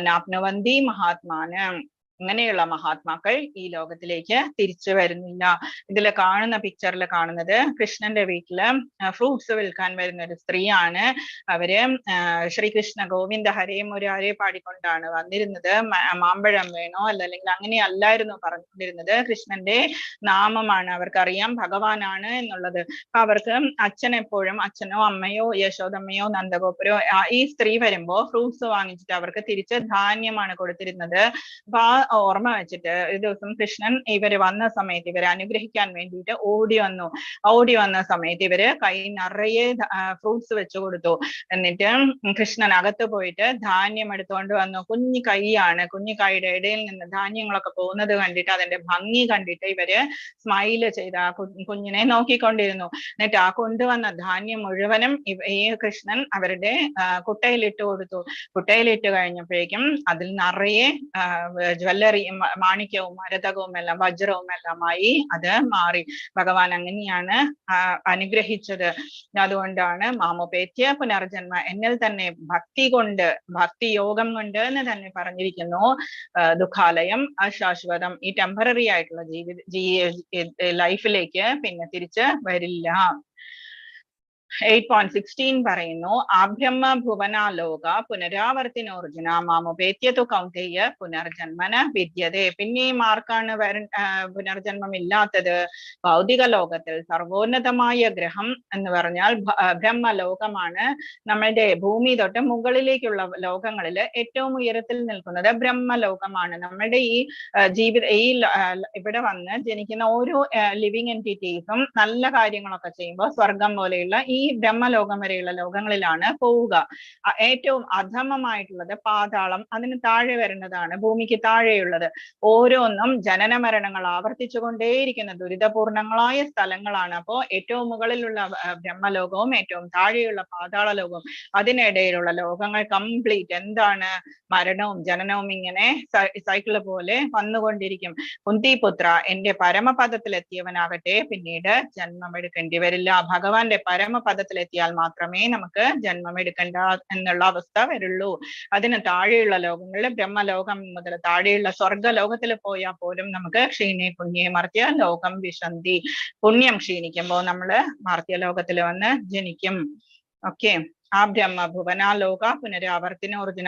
നാപ്നുവന്തി മഹാത്മാന, ഇങ്ങനെയുള്ള മഹാത്മാക്കൾ ഈ ലോകത്തിലേക്ക് തിരിച്ചു വരുന്നില്ല. ഇതിൽ കാണുന്ന പിക്ചറിൽ കാണുന്നത് കൃഷ്ണന്റെ വീട്ടില് ഫ്രൂട്ട്സ് വിൽക്കാൻ വരുന്ന ഒരു സ്ത്രീയാണ്. അവര് ശ്രീകൃഷ്ണ ഗോവിന്ദ ഹരേ മുരാരേ പാടിക്കൊണ്ടാണ് വന്നിരുന്നത്. മാമ്പഴം വേണോ അല്ലെങ്കിൽ അങ്ങനെയല്ലായിരുന്നു പറഞ്ഞുകൊണ്ടിരുന്നത്. കൃഷ്ണന്റെ നാമമാണ്, അവർക്കറിയാം ഭഗവാനാണ് എന്നുള്ളത്. അപ്പൊ അവർക്ക് അച്ഛൻ എപ്പോഴും, അച്ഛനോ അമ്മയോ യശോദമ്മയോ നന്ദഗോപുരോ ഈ സ്ത്രീ വരുമ്പോ ഫ്രൂട്ട്സ് വാങ്ങിച്ചിട്ട് അവർക്ക് തിരിച്ച് ധാന്യമാണ് കൊടുത്തിരുന്നത്. അപ്പൊ ആ ഓർമ്മ വെച്ചിട്ട് ഒരു ദിവസം കൃഷ്ണൻ ഇവര് വന്ന സമയത്ത് ഇവരെ അനുഗ്രഹിക്കാൻ വേണ്ടിയിട്ട് ഓടി വന്ന സമയത്ത് ഇവര് കൈ നിറയെ ഫ്രൂട്ട്സ് വെച്ചു കൊടുത്തു. എന്നിട്ട് കൃഷ്ണൻ അകത്ത് പോയിട്ട് ധാന്യം എടുത്തുകൊണ്ട് വന്നു. കുഞ്ഞു കൈയാണ്, കുഞ്ഞു കൈയുടെ ഇടയിൽ നിന്ന് ധാന്യങ്ങളൊക്കെ പോകുന്നത് കണ്ടിട്ട് അതിന്റെ ഭംഗി കണ്ടിട്ട് ഇവര് സ്മൈല് ചെയ്ത് ആ കുഞ്ഞിനെ നോക്കിക്കൊണ്ടിരുന്നു. എന്നിട്ട് ആ കൊണ്ടുവന്ന ധാന്യം മുഴുവനും ഈ കൃഷ്ണൻ അവരുടെ കുട്ടയിലിട്ട് കൊടുത്തു. കുട്ടയിലിട്ട് കഴിഞ്ഞപ്പോഴേക്കും അതിൽ നിറയെ ജ്വല്ലറിയും മാണിക്യവും മരതകവും എല്ലാം വജ്രവും എല്ലാമായി അത് മാറി. ഭഗവാൻ അങ്ങനെയാണ് അനുഗ്രഹിച്ചത്. അതുകൊണ്ടാണ് മാമോപേത്യ പുനർജന്മ, എന്നിൽ തന്നെ ഭക്തി യോഗം കൊണ്ട് എന്ന് തന്നെ പറഞ്ഞിരിക്കുന്നു. ദുഃഖാലയം അശാശ്വതം, ഈ ടെമ്പററി ആയിട്ടുള്ള ലൈഫിലേക്ക് പിന്നെ തിരിച്ച് വരില്ല. 8.16 പറയുന്നു, ആഭ്രമ ഭുവനാലോക പുനരാവർത്തിനോർജുന മാമോപേത്യതു കൗന്ദേയ പുനർജന്മന വിദ്യതേ. പിന്നെയും ആർക്കാണ് പുനർജന്മം ഇല്ലാത്തത്? ഭൗതിക ലോകത്തിൽ സർവോന്നതമായ ഗ്രഹം എന്ന് പറഞ്ഞാൽ ബ്രഹ്മലോകമാണ്. നമ്മളുടെ ഭൂമി തൊട്ട് മുകളിലേക്കുള്ള ലോകങ്ങളിൽ ഏറ്റവും ഉയരത്തിൽ നിൽക്കുന്നത് ബ്രഹ്മലോകമാണ്. നമ്മളുടെ ഈ ഇവിടെ വന്ന് ജനിക്കുന്ന ഓരോ ലിവിങ് എൻറ്റിറ്റീസും നല്ല കാര്യങ്ങളൊക്കെ ചെയ്യുമ്പോൾ സ്വർഗം പോലെയുള്ള ഈ ബ്രഹ്മലോകം വരെയുള്ള ലോകങ്ങളിലാണ് പോവുക. ഏറ്റവും അധമമായിട്ടുള്ളത് പാതാളം, അതിന് താഴെ വരുന്നതാണ് ഭൂമിക്ക് താഴെയുള്ളത്. ഓരോന്നും ജനന മരണങ്ങൾ ആവർത്തിച്ചുകൊണ്ടേയിരിക്കുന്ന ദുരിതപൂർണങ്ങളായ സ്ഥലങ്ങളാണ്. അപ്പോ ഏറ്റവും മുകളിലുള്ള ബ്രഹ്മലോകവും ഏറ്റവും താഴെയുള്ള പാതാള ലോകവും അതിനിടയിലുള്ള ലോകങ്ങൾ കംപ്ലീറ്റ് എന്താണ്? മരണവും ജനനവും ഇങ്ങനെ സൈക്കിള് പോലെ വന്നുകൊണ്ടിരിക്കും. കുന്തിപുത്ര, എന്റെ പരമപദത്തിലെത്തിയവനാകട്ടെ പിന്നീട് ജന്മമെടുക്കേണ്ടി വരില്ല. ഭഗവാന്റെ പരമപദത്തിലെത്തിയാൽ മാത്രമേ നമുക്ക് ജന്മമെടുക്കേണ്ട എന്നുള്ള അവസ്ഥ വരുള്ളൂ. അതിന് താഴെയുള്ള ലോകങ്ങളിൽ ബ്രഹ്മലോകം മുതൽ താഴെയുള്ള സ്വർഗലോകത്തിൽ പോയാൽ പോലും നമുക്ക് ക്ഷീണേ പുണ്യേ മർത്യ ലോകം വിശന്തി, പുണ്യം ക്ഷീണിക്കുമ്പോൾ നമ്മള് മർത്യ വന്ന് ജനിക്കും. ഓക്കെ, ആ ബ്രഹ്മ ഭുവനാലോക പുനരാവർത്തിനോർജുന,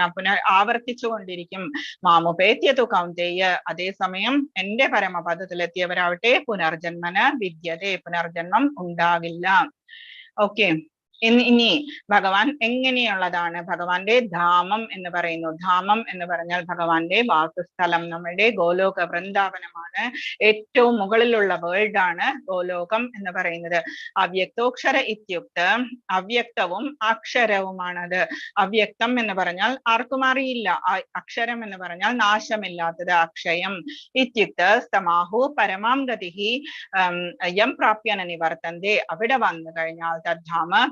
ആവർത്തിച്ചു കൊണ്ടിരിക്കും. മാമുപേത്യതു കൗന്ദേയ, അതേസമയം എന്റെ പരമപദത്തിലെത്തിയവരാവട്ടെ പുനർജന്മന വിദ്യതേ, പുനർജന്മം ഉണ്ടാകില്ല. ഓക്കെ, ഇനി ഭഗവാൻ എങ്ങനെയുള്ളതാണ്? ഭഗവാന്റെ ധാമം എന്ന് പറയുന്നു. ധാമം എന്ന് പറഞ്ഞാൽ ഭഗവാന്റെ വാസസ്ഥലം, നമ്മുടെ ഗോലോക വൃന്ദാവനമാണ്. ഏറ്റവും മുകളിലുള്ള വേൾഡ് ആണ് ഗോലോകം എന്ന് പറയുന്നത്. അവ്യക്തോക്ഷര ഇത്യുക്ത, അവ്യക്തവും അക്ഷരവുമാണത്. അവ്യക്തം എന്ന് പറഞ്ഞാൽ ആർക്കും അറിയില്ല, അക്ഷരം എന്ന് പറഞ്ഞാൽ നാശമില്ലാത്തത്, അക്ഷയം. ഇത്യുക്ത സ്തമാഹു പരമാം ഗതിഹി യം പ്രാപ്യന നിവർത്തന്തേ, അവിടെ വന്നു കഴിഞ്ഞാൽ തദ്ധാമ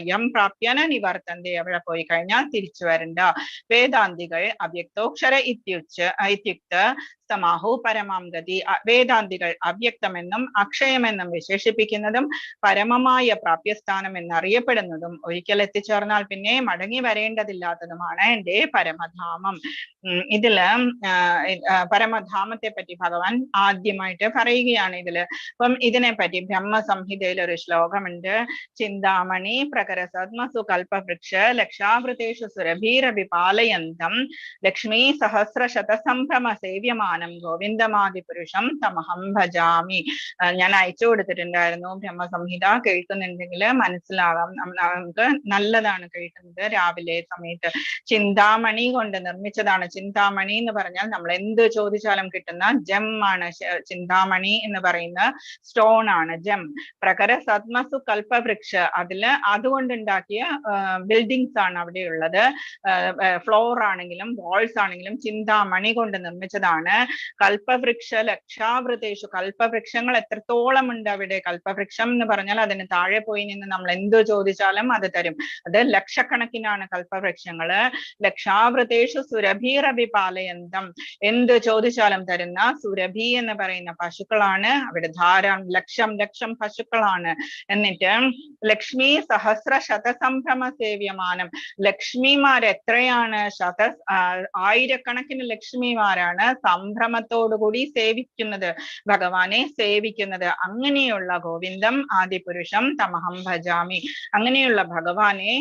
യം പ്രാപ്യന നിവർത്തന്തേ, അവിടെ പോയി കഴിഞ്ഞാൽ തിരിച്ചു വരണ്ട. വേദാന്തികൾ അവ്യക്തോക്ഷര ഇത്യുക്ത സമാഹു പരമാം ഗതി, വേദാന്തികൾ അവ്യക്തമെന്നും അക്ഷയമെന്നും വിശേഷിപ്പിക്കുന്നതും പരമമായ പ്രാപ്യസ്ഥാനം എന്നറിയപ്പെടുന്നതും ഒരിക്കൽ എത്തിച്ചേർന്നാൽ പിന്നെ മടങ്ങി വരേണ്ടതില്ലാത്തതുമാണ് എന്റെ പരമധാമം. ഇതില് പരമധാമത്തെ പറ്റി ഭഗവാൻ ആദ്യമായിട്ട് പറയുകയാണ് ഇതില്. അപ്പം ഇതിനെപ്പറ്റി ബ്രഹ്മസംഹിതയിൽ ഒരു ശ്ലോകമുണ്ട്. ചിന്താമണി പ്രകരസദ്മസു കൽപവൃക്ഷ ലക്ഷാവൃതേഷു സുരഭീരഭി പാലയന്തം ലക്ഷ്മീ സഹസ്രശത സംഭ്രമ സേവ്യമാനം ഗോവിന്ദമാദി പുരുഷം തമഹം ഭജാമി. ഞാൻ അയച്ചു കൊടുത്തിട്ടുണ്ടായിരുന്നു. ബ്രഹ്മസംഹിത കേൾക്കുന്നുണ്ടെങ്കിൽ മനസ്സിലാകാം, നമുക്ക് നല്ലതാണ് കേൾക്കുന്നത് രാവിലെ സമയത്ത്. ചിന്താമണി കൊണ്ട് നിർമ്മിച്ചതാണ്. ചിന്താമണി എന്ന് പറഞ്ഞാൽ നമ്മൾ എന്ത് ചോദിച്ചാലും കിട്ടുന്ന ജം ആണ്. ചിന്താമണി എന്ന് പറയുന്ന സ്റ്റോൺ ആണ്, ജം. പ്രകര സദ്മസു കൽപവൃക്ഷ, അതില് അതുകൊണ്ടുണ്ടാക്കിയ ബിൽഡിങ്സ് ആണ് അവിടെ ഉള്ളത്. ഫ്ലോർ ആണെങ്കിലും വാൾസ് ആണെങ്കിലും ചിന്താമണി കൊണ്ട് നിർമ്മിച്ചതാണ്. കൽപവൃക്ഷ ലക്ഷാവൃതേഷു, കൽപവൃക്ഷങ്ങൾ എത്രത്തോളം ഉണ്ട് അവിടെ. കൽപവൃക്ഷം എന്ന് പറഞ്ഞാൽ അതിന് താഴെ പോയി നിന്ന് നമ്മൾ എന്ത് ചോദിച്ചാലും അത് തരും. അത് ലക്ഷക്കണക്കിനാണ് കൽപവൃക്ഷങ്ങള്. ലക്ഷാവൃതേഷു സുരഭീരഭി പാലയന്തം, എന്ത് ചോദിച്ചാലും തരുന്ന സുരഭി എന്ന് പറയുന്ന പശുക്കളാണ് അവിടെ. ധാരാളം ലക്ഷം പശുക്കളാണ്. എന്നിട്ട് ലക്ഷ്മി സഹസ്ര ശതസംഭ്രമ സേവ്യമാനം. ലക്ഷ്മിമാർ എത്രയാണ്? ആയിരക്കണക്കിന് ലക്ഷ്മിമാരാണ് സംഭ്രമത്തോടുകൂടി സേവിക്കുന്നത്, ഭഗവാനെ സേവിക്കുന്നത്. അങ്ങനെയുള്ള ഗോവിന്ദം ആദിപുരുഷം തമഹം ഭജാമി. അങ്ങനെയുള്ള ഭഗവാനെ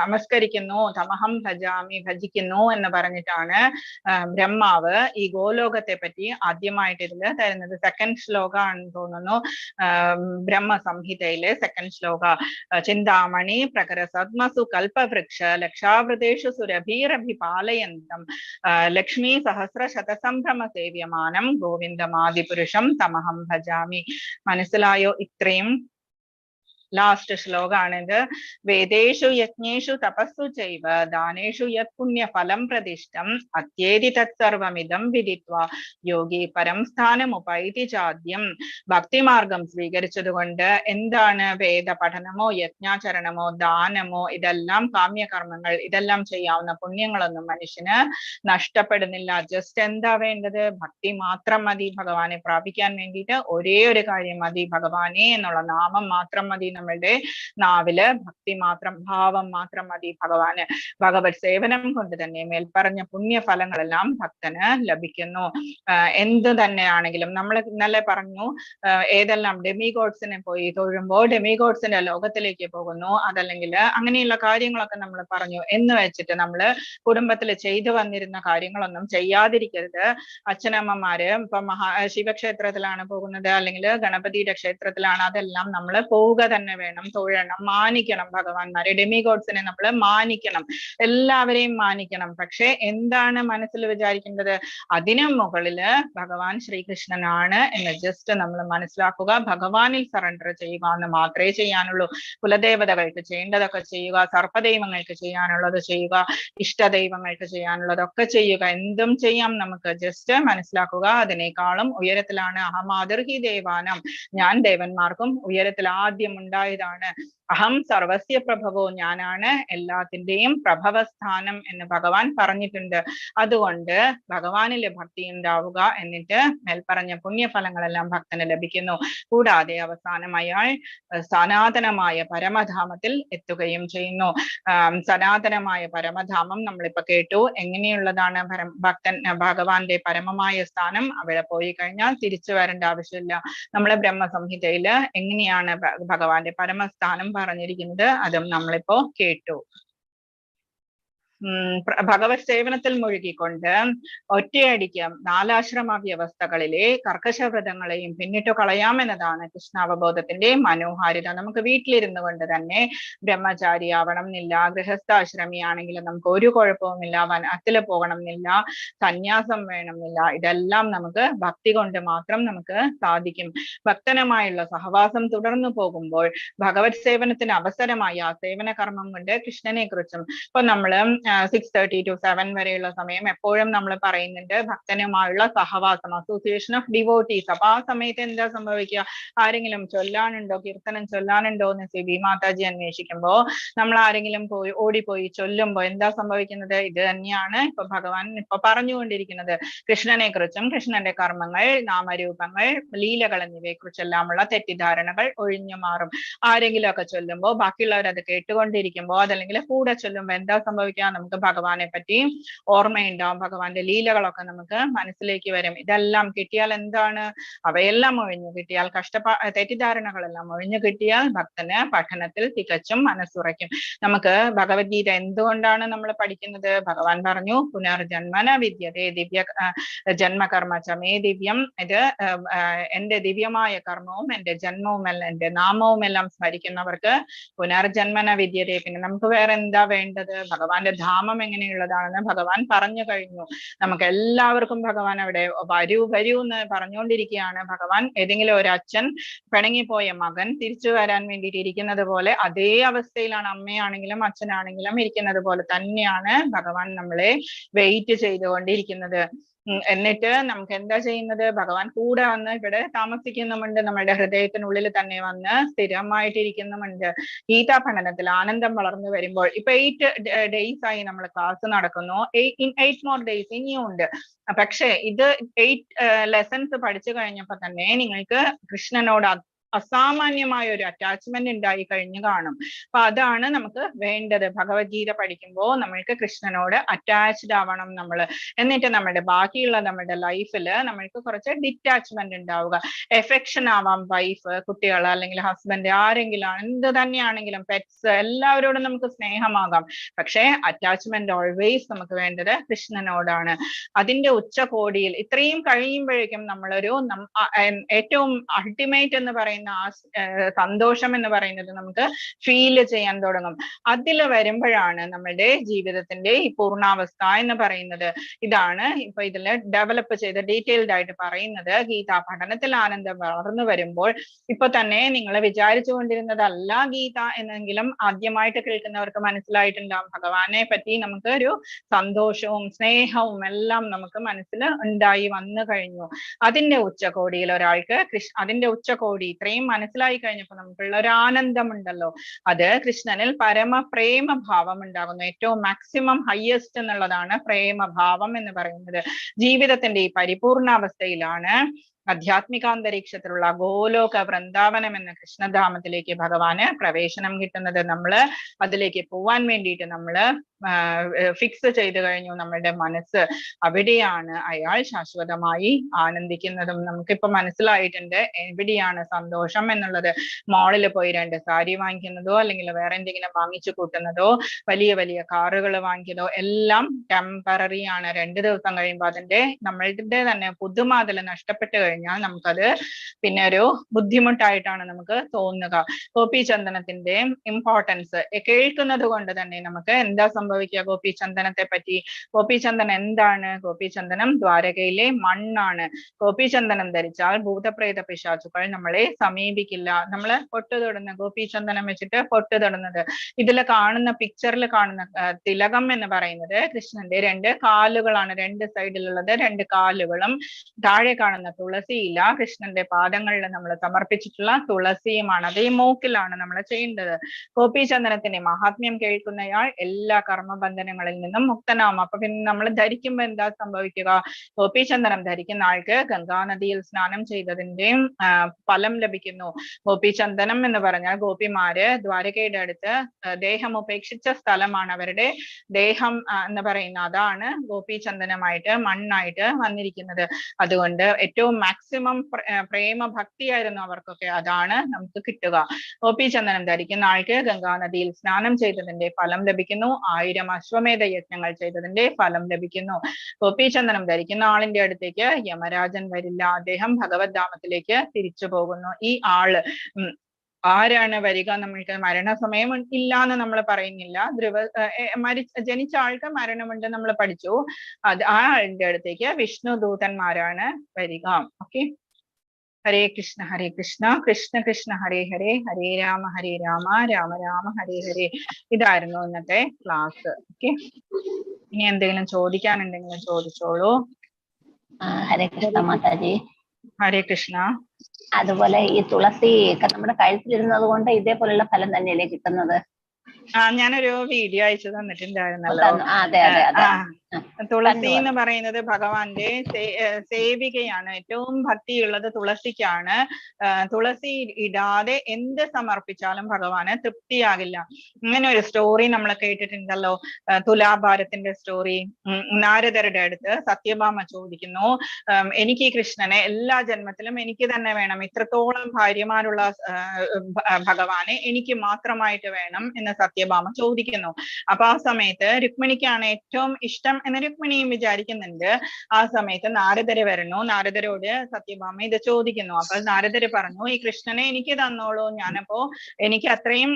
നമസ്കരിക്കുന്നു, തമഹം ഭജാമി, ഭജിക്കുന്നു എന്ന് പറഞ്ഞിട്ടാണ് ബ്രഹ്മാവ് ഈ ഗോലോകത്തെ പറ്റി ആദ്യമായിട്ട് ഇതിൽ തരുന്നത്. സെക്കൻഡ് ശ്ലോക ആണെന്ന് തോന്നുന്നു, ബ്രഹ്മസംഹിതയിലെ സെക്കൻഡ് ശ്ലോക. ചിന്താമണി പ്രകര സദ്മസു കൽപവൃക്ഷ ലക്ഷാവൃതേഷു സുരഭീരഭിപാലയന്തം ലക്ഷ്മി സഹസ്ര ശതസംഭ്രമ സേവ്യമാനം ഗോവിന്ദമാദിപുരുഷം തമഹം ഭജാമി. മനസ്സിലായോ? ഇത്രയും ലാസ്റ്റ് ശ്ലോകാണിത്. വേദേഷു യജ്ഞേഷു തപസ്സു ചൈവ ദാനേഷു യത് പുണ്യഫലം പ്രതിഷ്ഠം അത്യേതി തത്സർവമിദം വിദിത്വാ യോഗി പരം സ്ഥാനമുപൈതി ചാദ്യം. ഭക്തിമാർഗം സ്വീകരിച്ചതുകൊണ്ട് എന്താണ്? വേദ പഠനമോ യജ്ഞാചരണമോ ദാനമോ ഇതെല്ലാം കാമ്യകർമ്മങ്ങൾ, ഇതെല്ലാം ചെയ്യാവുന്ന പുണ്യങ്ങളൊന്നും മനുഷ്യന് നഷ്ടപ്പെടുന്നില്ല. ജസ്റ്റ് എന്താ വേണ്ടത്? ഭക്തി മാത്രം മതി ഭഗവാനെ പ്രാപിക്കാൻ വേണ്ടിയിട്ട്. ഒരേ ഒരു കാര്യം മതി, ഭഗവാനെ എന്നുള്ള നാമം മാത്രം മതി. നമ്മളുടെ നാവില് ഭക്തി മാത്രം, ഭാവം മാത്രം മതി ഭഗവാന്. ഭഗവത് സേവനം കൊണ്ട് തന്നെ മേൽപ്പറഞ്ഞ പുണ്യഫലങ്ങളെല്ലാം ഭക്തന് ലഭിക്കുന്നു. എന്ത് തന്നെയാണെങ്കിലും നമ്മൾ ഇന്നലെ പറഞ്ഞു, ഏതെല്ലാം ഡെമിഗോഡ്സിനെ പോയി തൊഴുമ്പോൾ ഡെമിഗോഡ്സിന്റെ ലോകത്തിലേക്ക് പോകുന്നു, അതല്ലെങ്കിൽ അങ്ങനെയുള്ള കാര്യങ്ങളൊക്കെ നമ്മൾ പറഞ്ഞു. എന്ന് വെച്ചിട്ട് നമ്മള് കുടുംബത്തിൽ ചെയ്തു വന്നിരുന്ന കാര്യങ്ങളൊന്നും ചെയ്യാതിരിക്കരുത്. അച്ഛനമ്മമാര് ഇപ്പൊ ശിവക്ഷേത്രത്തിലാണ് പോകുന്നത്, അല്ലെങ്കിൽ ഗണപതിയുടെ ക്ഷേത്രത്തിലാണ്, അതെല്ലാം നമ്മൾ പോവുക തന്നെ വേണം, തൊഴണം, മാനിക്കണം ഭഗവാന്മാരെ. ഡെമിഗോഡ്സിനെ നമ്മൾ മാനിക്കണം, എല്ലാവരെയും മാനിക്കണം. പക്ഷെ എന്താണ് മനസ്സിൽ വിചാരിക്കേണ്ടത്? അതിനു മുകളില് ഭഗവാൻ ശ്രീകൃഷ്ണനാണ് എന്ന് ജസ്റ്റ് നമ്മൾ മനസ്സിലാക്കുക. ഭഗവാനിൽ സറണ്ടർ ചെയ്യുക എന്ന് മാത്രമേ ചെയ്യാനുള്ളൂ. കുലദേവതകൾക്ക് ചെയ്യേണ്ടതൊക്കെ ചെയ്യുക, സർപ്പദൈവങ്ങൾക്ക് ചെയ്യാനുള്ളത് ചെയ്യുക, ഇഷ്ടദൈവങ്ങൾക്ക് ചെയ്യാനുള്ളതൊക്കെ ചെയ്യുക. എന്തും ചെയ്യാം നമുക്ക്. ജസ്റ്റ് മനസ്സിലാക്കുക അതിനേക്കാളും ഉയരത്തിലാണ് അഹമാതിർഹി ദേവാനം. ഞാൻ ദേവന്മാർക്കും ഉയരത്തിൽ ആദ്യം ഉണ്ടായതാണ്. അഹം സർവസ്യ പ്രഭവോ, ഞാനാണ് എല്ലാത്തിന്റെയും പ്രഭവസ്ഥാനം എന്ന് ഭഗവാൻ പറഞ്ഞിട്ടുണ്ട്. അതുകൊണ്ട് ഭഗവാനിലെ ഭക്തി ഉണ്ടാവുക, എന്നിട്ട് മേൽപ്പറഞ്ഞ പുണ്യഫലങ്ങളെല്ലാം ഭക്തന് ലഭിക്കുന്നു. കൂടാതെ അവസാനം അയാൾ സനാതനമായ പരമധാമത്തിൽ എത്തുകയും ചെയ്യുന്നു. സനാതനമായ പരമധാമം നമ്മളിപ്പോ കേട്ടു. എങ്ങനെയുള്ളതാണ് ഭക്തൻ ഭഗവാന്റെ പരമമായ സ്ഥാനം? അവിടെ പോയി കഴിഞ്ഞാൽ തിരിച്ചു വരേണ്ട ആവശ്യമില്ല. നമ്മളെ ബ്രഹ്മസംഹിതയില് എങ്ങനെയാണ് ഭഗവാന്റെ പരമസ്ഥാനം പറഞ്ഞിരിക്കുന്നത് അതും നമ്മളിപ്പോ കേട്ടു. ഭഗവത് സേവനത്തിൽ മുഴുകിക്കൊണ്ട് ഒറ്റയടിക്ക് നാലാശ്രമ വ്യവസ്ഥകളിലെ കർക്കശവ്രതങ്ങളെയും പിന്നിട്ടു കളയാമെന്നതാണ് കൃഷ്ണാവബോധത്തിന്റെ മനോഹാരിത. നമുക്ക് വീട്ടിലിരുന്നു കൊണ്ട് തന്നെ ബ്രഹ്മചാരി ആവണം എന്നില്ല, ഗൃഹസ്ഥാശ്രമിയാണെങ്കിലും നമുക്ക് ഒരു കുഴപ്പവുമില്ല, വനത്തില് പോകണം എന്നില്ല, സന്യാസം വേണം എന്നില്ല. ഇതെല്ലാം നമുക്ക് ഭക്തി കൊണ്ട് മാത്രം നമുക്ക് സാധിക്കും. ഭക്തനുമായുള്ള സഹവാസം തുടർന്നു പോകുമ്പോൾ ഭഗവത് സേവനത്തിന് അവസരമായി ആ സേവന കർമ്മം കൊണ്ട് കൃഷ്ണനെ കുറിച്ചും ഇപ്പൊ നമ്മള് 6:30 to 7 വരെയുള്ള സമയം എപ്പോഴും നമ്മൾ പറയുന്നുണ്ട് ഭക്തനുമായുള്ള സഹവാസം, അസോസിയേഷൻ ഓഫ് ഡിവോട്ടീസ്. അപ്പൊ ആ സമയത്ത് എന്താ സംഭവിക്കുക? ആരെങ്കിലും ചൊല്ലാനുണ്ടോ, കീർത്തനം ചൊല്ലാനുണ്ടോ എന്ന് സിബി മാതാജി അന്വേഷിക്കുമ്പോ നമ്മൾ ആരെങ്കിലും പോയി ഓടിപ്പോയി ചൊല്ലുമ്പോ എന്താ സംഭവിക്കുന്നത്? ഇത് തന്നെയാണ് ഇപ്പൊ ഭഗവാൻ ഇപ്പൊ പറഞ്ഞുകൊണ്ടിരിക്കുന്നത്. കൃഷ്ണനെ കുറിച്ചും കൃഷ്ണന്റെ കർമ്മങ്ങൾ, നാമരൂപങ്ങൾ, ലീലകൾ എന്നിവയെ കുറിച്ചെല്ലാമുള്ള തെറ്റിദ്ധാരണകൾ ഒഴിഞ്ഞു മാറും. ആരെങ്കിലും ഒക്കെ ചൊല്ലുമ്പോ ബാക്കിയുള്ളവർ അത് കേട്ടുകൊണ്ടിരിക്കുമ്പോ അതല്ലെങ്കിൽ കൂടെ ചൊല്ലുമ്പോ എന്താ സംഭവിക്കുക? നമുക്ക് ഭഗവാനെ പറ്റി ഓർമ്മയുണ്ടാവും, ഭഗവാന്റെ ലീലകളൊക്കെ നമുക്ക് മനസ്സിലേക്ക് വരും. ഇതെല്ലാം കിട്ടിയാൽ എന്താണ്? അവയെല്ലാം ഒഴിഞ്ഞു കിട്ടിയാൽ, തെറ്റിദ്ധാരണകളെല്ലാം ഒഴിഞ്ഞു കിട്ടിയാൽ ഭക്തന് പഠനത്തിൽ തികച്ചും മനസ്സുറയ്ക്കും. നമുക്ക് ഭഗവത്ഗീത എന്തുകൊണ്ടാണ് നമ്മൾ പഠിക്കുന്നത്? ഭഗവാൻ പറഞ്ഞു പുനർജന്മന വിദ്യതേ ദിവ്യ ജന്മകർമ്മ ചമേ ദിവ്യം. ഇത് എന്റെ ദിവ്യമായ കർമ്മവും എന്റെ ജന്മവും എല്ലാം എന്റെ നാമവും എല്ലാം സ്മരിക്കുന്നവർക്ക് പുനർജന്മന വിദ്യതേ. പിന്നെ നമുക്ക് വേറെ എന്താ വേണ്ടത്? ഭഗവാന്റെ ധാമം എങ്ങനെയുള്ളതാണെന്ന് ഭഗവാൻ പറഞ്ഞു കഴിഞ്ഞു. നമുക്ക് എല്ലാവർക്കും ഭഗവാൻ അവിടെ വരൂ വരൂ എന്ന് പറഞ്ഞുകൊണ്ടിരിക്കുകയാണ്. ഭഗവാൻ ഏതെങ്കിലും ഒരു അച്ഛൻ പിണങ്ങിപ്പോയ മകൻ തിരിച്ചു വരാൻ വേണ്ടിയിട്ട് ഇരിക്കുന്നത് പോലെ അതേ അവസ്ഥയിലാണ് അമ്മയാണെങ്കിലും അച്ഛനാണെങ്കിലും ഇരിക്കുന്നത് പോലെ തന്നെയാണ് ഭഗവാൻ നമ്മളെ വെയിറ്റ് ചെയ്തുകൊണ്ടിരിക്കുന്നത്. എന്നിട്ട് നമുക്ക് എന്താ ചെയ്യുന്നത്? ഭഗവാൻ കൂടെ വന്ന് ഇവിടെ താമസിക്കുന്നുമുണ്ട്, നമ്മുടെ ഹൃദയത്തിനുള്ളിൽ തന്നെ വന്ന് സ്ഥിരമായിട്ടിരിക്കുന്നുമുണ്ട്. ഗീതാ പഠനത്തിൽ ആനന്ദം വളർന്നു വരുമ്പോൾ ഇപ്പൊ 8 days ആയി നമ്മൾ ക്ലാസ് നടക്കുന്നു. 8 more days ഇനിയും ഉണ്ട്. പക്ഷെ ഇത് 8 lessons പഠിച്ചു കഴിഞ്ഞപ്പോ തന്നെ നിങ്ങൾക്ക് കൃഷ്ണനോട് അസാമാന്യമായ ഒരു അറ്റാച്ച്മെന്റ് ഉണ്ടായി കഴിഞ്ഞു കാണും. അപ്പൊ അതാണ് നമുക്ക് വേണ്ടത്. ഭഗവത്ഗീത പഠിക്കുമ്പോൾ നമ്മൾക്ക് കൃഷ്ണനോട് അറ്റാച്ച്ഡ് ആവണം നമ്മൾ. എന്നിട്ട് നമ്മുടെ ബാക്കിയുള്ള നമ്മുടെ ലൈഫിൽ നമ്മൾക്ക് കുറച്ച് ഡിറ്റാച്ച്മെന്റ് ഉണ്ടാവുക. എഫെക്ഷൻ ആവാം, വൈഫ്, കുട്ടികൾ, അല്ലെങ്കിൽ ഹസ്ബൻഡ്, ആരെങ്കിലും എന്ത് തന്നെയാണെങ്കിലും, പെറ്റ്സ്, എല്ലാവരോടും നമുക്ക് സ്നേഹമാകാം. പക്ഷേ അറ്റാച്ച്മെന്റ് ഓൾവേസ് നമുക്ക് വേണ്ടത് കൃഷ്ണനോടാണ്. അതിന്റെ ഉച്ചകോടിയിൽ ഇത്രയും കഴിയുമ്പോഴേക്കും നമ്മളൊരു ഏറ്റവും അൾട്ടിമേറ്റ് എന്ന് പറയുന്ന ആ സന്തോഷം എന്ന് പറയുന്നത് നമുക്ക് ഫീൽ ചെയ്യാൻ തുടങ്ങും. അതിൽ വരുമ്പോഴാണ് നമ്മുടെ ജീവിതത്തിന്റെ ഈ പൂർണ്ണാവസ്ഥ എന്ന് പറയുന്നത്. ഇതാണ് ഇപ്പൊ ഇതിൽ ഡെവലപ്പ് ചെയ്ത് ഡീറ്റെയിൽഡ് ആയിട്ട് പറയുന്നത്. ഗീതാ പഠനത്തിൽ ആനന്ദം വളർന്നു വരുമ്പോൾ ഇപ്പൊ തന്നെ നിങ്ങൾ വിചാരിച്ചു കൊണ്ടിരുന്നതല്ല ഗീത എന്നെങ്കിലും ആദ്യമായിട്ട് കേൾക്കുന്നവർക്ക് മനസ്സിലായിട്ടുണ്ടാവും. ഭഗവാനെ പറ്റി നമുക്ക് ഒരു സന്തോഷവും സ്നേഹവും എല്ലാം നമുക്ക് മനസ്സിൽ ഉണ്ടായി വന്നു കഴിഞ്ഞു. അതിന്റെ ഉച്ചകോടിയിൽ ഒരാൾക്ക് അതിന്റെ ഉച്ചകോടി ഇത്രയും മനസ്സിലായി കഴിഞ്ഞപ്പോൾ നമുക്കുള്ള ഒരു ആനന്ദമുണ്ടല്ലോ, അത് കൃഷ്ണനിൽ പരമ പ്രേമഭാവം ഉണ്ടാകുന്നു. ഏറ്റവും മാക്സിമം ഹയ്യസ്റ്റ് എന്നുള്ളതാണ് പ്രേമഭാവം എന്ന് പറയുന്നത്. ജീവിതത്തിന്റെ ഈ പരിപൂർണാവസ്ഥയിലാണ് ആധ്യാത്മികാന്തരീക്ഷത്തിലുള്ള ഗോലോക വൃന്ദാവനം എന്ന കൃഷ്ണധാമത്തിലേക്ക് ഭഗവാന് പ്രവേശനം കിട്ടുന്നത്. നമ്മള് അതിലേക്ക് പോവാൻ വേണ്ടിയിട്ട് നമ്മള് ഫിക്സ് ചെയ്തു കഴിഞ്ഞു നമ്മളുടെ മനസ്സ്. അവിടെയാണ് അയാൾ ശാശ്വതമായി ആനന്ദിക്കുന്നതും. നമുക്കിപ്പോ മനസ്സിലായിട്ടുണ്ട് എവിടെയാണ് സന്തോഷം എന്നുള്ളത്. മോളിൽ പോയി 2 സാരി വാങ്ങിക്കുന്നതോ അല്ലെങ്കിൽ വേറെ എന്തെങ്കിലും വാങ്ങിച്ചു കൂട്ടുന്നതോ വലിയ വലിയ കാറുകൾ വാങ്ങിക്കുന്നതോ എല്ലാം ടെമ്പററി ആണ്. 2 ദിവസം കഴിയുമ്പോൾ അതിന്റെ നമ്മളുടെ തന്നെ പുതുമ അതിൽ നഷ്ടപ്പെട്ട് കഴിഞ്ഞാൽ നമുക്കത് പിന്നെ ഒരു ബുദ്ധിമുട്ടായിട്ടാണ് നമുക്ക് തോന്നുക. ഗോപീചന്ദനത്തിന്റെ ഇമ്പോർട്ടൻസ് കേൾക്കുന്നത് കൊണ്ട് തന്നെ നമുക്ക് എന്താ സംഭവിക്കുക ഗോപീചന്ദനത്തെ പറ്റി? ഗോപീചന്ദനം എന്താണ്? ഗോപീചന്ദനം ദ്വാരകയിലെ മണ്ണാണ്. ഗോപീചന്ദനം ധരിച്ചാൽ ഭൂതപ്രേത പിശാചുക്കൾ നമ്മളെ സമീപിക്കില്ല. നമ്മള് പൊട്ട് തൊടുന്ന ഗോപീചന്ദനം വെച്ചിട്ട് പൊട്ട് തൊടുന്നത്. ഇതിൽ കാണുന്ന പിക്ചറിൽ കാണുന്ന തിലകം എന്ന് പറയുന്നത് കൃഷ്ണന്റെ 2 കാലുകളാണ്. 2 സൈഡിലുള്ളത് 2 കാലുകളും താഴെ കാണുന്ന തുളസിയില കൃഷ്ണന്റെ പാദങ്ങളിൽ നമ്മൾ സമർപ്പിച്ചിട്ടുള്ള തുളസിയുമാണ്. അത് ഈ മൂക്കിലാണ് നമ്മൾ ചെയ്യേണ്ടത്. ഗോപീചന്ദനത്തിന്റെ മഹാത്മ്യം കേൾക്കുന്നയാൾ എല്ലാ കർമ്മബന്ധനങ്ങളിൽ നിന്നും മുക്തനാവും. അപ്പൊ പിന്നെ നമ്മൾ ധരിക്കുമ്പോ എന്താ സംഭവിക്കുക? ഗോപീചന്ദനം ധരിക്കുന്ന ആൾക്ക് ഗംഗാനദിയിൽ സ്നാനം ചെയ്തതിന്റെ ഫലം ലഭിക്കുന്നു. ഗോപീചന്ദനം എന്ന് പറഞ്ഞാൽ ഗോപിമാര് ദ്വാരകയുടെ അടുത്ത് ദേഹം ഉപേക്ഷിച്ച സ്ഥലമാണ്. അവരുടെ ദേഹം എന്ന് പറയുന്ന അതാണ് ഗോപീചന്ദനമായിട്ട് മണ്ണായിട്ട് വന്നിരിക്കുന്നത്. അതുകൊണ്ട് ഏറ്റവും മാക്സിമം പ്രേമ ഭക്തിയായിരുന്നു അവർക്കൊക്കെ. അതാണ് നമുക്ക് കിട്ടുക. ഗോപീചന്ദനം ധരിക്കുന്ന ആൾക്ക് ഗംഗാനദിയിൽ സ്നാനം ചെയ്തതിന്റെ ഫലം ലഭിക്കുന്നു. 1000 അശ്വമേധ യജ്ഞങ്ങൾ ചെയ്തതിന്റെ ഫലം ലഭിക്കുന്നു. ഗോപീചന്ദനം ധരിക്കുന്ന ആളിന്റെ അടുത്തേക്ക് യമരാജൻ വരില്ല. അദ്ദേഹം ഭഗവത് ധാമത്തിലേക്ക് തിരിച്ചു പോകുന്നു. ഈ ആള് ആരാണ് വരിക? നമ്മൾക്ക് മരണസമയം ഇല്ല എന്ന് നമ്മൾ പറയുന്നില്ല. ജനിച്ച ആൾക്ക് മരണമുണ്ട് നമ്മൾ പഠിച്ചു. ആ ആളിന്റെ അടുത്തേക്ക് വിഷ്ണു ദൂതന്മാരാണ് വരിക. ഓക്കെ, ഹരേ കൃഷ്ണ കൃഷ്ണ കൃഷ്ണ ഹരേ ഹരേ, ഹരേ രാമ രാമ രാമ ഹരേ ഹരേ. ഇതായിരുന്നു ഇന്നത്തെ ക്ലാസ്. ഓക്കെ, ഇനി എന്തെങ്കിലും ചോദിക്കാനുണ്ടെങ്കിൽ ചോദിച്ചോളൂ. ഹരേ കൃഷ്ണ മാതാജി. ഹരേ കൃഷ്ണ. അതുപോലെ ഈ തുളസി ഒക്കെ നമ്മുടെ കഴുത്തിലിരുന്നത് കൊണ്ട് ഇതേപോലുള്ള ഫലം തന്നെയല്ലേ കിട്ടുന്നത്? ഞാനൊരു വീഡിയോ അയച്ചു തന്നിട്ടുണ്ടായിരുന്നല്ലോ. അതെ അതെ അതെ. തുളസി എന്ന് പറയുന്നത് ഭഗവാന്റെ സേവികയാണ്. ഏറ്റവും ഭക്തിയുള്ളത് തുളസിക്കാണ്. തുളസി ഇടാതെ എന്ത് സമർപ്പിച്ചാലും ഭഗവാന് തൃപ്തിയാകില്ല. ഇങ്ങനെ ഒരു സ്റ്റോറി നമ്മൾ കേട്ടിട്ടുണ്ടല്ലോ, തുലാഭാരത്തിന്റെ സ്റ്റോറി. നാരദരുടെ അടുത്ത് സത്യഭാമ ചോദിക്കുന്നു, എനിക്ക് ഈ കൃഷ്ണനെ എല്ലാ ജന്മത്തിലും എനിക്ക് തന്നെ വേണം, ഇത്രത്തോളം ഭാര്യമാരുള്ള ഭഗവാനെ എനിക്ക് മാത്രമായിട്ട് വേണം എന്ന് സത്യഭാമ ചോദിക്കുന്നു. അപ്പൊ ആ സമയത്ത് രുക്മിണിക്കാണ് ഏറ്റവും ഇഷ്ടം എന്ന് രുക്മിണിയും വിചാരിക്കുന്നുണ്ട്. ആ സമയത്ത് നാരദര് വരുന്നു. നാരദരോട് സത്യഭാമ ഇത് ചോദിക്കുന്നു. അപ്പോൾ നാരദര് പറഞ്ഞു, ഈ കൃഷ്ണനെ എനിക്ക് തന്നോളൂ, ഞാനപ്പോ എനിക്ക് അത്രയും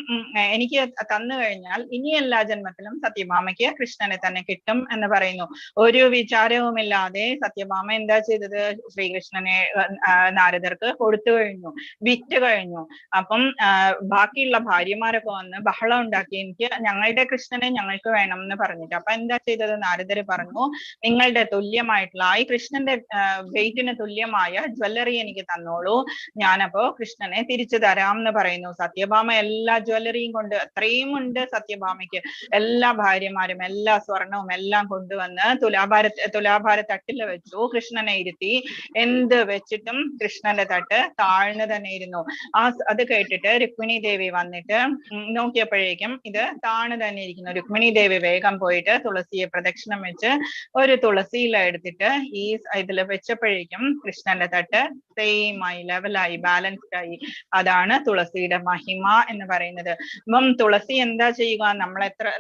എനിക്ക് തന്നു കഴിഞ്ഞാൽ ഇനി എല്ലാ ജന്മത്തിലും സത്യഭാമയ്ക്ക് കൃഷ്ണനെ തന്നെ കിട്ടും എന്ന് പറയുന്നു. ഒരു വിചാരവുമില്ലാതെ സത്യഭാമ എന്താ ചെയ്തത്? ശ്രീകൃഷ്ണനെ നാരദർക്ക് കൊടുത്തു കഴിഞ്ഞു, വിറ്റ് കഴിഞ്ഞു. അപ്പം ബാക്കിയുള്ള ഭാര്യമാരൊക്കെ വന്ന് ബഹളം ഉണ്ടാക്കി, ഞങ്ങളുടെ കൃഷ്ണനെ ഞങ്ങൾക്ക് വേണം എന്ന് പറഞ്ഞിട്ട്. അപ്പൊ എന്താ ചെയ്തത്? നാരദർ പരമാപദര് പറഞ്ഞു, നിങ്ങളുടെ തുല്യമായിട്ടുള്ള ഈ കൃഷ്ണന്റെ വെയിറ്റിന് തുല്യമായ ജ്വല്ലറി എനിക്ക് തന്നോളൂ, ഞാനപ്പോ കൃഷ്ണനെ തിരിച്ചു തരാം എന്ന് പറയുന്നു. സത്യഭാമ എല്ലാ ജ്വല്ലറിയും കൊണ്ട്, അത്രയും ഉണ്ട് സത്യഭാമയ്ക്ക്, എല്ലാ ഭാര്യമാരും എല്ലാ സ്വർണവും എല്ലാം കൊണ്ടുവന്ന് തുലാഭാര തട്ടിൽ വെച്ചു. കൃഷ്ണനെ ഇരുത്തി. എന്ത് വെച്ചിട്ടും കൃഷ്ണന്റെ തട്ട് താഴ്ന്നു തന്നെ ഇരുന്നു. അത് കേട്ടിട്ട് രുക്മിണി ദേവി വന്നിട്ട് നോക്കിയപ്പോഴേക്കും ഇത് താണു തന്നെ ഇരിക്കുന്നു. രുക്മിണി ദേവി വേഗം പോയിട്ട് തുളസിയെ പ്രദക്ഷിണം വെച്ച് ഒരു തുളസിയില എടുത്തിട്ട് ഈ ഇതിൽ വെച്ചപ്പോഴേക്കും കൃഷ്ണന്റെ തട്ട് സെയിം ആയി, ലെവലായി, ബാലൻസ്ഡ് ആയി. അതാണ് തുളസിയുടെ മഹിമ എന്ന് പറയുന്നത്. അപ്പം തുളസി എന്താ ചെയ്യുക,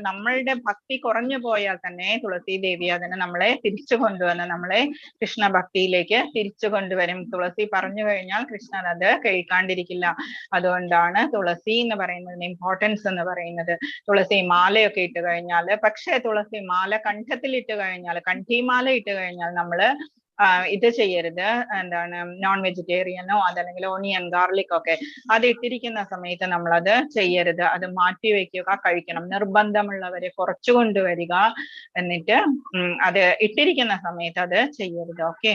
നമ്മളുടെ ഭക്തി കുറഞ്ഞു പോയാൽ തന്നെ തുളസി ദേവി അതിനെ നമ്മളെ തിരിച്ചു കൊണ്ടുവന്ന് നമ്മളെ കൃഷ്ണ ഭക്തിയിലേക്ക് തിരിച്ചു കൊണ്ടുവരും. തുളസി പറഞ്ഞു കഴിഞ്ഞാൽ കൃഷ്ണൻ അത് കേൾക്കാണ്ടിരിക്കില്ല. അതുകൊണ്ടാണ് തുളസി എന്ന് പറയുന്നതിന് ഇമ്പോർട്ടൻസ് എന്ന് പറയുന്നത്. തുളസി മാലയൊക്കെ ഇട്ട് കഴിഞ്ഞാൽ, പക്ഷേ തുളസി മാല കണ്ഠത്തിൽ ഇട്ട് കഴിഞ്ഞാൽ, കണ്ഠിമാല ഇട്ട് കഴിഞ്ഞാൽ നമ്മള് ഇത് ചെയ്യരുത്. എന്താണ്, നോൺ വെജിറ്റേറിയനോ അതല്ലെങ്കിൽ ഓണിയൻ ഗാർലിക് ഒക്കെ അത് ഇട്ടിരിക്കുന്ന സമയത്ത് നമ്മളത് ചെയ്യരുത്. അത് മാറ്റി വെക്കുക, കഴിക്കണം. നിർബന്ധമുള്ളവരെ കുറച്ചു കൊണ്ടുവരിക, എന്നിട്ട് അത് ഇട്ടിരിക്കുന്ന സമയത്ത് അത് ചെയ്യരുത്. ഓക്കെ,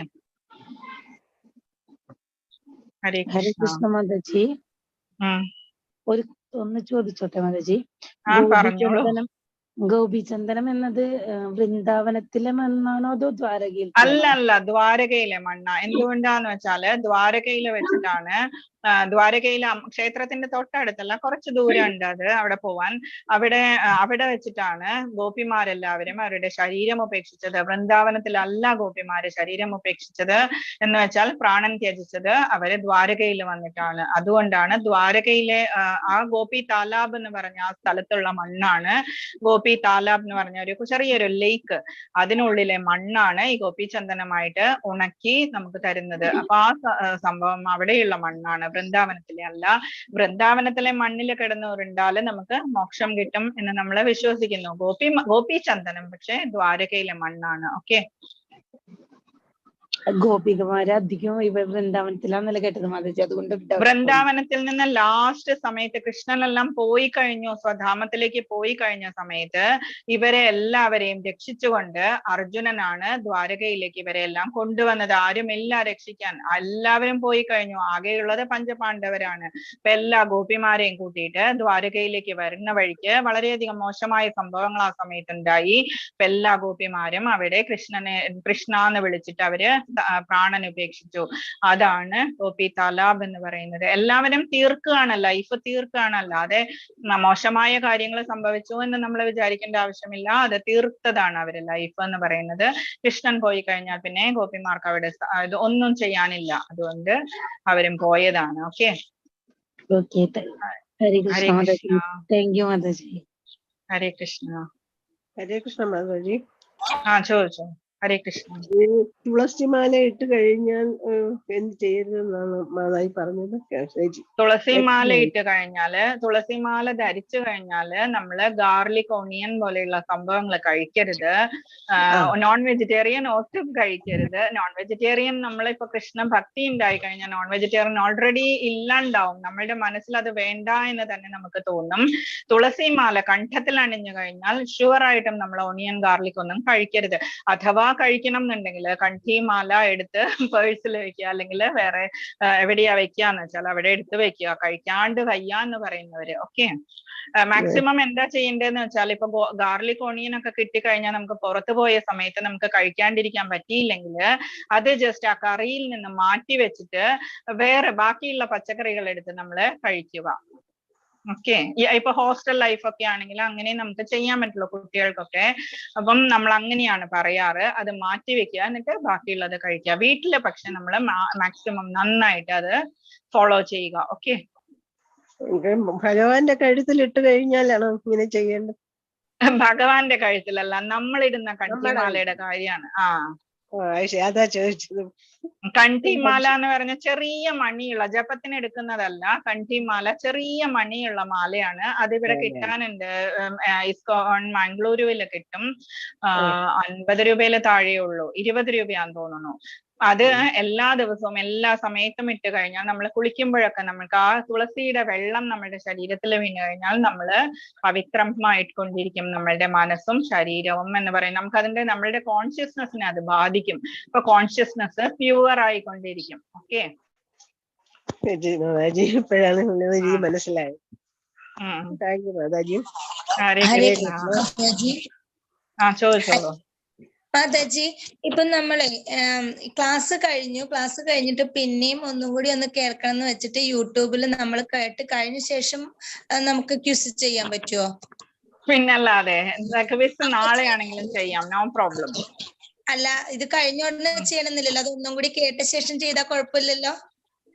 ഹരേ കൃഷ്ണ മാതാജി. ഒന്ന് ചോദിച്ചോട്ടെ മാതാജി? പറഞ്ഞോളൂ. ഗോപിചന്ദനം എന്നത് വൃന്ദാവനത്തിലെ മണ്ണാണോ അതോ ദ്വാരകയിൽ? അല്ല, ദ്വാരകയിലെ മണ്ണ. എന്തുകൊണ്ടാന്ന് വെച്ചാല് ദ്വാരകയില് വെച്ചിട്ടാണ്, ദ്വാരകയിലെ ക്ഷേത്രത്തിന്റെ തൊട്ടടുത്തല്ല, കുറച്ച് ദൂരം ഉണ്ട് അത് അവിടെ പോവാൻ. അവിടെ വെച്ചിട്ടാണ് ഗോപിമാരെല്ലാവരും അവരുടെ ശരീരം ഉപേക്ഷിച്ചത്. വൃന്ദാവനത്തിലല്ല ഗോപിമാര് ശരീരം ഉപേക്ഷിച്ചത്, എന്ന് വെച്ചാൽ പ്രാണൻ ത്യജിച്ചത് അവര് ദ്വാരകയിൽ വന്നിട്ടാണ്. അതുകൊണ്ടാണ് ദ്വാരകയിലെ ആ ഗോപി താലാബ് എന്ന് പറഞ്ഞ ആ സ്ഥലത്തുള്ള മണ്ണാണ്, ഗോപി താലാബ് എന്ന് പറഞ്ഞ ഒരു ചെറിയൊരു ലേക്ക്, അതിനുള്ളിലെ മണ്ണാണ് ഈ ഗോപിചന്ദനമായിട്ട് ഉണക്കി നമുക്ക് തരുന്നത്. അപ്പൊ ആ സംഭവം അവിടെയുള്ള മണ്ണാണ്, വൃന്ദാവനത്തിലെ അല്ല. വൃന്ദാവനത്തിലെ മണ്ണിൽ കിടന്നുരുണ്ടാല് നമുക്ക് മോക്ഷം കിട്ടും എന്ന് നമ്മൾ വിശ്വസിക്കുന്നു. ഗോപിചന്ദനം പക്ഷെ ദ്വാരകയിലെ മണ്ണാണ്. ഓക്കെ, ഗോപികമാര് അധികം വൃന്ദാവനത്തിലാന്നല്ല കേട്ടത് മാതാജി, അതുകൊണ്ട് വൃന്ദാവനത്തിൽ നിന്ന് ലാസ്റ്റ് സമയത്ത് കൃഷ്ണനെല്ലാം പോയി കഴിഞ്ഞു, സ്വധാമത്തിലേക്ക് പോയി കഴിഞ്ഞ സമയത്ത് ഇവരെ എല്ലാവരെയും രക്ഷിച്ചുകൊണ്ട് അർജുനനാണ് ദ്വാരകയിലേക്ക് ഇവരെ എല്ലാം കൊണ്ടുവന്നത്. ആരുമില്ല രക്ഷിക്കാൻ, എല്ലാവരും പോയി കഴിഞ്ഞു. ആകെയുള്ളത് പഞ്ചപാണ്ഡവരാണ്. അപ്പൊ എല്ലാ ഗോപിമാരെയും കൂട്ടിയിട്ട് ദ്വാരകയിലേക്ക് വരുന്ന വഴിക്ക് വളരെയധികം മോശമായ സംഭവങ്ങൾ ആ സമയത്തുണ്ടായി. അപ്പൊ എല്ലാ ഗോപിമാരും അവിടെ കൃഷ്ണ എന്ന് വിളിച്ചിട്ട് അവര് പ്രാണൻ ഉപേക്ഷിച്ചു. അതാണ് ഗോപി താലാബ് എന്ന് പറയുന്നത്. എല്ലാവരും തീർക്കുകയാണ്, ലൈഫ് തീർക്കുകയാണ്, അല്ലാതെ മോശമായ കാര്യങ്ങൾ സംഭവിച്ചു എന്ന് നമ്മൾ വിചാരിക്കേണ്ട ആവശ്യമില്ല. അത് തീർത്തതാണ് അവര് ലൈഫ് എന്ന് പറയുന്നത്. കൃഷ്ണൻ പോയി കഴിഞ്ഞാൽ പിന്നെ ഗോപിമാർക്ക് അവിടെ ഒന്നും ചെയ്യാനില്ല, അതുകൊണ്ട് അവരും പോയതാണ്. Okay, Hare Krishna. Thank you Mataji. Hare Krishna. Hare Krishna Mataji. ചോദിച്ചോ. ഹരേ കൃഷ്ണ. തുളസിമാല ഇട്ട് കഴിഞ്ഞാൽ എന്ത് ചെയ്യരുതെന്നാണ് മാതായി പറഞ്ഞത്? തുളസിമാല ഇട്ട് കഴിഞ്ഞാല്, തുളസിമാല ധരിച്ചു കഴിഞ്ഞാല് നമ്മള് ഗാർലിക്, ഓണിയൻ പോലെയുള്ള സംഭവങ്ങൾ കഴിക്കരുത്. നോൺ വെജിറ്റേറിയൻ ഒട്ടും കഴിക്കരുത്. നോൺ വെജിറ്റേറിയൻ നമ്മളിപ്പോ കൃഷ്ണ ഭക്തി ഉണ്ടായി കഴിഞ്ഞാൽ നോൺ വെജിറ്റേറിയൻ ഓൾറെഡി ഇല്ലാണ്ടാവും. നമ്മളുടെ മനസ്സിൽ അത് വേണ്ട എന്ന് തന്നെ നമുക്ക് തോന്നും. തുളസിമാല കണ്ഠത്തിൽ അണിഞ്ഞു കഴിഞ്ഞാൽ ഷുവർ ആയിട്ടും നമ്മൾ ഓണിയൻ ഗാർലിക് ഒന്നും കഴിക്കരുത്. അഥവാ കഴിക്കണം എന്നുണ്ടെങ്കിൽ കണ്ഠിമാല എടുത്ത് പേഴ്സിൽ വെക്കുക, അല്ലെങ്കിൽ വേറെ എവിടെയാ വെക്കാന്ന് വെച്ചാൽ അവിടെ എടുത്ത് വെക്കുക. കഴിക്കാണ്ട് വയ്യ എന്ന് പറയുന്നവര്. ഓക്കെ, മാക്സിമം എന്താ ചെയ്യേണ്ടതെന്ന് വെച്ചാൽ ഇപ്പൊ ഗാർലിക് ഓണിയൻ ഒക്കെ കിട്ടിക്കഴിഞ്ഞാൽ നമുക്ക് പുറത്തു പോയ സമയത്ത് നമുക്ക് കഴിക്കാണ്ടിരിക്കാൻ പറ്റിയില്ലെങ്കിൽ അത് ജസ്റ്റ് ആ കറിയിൽ നിന്ന് മാറ്റി വെച്ചിട്ട് വേറെ ബാക്കിയുള്ള പച്ചക്കറികൾ എടുത്ത് നമ്മള് കഴിക്കുക. ഓക്കെ, ഇപ്പൊ ഹോസ്റ്റൽ ലൈഫ് ഒക്കെ ആണെങ്കിൽ അങ്ങനെ നമുക്ക് ചെയ്യാൻ പറ്റുള്ളൂ കുട്ടികൾക്കൊക്കെ. അപ്പം നമ്മൾ അങ്ങനെയാണ് പറയാറ്. അത് മാറ്റി വെക്കുക, എന്നിട്ട് ബാക്കിയുള്ളത് കഴിക്കുക. വീട്ടില് പക്ഷെ നമ്മൾ മാക്സിമം നന്നായിട്ട് അത് ഫോളോ ചെയ്യുക. ഓക്കെ, ഭഗവാന്റെ കഴുത്തിൽ ഇട്ട് കഴിഞ്ഞാലാണോ ഇങ്ങനെ ചെയ്യേണ്ടത്? ഭഗവാന്റെ കഴുത്തിലല്ല, നമ്മളിടുന്ന കണ്ഠിമാലയുടെ കാര്യമാണ്. അതാ ചോദിച്ചത്. കണ്ഠിമാല എന്ന് പറഞ്ഞ ചെറിയ മണിയുള്ള, ജപത്തിന് എടുക്കുന്നതല്ല. കണ്ഠിമാല ചെറിയ മണിയുള്ള മാലയാണ്. അതിവിടെ കിട്ടാനുണ്ട്. ഇസ്കോൺ മംഗളൂരുവില് കിട്ടും. 50 രൂപയില് താഴെ ഉള്ളൂ, 20 രൂപയാന്ന് തോന്നുന്നു. അത് എല്ലാ ദിവസവും എല്ലാ സമയത്തും ഇട്ട് കഴിഞ്ഞാൽ നമ്മൾ കുളിക്കുമ്പോഴൊക്കെ നമുക്ക് ആ തുളസിയുടെ വെള്ളം നമ്മുടെ ശരീരത്തിൽ വീണ് കഴിഞ്ഞാൽ നമ്മൾ പവിത്രമായിക്കൊണ്ടിരിക്കും, നമ്മളുടെ മനസ്സും ശരീരവും എന്ന് പറയും. നമുക്ക് അതിന്റെ നമ്മളുടെ കോൺഷ്യസ്നെസ്സിനെ അത് ബാധിക്കും. ഇപ്പൊ കോൺഷ്യസ്നെസ് പ്യുവർ ആയിക്കൊണ്ടിരിക്കും. ഓക്കെ മാതാജി, ഇപ്പോഴാണ് എനിക്ക് മനസ്സിലായത്. Thank you Mataji. ഹരേ ഹരേ കൃഷ്ണ. മാതാജി. ചോദിച്ചോളൂ. മാതാജി, ഇപ്പൊ നമ്മള് ക്ലാസ് കഴിഞ്ഞിട്ട് പിന്നെയും ഒന്നും കൂടി ഒന്ന് കേൾക്കണം എന്ന് വെച്ചിട്ട് യൂട്യൂബിൽ നമ്മൾ കേട്ട് കഴിഞ്ഞ ശേഷം നമുക്ക് ക്യൂസ് ചെയ്യാൻ പറ്റുമോ? പിന്നല്ലാതെ ക്വിസ് നാളെയാണെങ്കിലും ചെയ്യാം, നോ പ്രോബ്ലം. അല്ല, ഇത് കഴിഞ്ഞ ഉടനെ ചെയ്യണമെന്നില്ലല്ലോ, അത് ഒന്നും കൂടി കേട്ട ശേഷം ചെയ്താൽ കുഴപ്പമില്ലല്ലോ?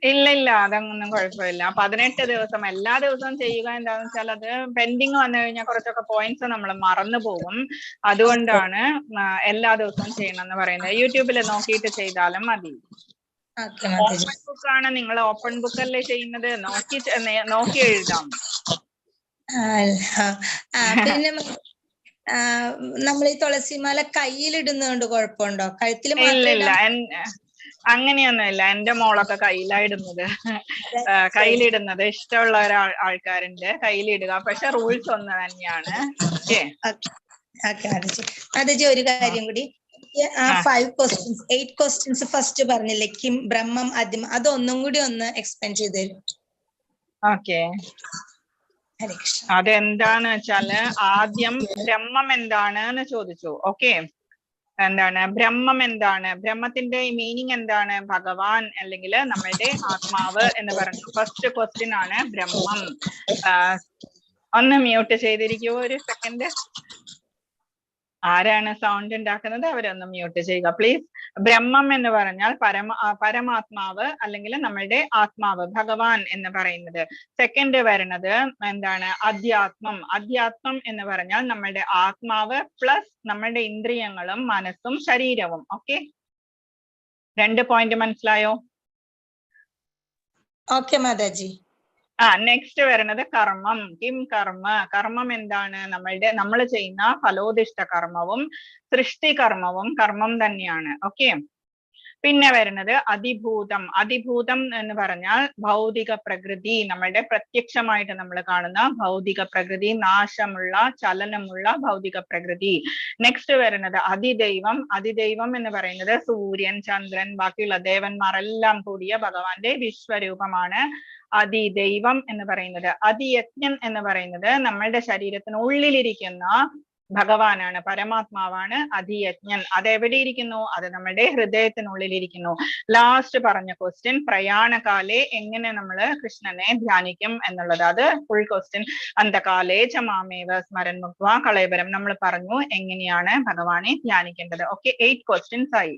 ഇല്ല, അതൊന്നും കുഴപ്പമില്ല. 18 ദിവസം എല്ലാ ദിവസവും ചെയ്യുക എന്താന്ന് വെച്ചാൽ അത് പെൻഡിങ് വന്നു കഴിഞ്ഞാൽ കുറച്ചൊക്കെ പോയിന്റ്സ് നമ്മൾ മറന്നു പോകും. അതുകൊണ്ടാണ് എല്ലാ ദിവസവും ചെയ്യണം എന്ന് പറയുന്നത്. യൂട്യൂബിൽ നോക്കിയിട്ട് ചെയ്താലും മതി. ഓപ്പൺ ബുക്കാണ്, നിങ്ങൾ ഓപ്പൺ ബുക്കല്ലേ ചെയ്യുന്നത്, നോക്കി എഴുതാം. പിന്നെ നമ്മൾ ഈ തുളസിമാല കയ്യിലിടുന്നതുകൊണ്ട് കുഴപ്പമുണ്ടോ? കഴുത്തിൽ ഇല്ല, അങ്ങനെയൊന്നുമില്ല. എന്റെ മോളൊക്കെ കയ്യിലിടുന്നത് ഇഷ്ടമുള്ള ആൾക്കാരുണ്ട്, കയ്യിലിടുക. പക്ഷെ റൂൾസ് ഒന്ന് തന്നെയാണ്. മാതാജി, ഒരു കാര്യം കൂടി, 8 ക്വസ്റ്റ്യൻസ് ഫസ്റ്റ് പറഞ്ഞില്ലേ, കിം ബ്രഹ്മം ആദ്യം, അതൊന്നും കൂടി ഒന്ന് എക്സ്പ്ലെയിൻ ചെയ്ത് തരും. ഓക്കെ, അതെന്താന്ന് വെച്ചാല് ആദ്യം ബ്രഹ്മം എന്താണ് എന്ന് ചോദിച്ചു. ഓക്കെ, എന്താണ് ബ്രഹ്മം, എന്താണ് ബ്രഹ്മത്തിന്റെ മീനിങ്, എന്താണ് ഭഗവാൻ അല്ലെങ്കിൽ നമ്മളുടെ ആത്മാവ് എന്ന് പറഞ്ഞു. ഫസ്റ്റ് ക്വസ്റ്റ്യൻ ആണ് ബ്രഹ്മം. ഒന്ന് മ്യൂട്ട് ചെയ്തിരിക്കുവോ ഒരു സെക്കൻഡ്? ആരാണ് സൗണ്ട് ഉണ്ടാക്കുന്നത് അവരൊന്ന് മ്യൂട്ട് ചെയ്യുക പ്ലീസ്. ബ്രഹ്മം എന്ന് പറഞ്ഞാൽ പരമാത്മാവ് അല്ലെങ്കിൽ നമ്മളുടെ ആത്മാവ്, ഭഗവാൻ എന്ന് പറയുന്നത്. സെക്കൻഡ് വരുന്നത് എന്താണ്? അധ്യാത്മം. അധ്യാത്മം എന്ന് പറഞ്ഞാൽ നമ്മളുടെ ആത്മാവ് പ്ലസ് നമ്മളുടെ ഇന്ദ്രിയങ്ങളും മനസ്സും ശരീരവും. ഓക്കെ, 2 പോയിന്റ് മനസ്സിലായോ? ഓക്കെ മാതാജി. നെക്സ്റ്റ് വരുന്നത് കർമ്മം. കിം കർമ്മ. കർമ്മം എന്താണ്? നമ്മൾ ചെയ്യുന്ന ഫലോദിഷ്ട കർമ്മവും സൃഷ്ടി കർമ്മവും കർമ്മം തന്നെയാണ്. ഓക്കെ, പിന്നെ വരുന്നത് അതിഭൂതം. അതിഭൂതം എന്ന് പറഞ്ഞാൽ ഭൗതിക പ്രകൃതി, നമ്മളുടെ പ്രത്യക്ഷമായിട്ട് നമ്മൾ കാണുന്ന ഭൗതിക പ്രകൃതി, നാശമുള്ള ചലനമുള്ള ഭൗതിക പ്രകൃതി. നെക്സ്റ്റ് വരുന്നത് അതിദൈവം. അതിദൈവം എന്ന് പറയുന്നത് സൂര്യൻ, ചന്ദ്രൻ, ബാക്കിയുള്ള ദേവന്മാരെല്ലാം കൂടിയ ഭഗവാന്റെ വിശ്വരൂപമാണ് അതിദൈവം എന്ന് പറയുന്നത്. അതിയജ്ഞൻ എന്ന് പറയുന്നത് നമ്മളുടെ ശരീരത്തിനുള്ളിലിരിക്കുന്ന ഭഗവാനാണ്, പരമാത്മാവാണ് അതിയജ്ഞൻ. അതെവിടെ ഇരിക്കുന്നു? അത് നമ്മുടെ ഹൃദയത്തിനുള്ളിലിരിക്കുന്നു. ലാസ്റ്റ് പറഞ്ഞ ക്വസ്റ്റ്യൻ പ്രയാണകാലേ എങ്ങനെ നമ്മൾ കൃഷ്ണനെ ധ്യാനിക്കും എന്നുള്ളത്. അത് ഫുൾ ക്വസ്റ്റ്യൻ. അന്തകാലേ ച മാമേവ സ്മരൻ മുക്വാ കളേബരം. നമ്മൾ പറഞ്ഞു എങ്ങനെയാണ് ഭഗവാനെ ധ്യാനിക്കേണ്ടത്. ഓക്കെ, 8 ക്വസ്റ്റ്യൻസ് ആയി.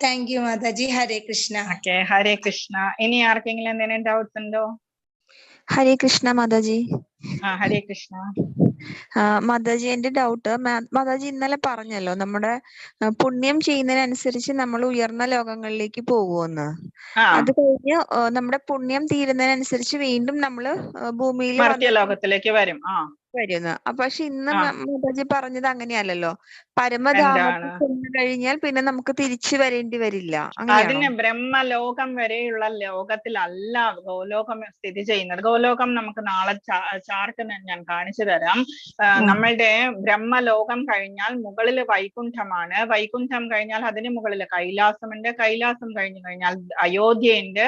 Thank you Mataji. Hare Krishna. Okay, Hare Krishna. ഇനി ആർക്കെങ്കിലും എന്തെങ്കിലും ഡൗട്ട്സ് ഉണ്ടോ? ഹരേ കൃഷ്ണ മാതാജി. ഹരേ കൃഷ്ണ. മാതാജി, എന്റെ ഡൗട്ട്, മാതാജി ഇന്നലെ പറഞ്ഞല്ലോ നമ്മുടെ പുണ്യം ചെയ്യുന്നതിനനുസരിച്ച് നമ്മൾ ഉയർന്ന ലോകങ്ങളിലേക്ക് പോകുമെന്ന്. അത് കഴിഞ്ഞ് നമ്മുടെ പുണ്യം തീരുന്നതിനനുസരിച്ച് വീണ്ടും നമ്മള് ഭൂമിയിൽ ലോകത്തിലേക്ക് വരും. വരുന്നു. പക്ഷെ ഇന്ന് മാതാജി പറഞ്ഞത് അങ്ങനെയല്ലല്ലോ, പരമധാമത്തിൽ ചെന്ന് കഴിഞ്ഞാൽ പിന്നെ നമുക്ക് തിരിച്ചു വരേണ്ടി വരില്ല. അതിന് ബ്രഹ്മലോകം വരെയുള്ള ലോകത്തിലല്ല ഗോലോകം സ്ഥിതി ചെയ്യുന്നത്. ഗോലോകം നമുക്ക് നാളെ ചാർട്ട് ഞാൻ കാണിച്ചു തരാം. നമ്മളുടെ ബ്രഹ്മലോകം കഴിഞ്ഞാൽ മുകളിൽ വൈകുണ്ഠമാണ്. വൈകുണ്ഠം കഴിഞ്ഞാൽ അതിന് മുകളിൽ കൈലാസമുണ്ട്. കൈലാസം കഴിഞ്ഞു കഴിഞ്ഞാൽ അയോധ്യയുണ്ട്.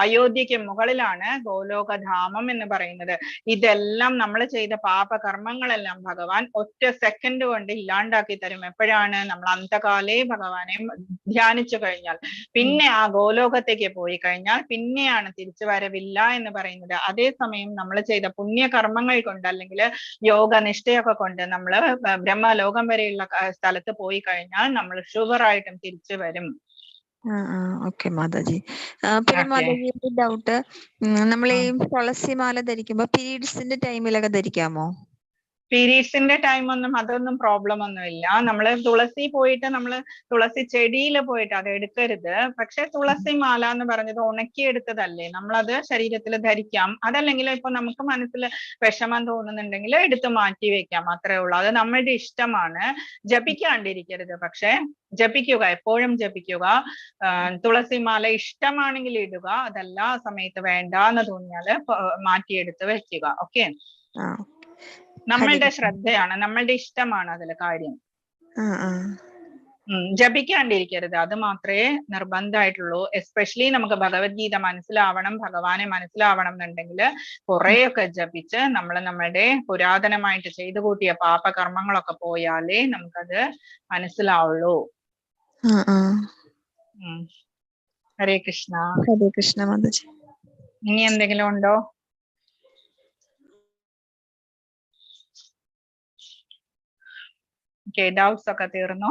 അയോധ്യയ്ക്ക് മുകളിലാണ് ഗോലോകധാമം എന്ന് പറയുന്നത്. ഇതെല്ലാം നമ്മൾ ചെയ്ത പാപകർമ്മങ്ങളെല്ലാം ഭഗവാൻ ഒറ്റ സെക്കൻഡ് കൊണ്ട് ഇല്ലാണ്ടാക്കി തരും. എപ്പോഴാണ്? നമ്മൾ അന്തകാലേ ഭഗവാനെ ധ്യാനിച്ചു കഴിഞ്ഞാൽ. പിന്നെ ആ ഗോലോകത്തേക്ക് പോയി കഴിഞ്ഞാൽ പിന്നെയാണ് തിരിച്ചു വരവില്ല എന്ന് പറയുന്നത്. അതേസമയം നമ്മൾ ചെയ്ത പുണ്യകർമ്മങ്ങൾ കൊണ്ട് അല്ലെങ്കിൽ യോഗനിഷ്ഠയൊക്കെ കൊണ്ട് നമ്മൾ ബ്രഹ്മലോകം വരെയുള്ള സ്ഥലത്ത് പോയി കഴിഞ്ഞാൽ നമ്മൾ ഷുവറായിട്ടും തിരിച്ചു വരും. ഓക്കെ മാതാജി. പിന്നെ മാതാജിയുടെ ഡൗട്ട്, നമ്മൾ ഈ തുളസിമാല ധരിക്കുമ്പോ പീരീഡ്സിന്റെ ടൈമിലൊക്കെ ധരിക്കാമോ? പീരീഡ്സിന്റെ ടൈം അതൊന്നും പ്രോബ്ലം ഒന്നുമില്ല. നമ്മള് തുളസി പോയിട്ട് തുളസി ചെടിയിൽ പോയിട്ട് അത് എടുക്കരുത്. പക്ഷെ തുളസി മാല എന്ന് പറഞ്ഞത് ഉണക്കിയെടുത്തതല്ലേ, നമ്മളത് ശരീരത്തിൽ ധരിക്കാം. അതല്ലെങ്കിൽ ഇപ്പൊ നമുക്ക് മനസ്സിൽ വിഷമം തോന്നുന്നുണ്ടെങ്കിൽ എടുത്ത് മാറ്റി വെക്കാം, അത്രേ ഉള്ളൂ. അത് നമ്മളുടെ ഇഷ്ടമാണ്. ജപിക്കാണ്ടിരിക്കരുത്, പക്ഷെ ജപിക്കുക, എപ്പോഴും ജപിക്കുക. തുളസി മാല ഇഷ്ടമാണെങ്കിൽ ഇടുക, അതല്ല സമയത്ത് വേണ്ട എന്ന് തോന്നിയാല് മാറ്റിയെടുത്ത് വെക്കുക. ഓക്കെ, നമ്മളുടെ ശ്രദ്ധയാണ്, നമ്മളുടെ ഇഷ്ടമാണ് അതിലെ കാര്യം. ജപിക്കാണ്ടിരിക്കരുത്, അത് മാത്രമേ നിർബന്ധമായിട്ടുള്ളൂ. എസ്പെഷ്യലി നമുക്ക് ഭഗവത്ഗീത മനസ്സിലാവണം, ഭഗവാനെ മനസ്സിലാവണം എന്നുണ്ടെങ്കിൽ കുറെയൊക്കെ ജപിച്ച് നമ്മളുടെ പുരാതനമായിട്ട് ചെയ്തു കൂട്ടിയ പാപകർമ്മങ്ങളൊക്കെ പോയാലേ നമുക്കത് മനസ്സിലാവുള്ളൂ. ഹരേ കൃഷ്ണ. ഹരേ കൃഷ്ണ മാതാജി. ഇനി എന്തെങ്കിലും ഉണ്ടോ? ഡൗട്ട്സ് ഒക്കെ തീർന്നോ?